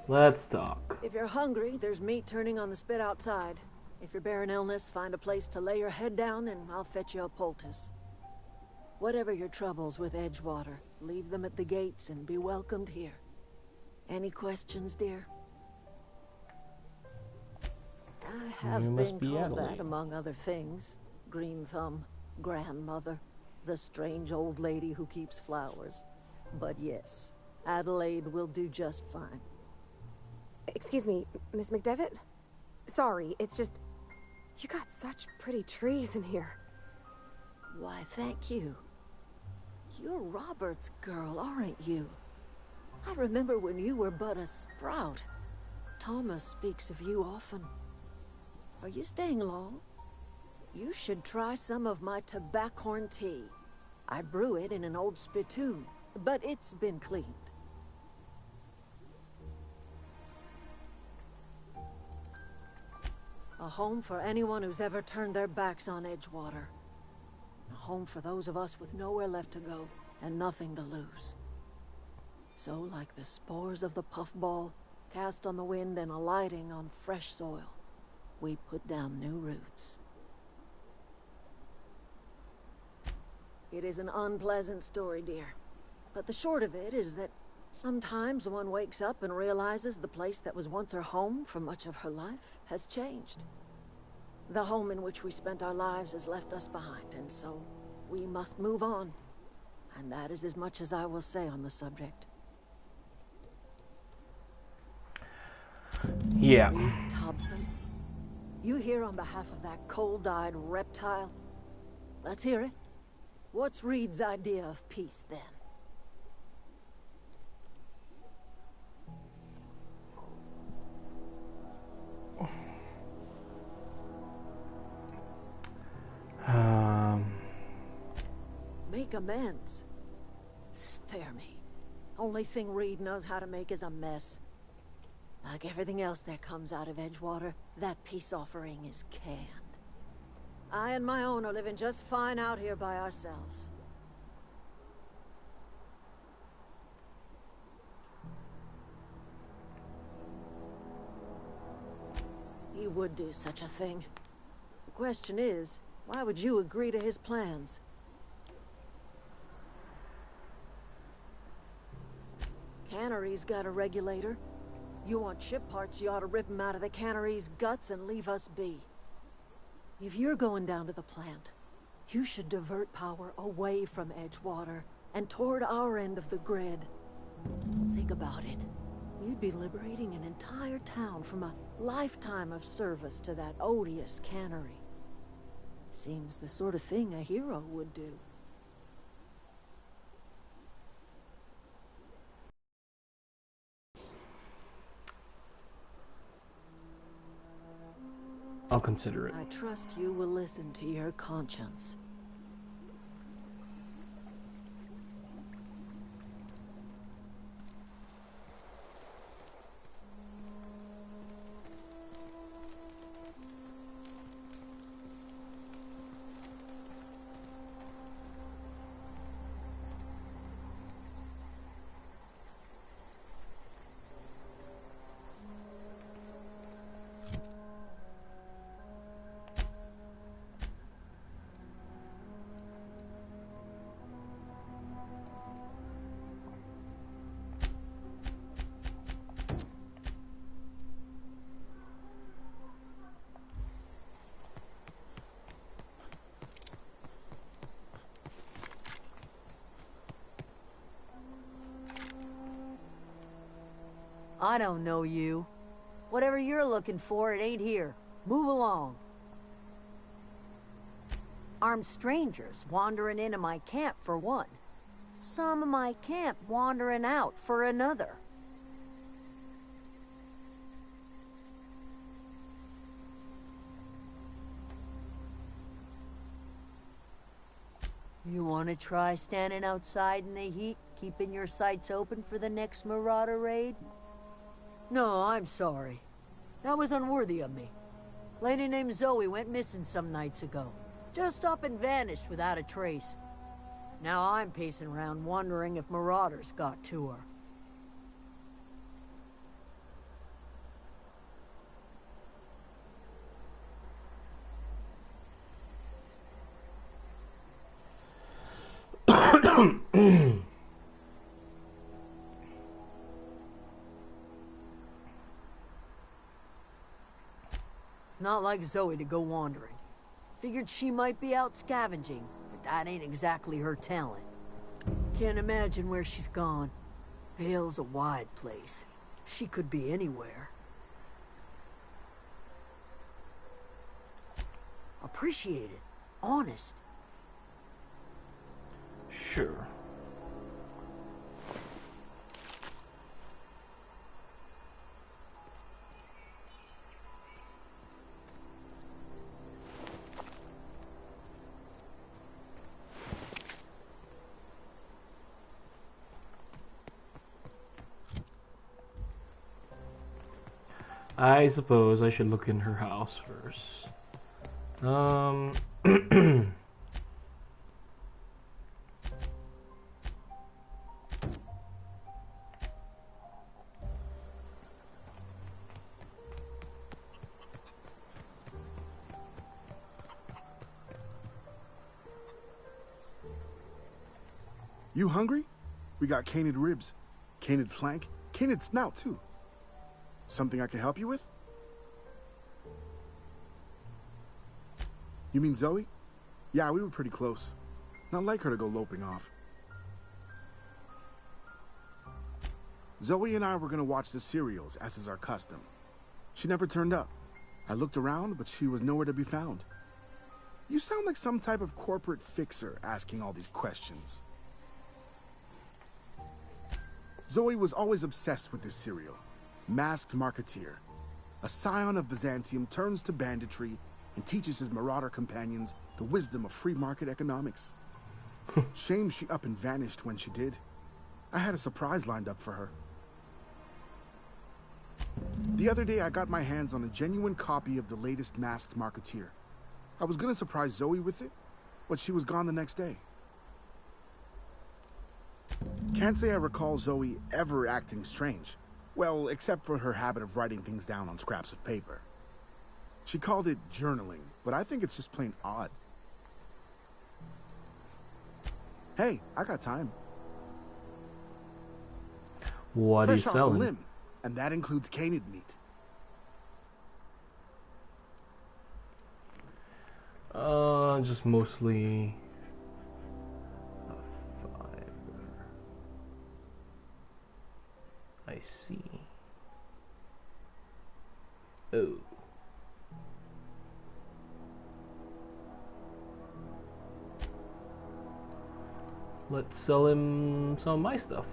Let's talk. If you're hungry, there's meat turning on the spit outside. If you're bearing illness, find a place to lay your head down and I'll fetch you a poultice. Whatever your troubles with Edgewater, leave them at the gates and be welcomed here. Any questions, dear? I have been called that among other things. Green Thumb, grandmother, the strange old lady who keeps flowers. But yes, Adelaide will do just fine. Excuse me, Miss McDevitt? Sorry, it's just... You got such pretty trees in here. Why, thank you. You're Robert's girl, aren't you? I remember when you were but a sprout. Thomas speaks of you often. Are you staying long? You should try some of my tobaccorn tea. I brew it in an old spittoon, but it's been cleaned. A home for anyone who's ever turned their backs on Edgewater. A home for those of us with nowhere left to go and nothing to lose. So, like the spores of the puffball, cast on the wind and alighting on fresh soil, we put down new roots. It is an unpleasant story, dear. But the short of it is that sometimes one wakes up and realizes the place that was once her home for much of her life has changed. The home in which we spent our lives has left us behind, and so we must move on. And that is as much as I will say on the subject. Yeah. Reed Thompson, you here on behalf of that cold-eyed reptile? Let's hear it. What's Reed's idea of peace, then? Make amends. Spare me. Only thing Reed knows how to make is a mess. Like everything else that comes out of Edgewater, that peace offering is canned. I and my own are living just fine out here by ourselves. He would do such a thing. The question is, why would you agree to his plans? Cannery's got a regulator. You want ship parts, you ought to rip him out of the cannery's guts and leave us be. If you're going down to the plant, you should divert power away from Edgewater and toward our end of the grid. Think about it. You'd be liberating an entire town from a lifetime of service to that odious cannery. Seems the sort of thing a hero would do. I'll consider it. I trust you will listen to your conscience. I don't know you. Whatever you're looking for, it ain't here. Move along. Armed strangers wandering into my camp for one. Some of my camp wandering out for another. You want to try standing outside in the heat, keeping your sights open for the next Marauder raid? No, I'm sorry. That was unworthy of me. Lady named Zoe went missing some nights ago. Just up and vanished without a trace. Now I'm pacing around wondering if Marauders got to her. It's not like Zoe to go wandering. Figured she might be out scavenging, but that ain't exactly her talent. Can't imagine where she's gone. Vale's a wide place. She could be anywhere. Appreciate it. Honest. Sure. I suppose I should look in her house first. You hungry? We got canid ribs, canid flank, canid snout too. Something I can help you with? You mean Zoe? Yeah, we were pretty close. Not like her to go loping off. Zoe and I were gonna watch the serials, as is our custom. She never turned up. I looked around, but she was nowhere to be found. You sound like some type of corporate fixer asking all these questions. Zoe was always obsessed with this serial. Masked Marketeer. A scion of Byzantium turns to banditry and teaches his marauder companions the wisdom of free market economics. Shame she up and vanished when she did. I had a surprise lined up for her. The other day I got my hands on a genuine copy of the latest Masked Marketeer. I was gonna surprise Zoe with it, but she was gone the next day. Can't say I recall Zoe ever acting strange. Well, except for her habit of writing things down on scraps of paper. She called it journaling, but I think it's just plain odd. Hey, I got time. What are you Fresh off the selling? limb, and that includes canid meat. Just mostly fiber. I see. Oh. Let's sell him some of my stuff.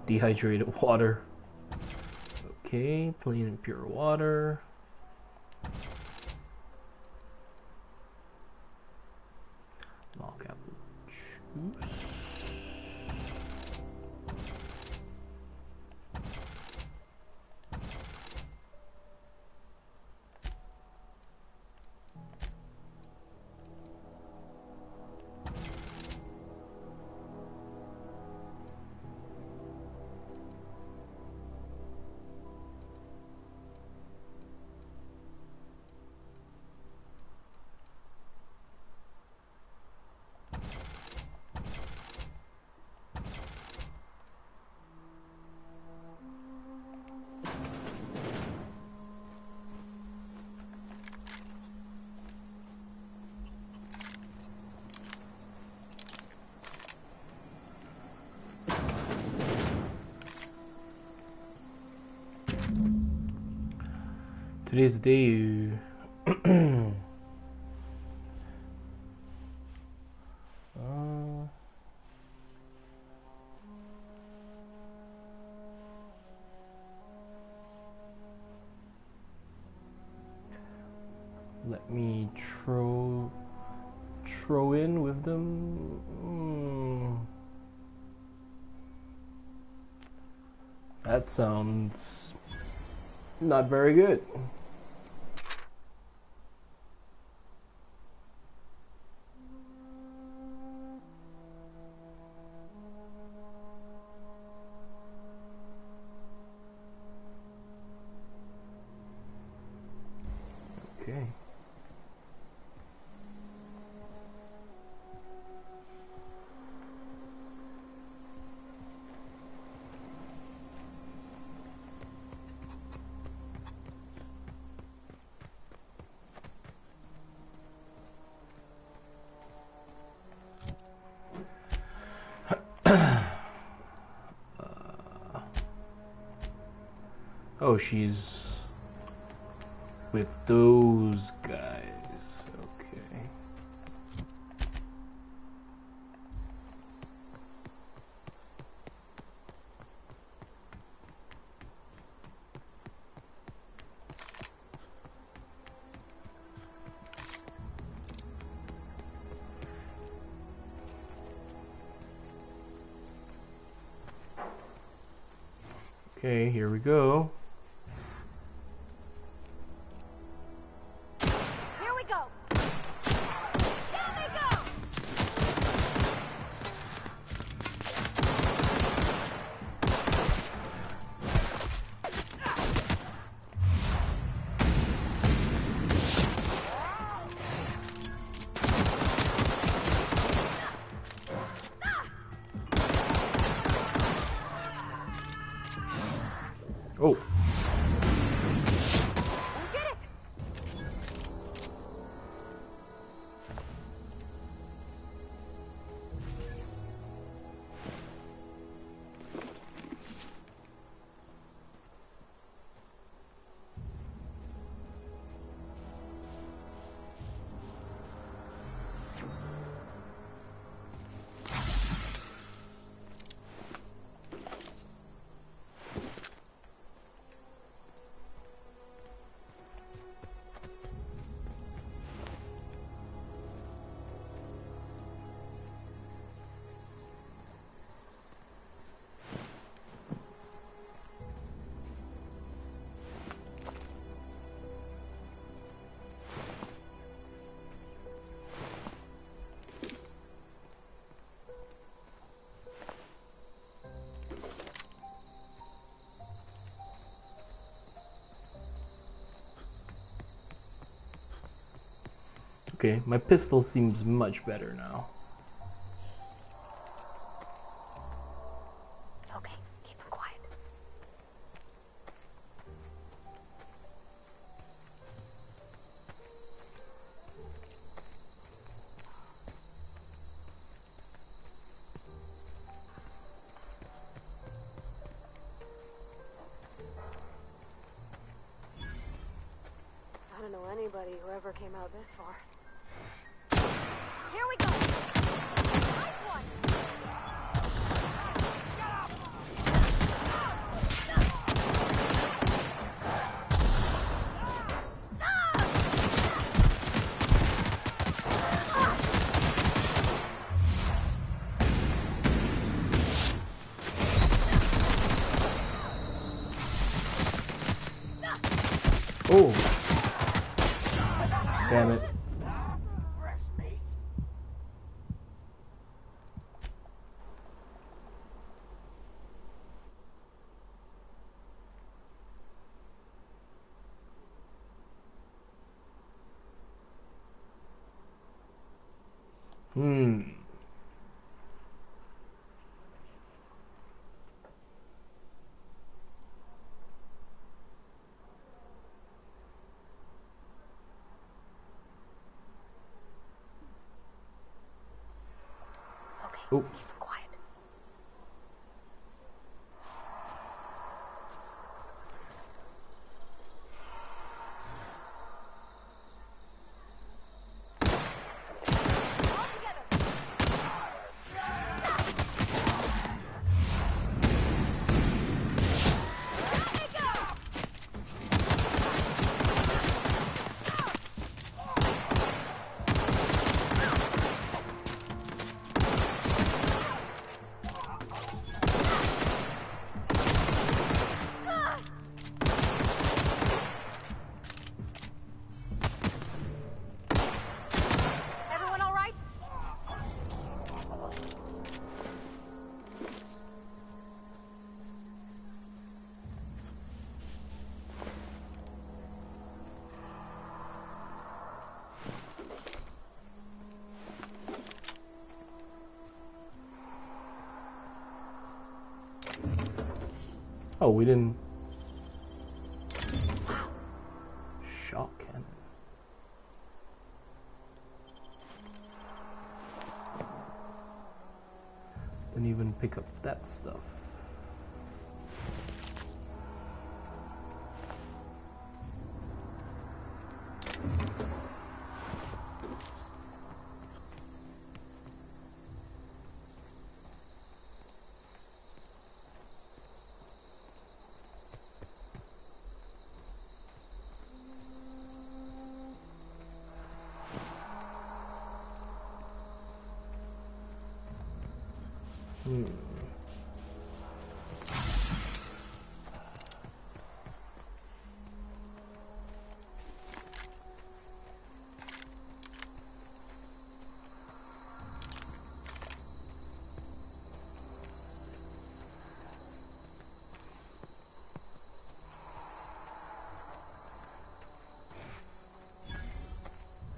Dehydrated water. Okay, plain and pure water. Log apple juice. Today's the day. Let me throw in with them. That sounds not very good. Okay. Oh, she's with those guys. Okay. Okay, here we go. Here we go. Here we go. Oh. Okay, my pistol seems much better now. Okay, keep it quiet. I don't know anybody who ever came out this far. Here we go. Nice one. Oh. Damn it. Oh. Quiet. Oh, we didn't. Shock cannon. Didn't even pick up that stuff.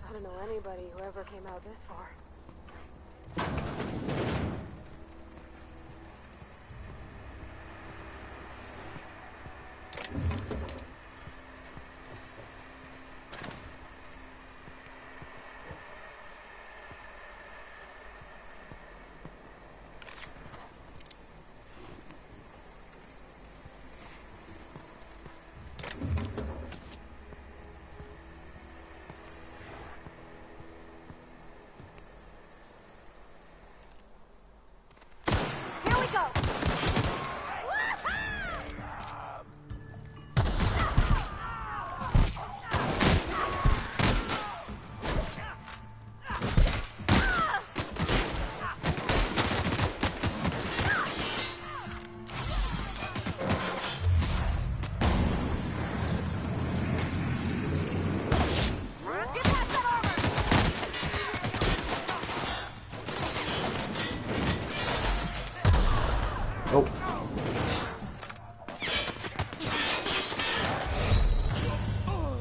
I don't know anybody who ever came out this far. Oh.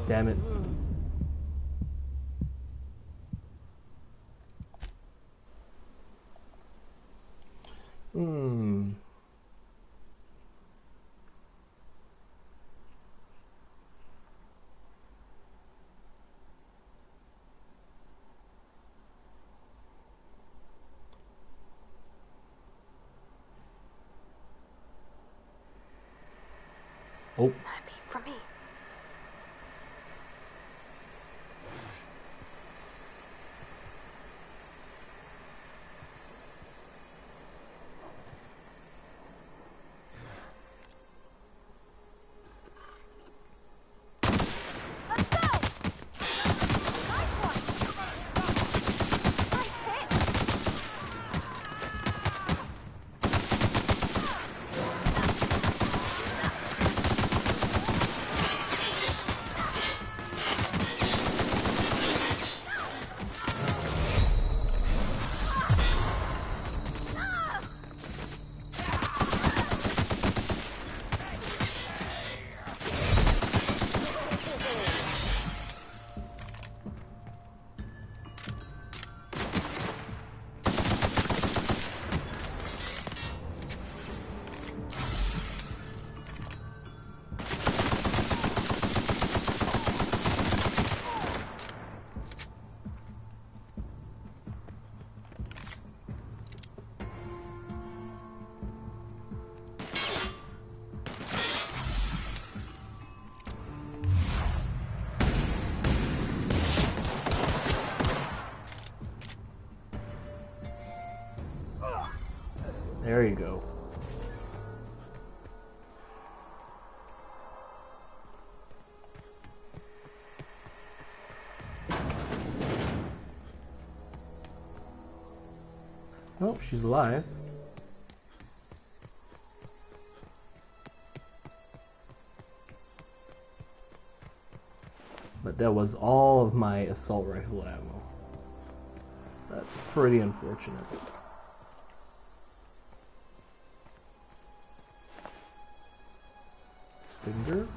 Damn it. Oh. Not a peep from me. There you go. Oh, she's alive. But that was all of my assault rifle ammo. That's pretty unfortunate. Finger.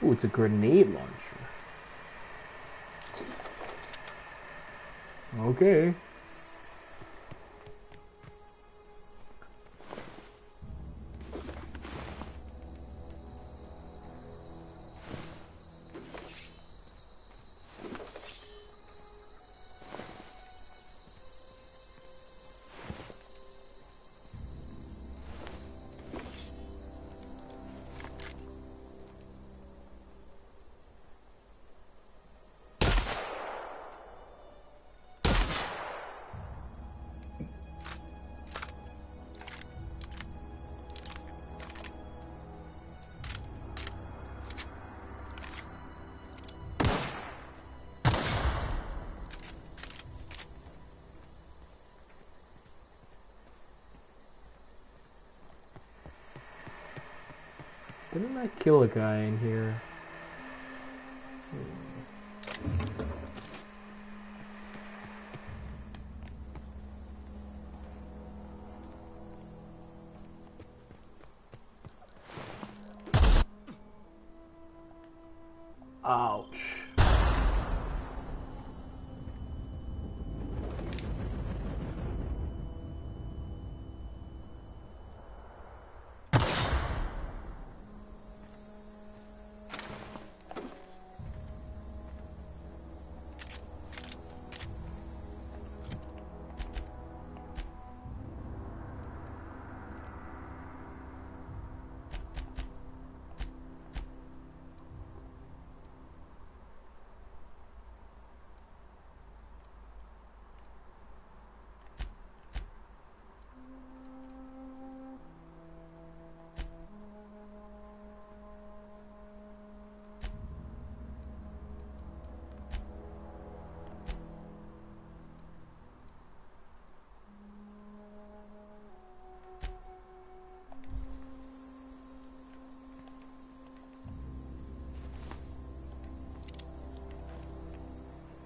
Ooh, it's a grenade launcher. Okay. Didn't I kill a guy in here? Ouch.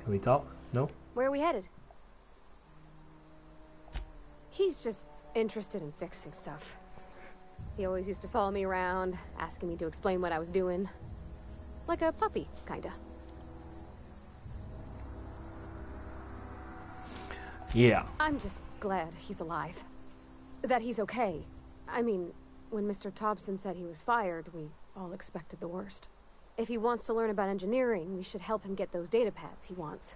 Can we talk? No? Where are we headed? He's just interested in fixing stuff. He always used to follow me around, asking me to explain what I was doing. Like a puppy, kinda. Yeah. I'm just glad he's alive. That he's okay. I mean, when Mr. Thompson said he was fired, we all expected the worst. If he wants to learn about engineering, we should help him get those data pads he wants.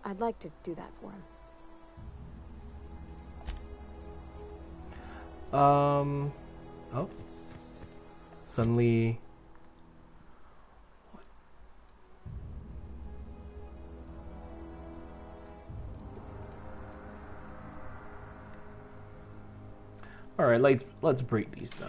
I'd like to do that for him. Oh. Suddenly... Alright, let's break these now.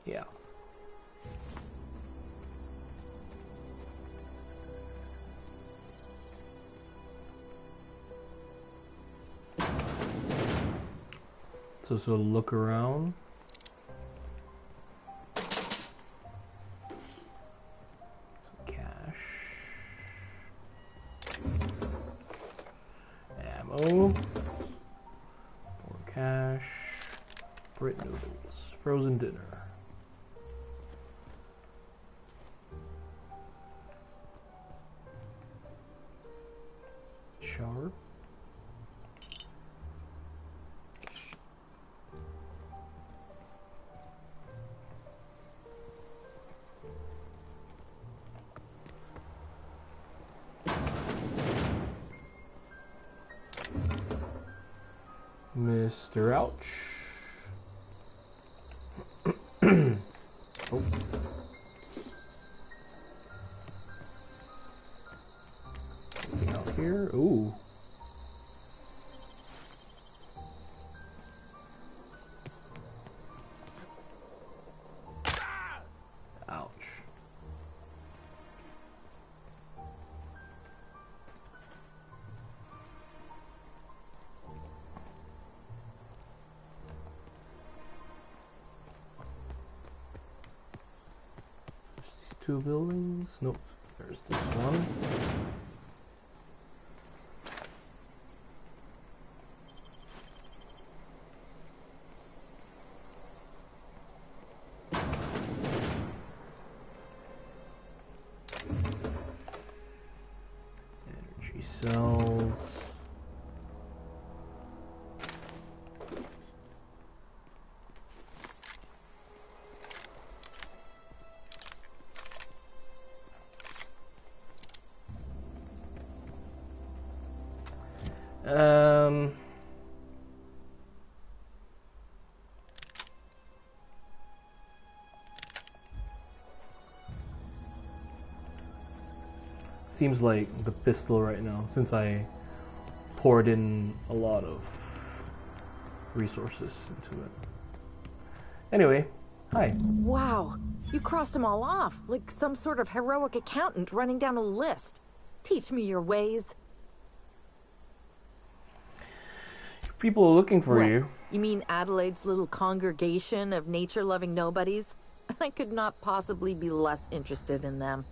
Yeah. So look around. Some cash. Ammo. More cash. Brit noodles. Frozen dinner. Char. Mr. Ouch. Oh. Anything out here? Ooh. Ouch. two buildings. Nope, there's this one. Energy cells. Seems like the pistol right now, since I poured in a lot of resources into it. Anyway, hi. Wow, you crossed them all off, like some sort of heroic accountant running down a list. Teach me your ways. People are looking for What? you. You mean Adelaide's little congregation of nature-loving nobodies? I could not possibly be less interested in them.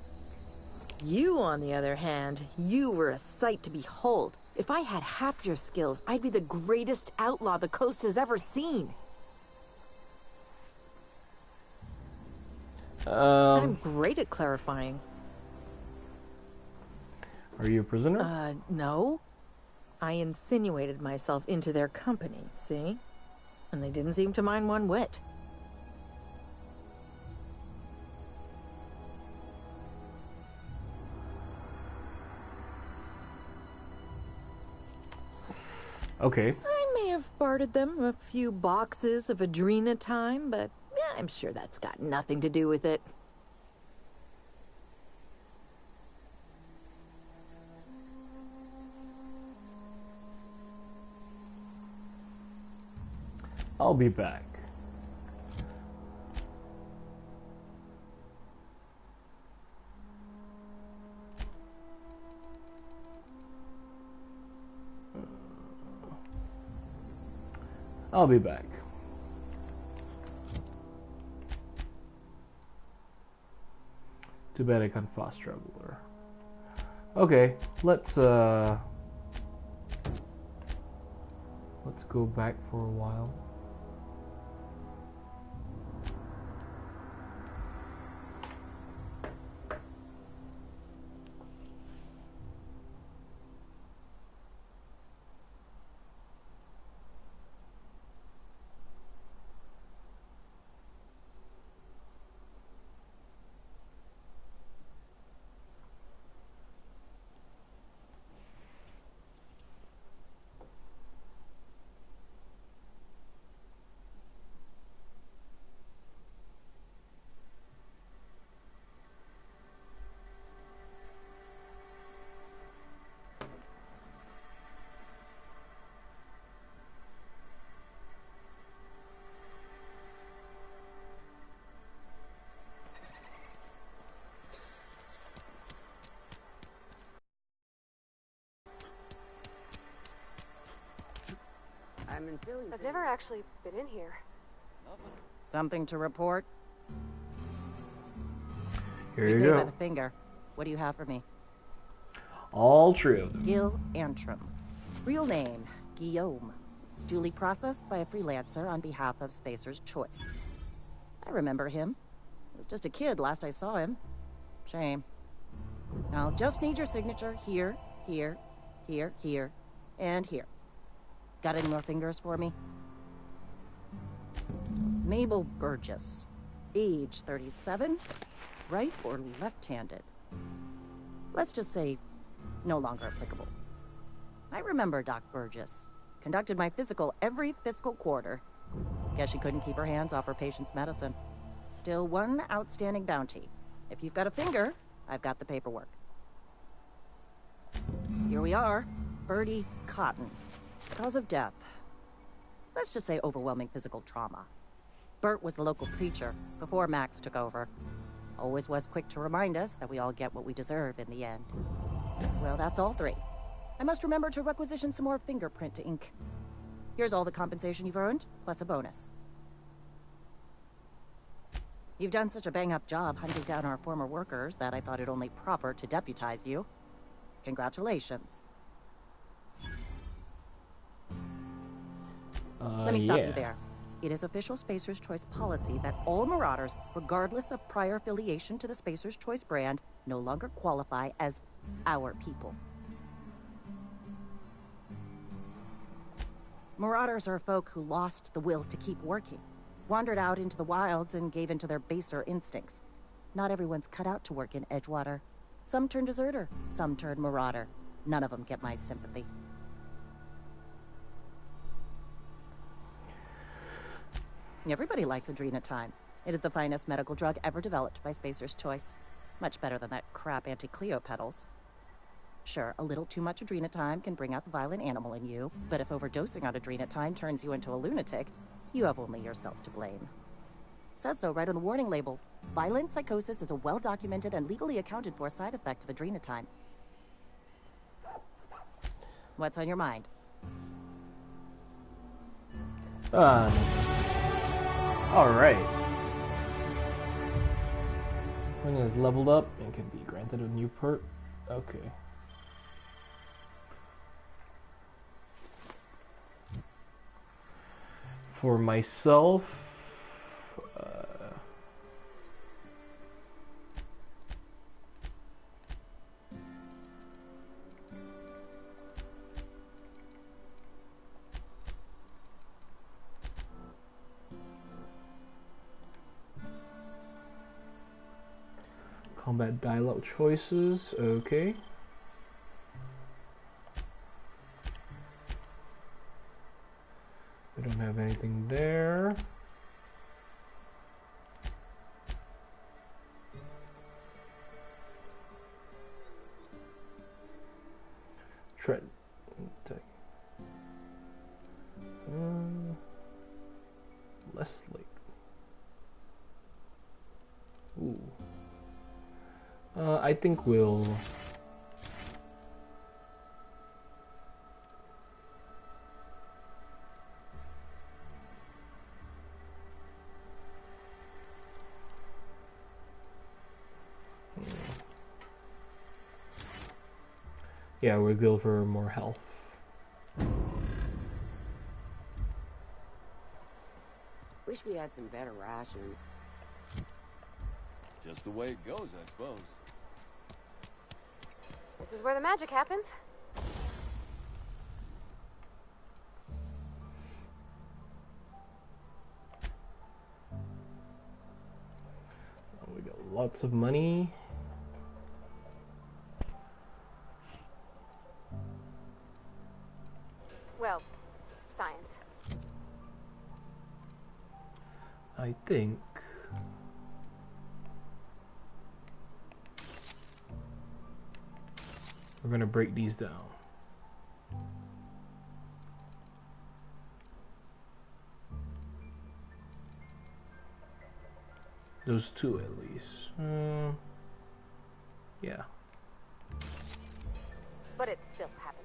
You, on the other hand, you were a sight to behold. If I had half your skills, I'd be the greatest outlaw the coast has ever seen. I'm great at clarifying. Are you a prisoner? No. I insinuated myself into their company, see? And they didn't seem to mind one whit. Okay. I may have bartered them a few boxes of Adrena time, but yeah, I'm sure that's got nothing to do with it. I'll be back. I'll be back. Too bad I can't fast travel there. Okay, let's go back for a while. I've never actually been in here. Something to report? Here you Gave go. with a finger. What do you have for me? All true of them. Gil Antrim. Real name, Guillaume. Duly processed by a freelancer on behalf of Spacer's Choice. I remember him. He was just a kid last I saw him. Shame. I'll just need your signature here, here, here, here, and here. Got any more fingers for me? Mabel Burgess. Age 37. Right or left-handed? Let's just say no longer applicable. I remember Doc Burgess. Conducted my physical every fiscal quarter. Guess she couldn't keep her hands off her patient's medicine. Still one outstanding bounty. If you've got a finger, I've got the paperwork. Here we are. Bertie Cotton. Cause of death. Let's just say overwhelming physical trauma. Bert was the local preacher before Max took over. Always was quick to remind us that we all get what we deserve in the end. Well, that's all three. I must remember to requisition some more fingerprint to ink. Here's all the compensation you've earned, plus a bonus. You've done such a bang-up job hunting down our former workers that I thought it only proper to deputize you. Congratulations. Let me stop you there. It is official Spacer's Choice policy that all Marauders, regardless of prior affiliation to the Spacer's Choice brand, no longer qualify as our people. Marauders are folk who lost the will to keep working, wandered out into the wilds and gave into their baser instincts. Not everyone's cut out to work in Edgewater. Some turn deserter, some turn marauder. None of them get my sympathy. Everybody likes Adrenatime. It is the finest medical drug ever developed by Spacer's Choice. Much better than that crap anti-Cleo pedals. Sure, a little too much Adrenatime can bring out the violent animal in you, but if overdosing on Adrenatime turns you into a lunatic, you have only yourself to blame. Says so right on the warning label. Violent psychosis is a well-documented and legally accounted for side effect of Adrenatime. What's on your mind? Alright. When is leveled up and can be granted a new perk. Okay. For myself, combat dialogue choices, okay. We don't have anything there. Tread. Leslie. Ooh. I think we'll... Yeah, we'll go for more health. Wish we had some better rations. Just the way it goes, I suppose. This is where the magic happens. We got lots of money. Well, science. I think we're gonna break these down. Those two at least. Yeah. But it still happens.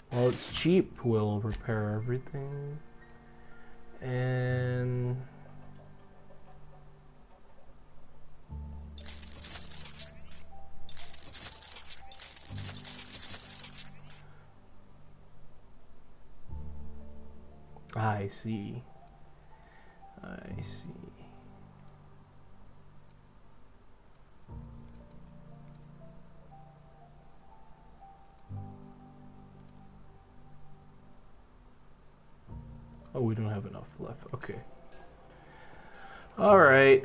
Well, it's cheap. We'll repair everything. And I see. I see. Oh, we don't have enough left. Okay. All right.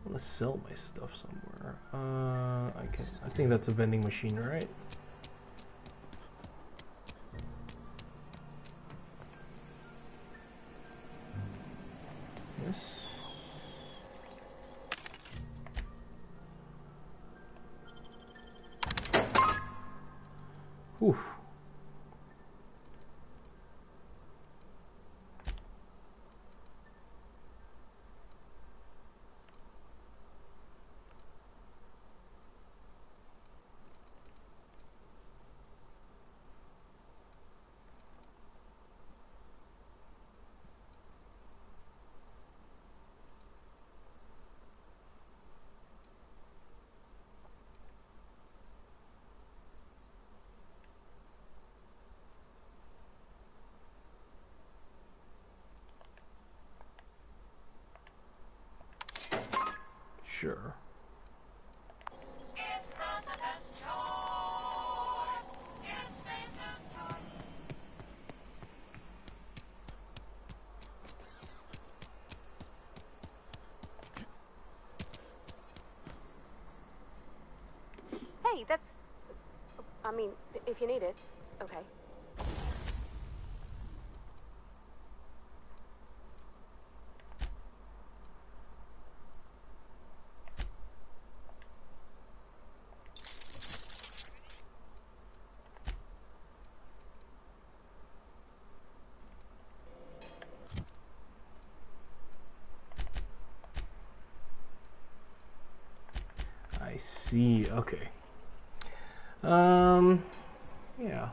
Let's sell my stuff somewhere. I think that's a vending machine, right? Yes. Whew. Sure. Hey, that's... I mean, if you need it. Okay. I see. Okay. Yeah.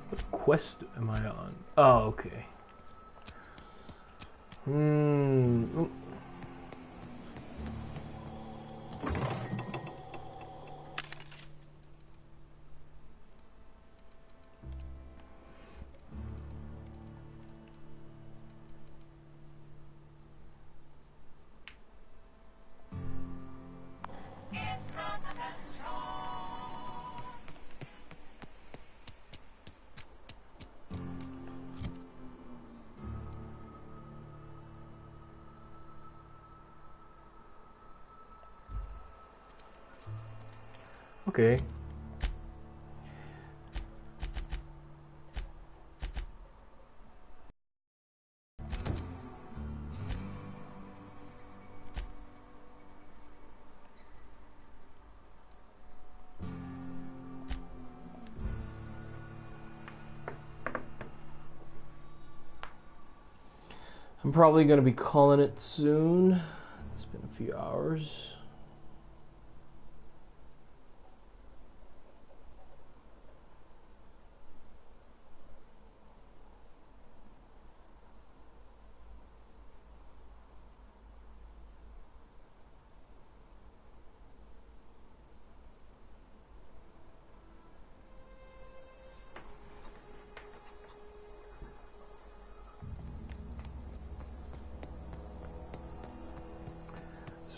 What quest am I on? Oh, okay. Okay. I'm probably going to be calling it soon. It's been a few hours.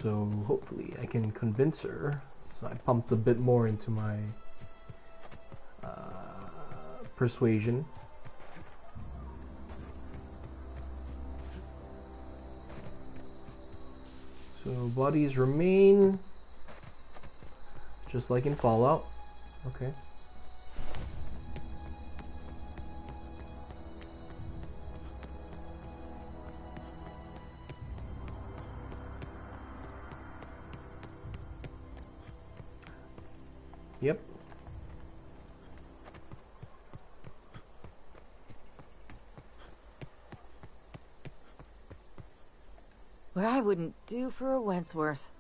So hopefully I can convince her. So I pumped a bit more into my persuasion. So bodies remain just like in Fallout. Okay. Yep. What I wouldn't do for a Wentworth.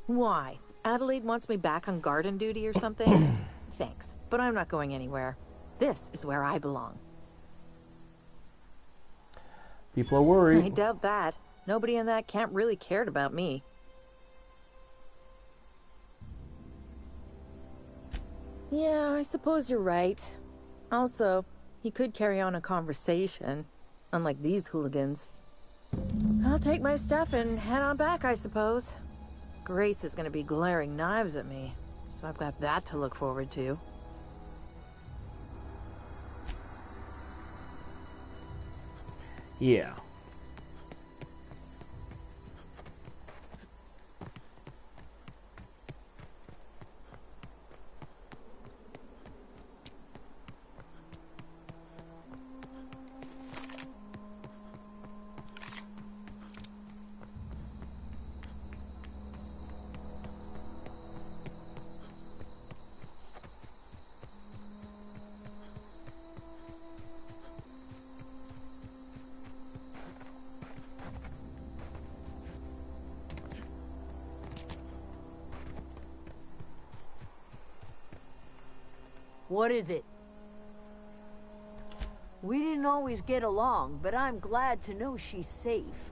Why? Adelaide wants me back on garden duty or something? Thanks, but I'm not going anywhere. This is where I belong. People are worried. I doubt that. Nobody in that camp really cared about me. Yeah, I suppose you're right. Also, he could carry on a conversation, unlike these hooligans. I'll take my stuff and head on back, I suppose. Grace is gonna be glaring knives at me, so I've got that to look forward to. Yeah. What is it? We didn't always get along, but I'm glad to know she's safe.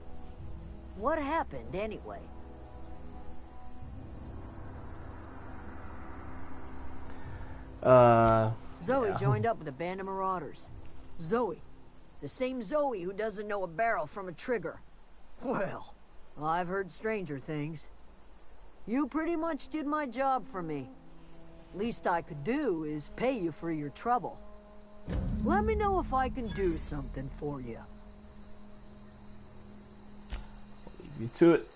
What happened, anyway? Zoe joined up with a band of marauders. Zoe. The same Zoe who doesn't know a barrel from a trigger. Well, I've heard stranger things. You pretty much did my job for me. Least I could do is pay you for your trouble. Let me know if I can do something for you. I'll leave you to it.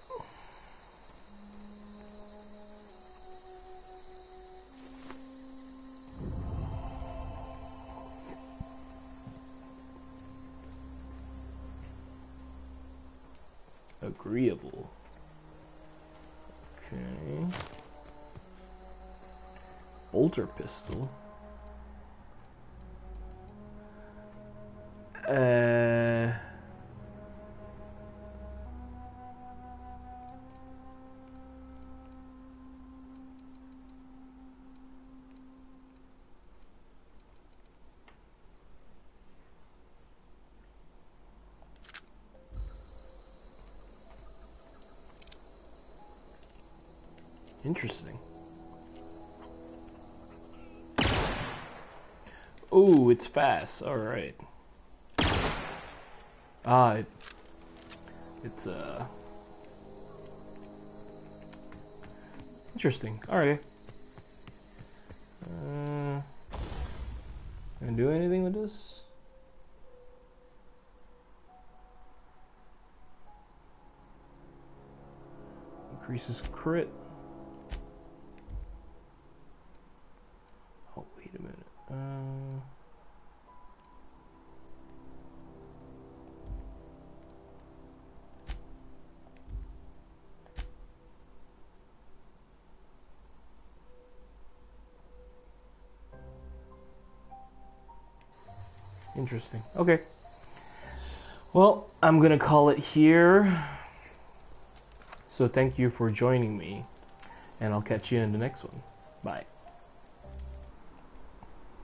Agreeable. Okay. Bolter pistol. Interesting. Ooh, it's fast. All right. It's interesting. All right. Can I do anything with this? Increases crit. Oh, wait a minute. Interesting. Okay. Well, I'm gonna call it here. So thank you for joining me, and I'll catch you in the next one. Bye.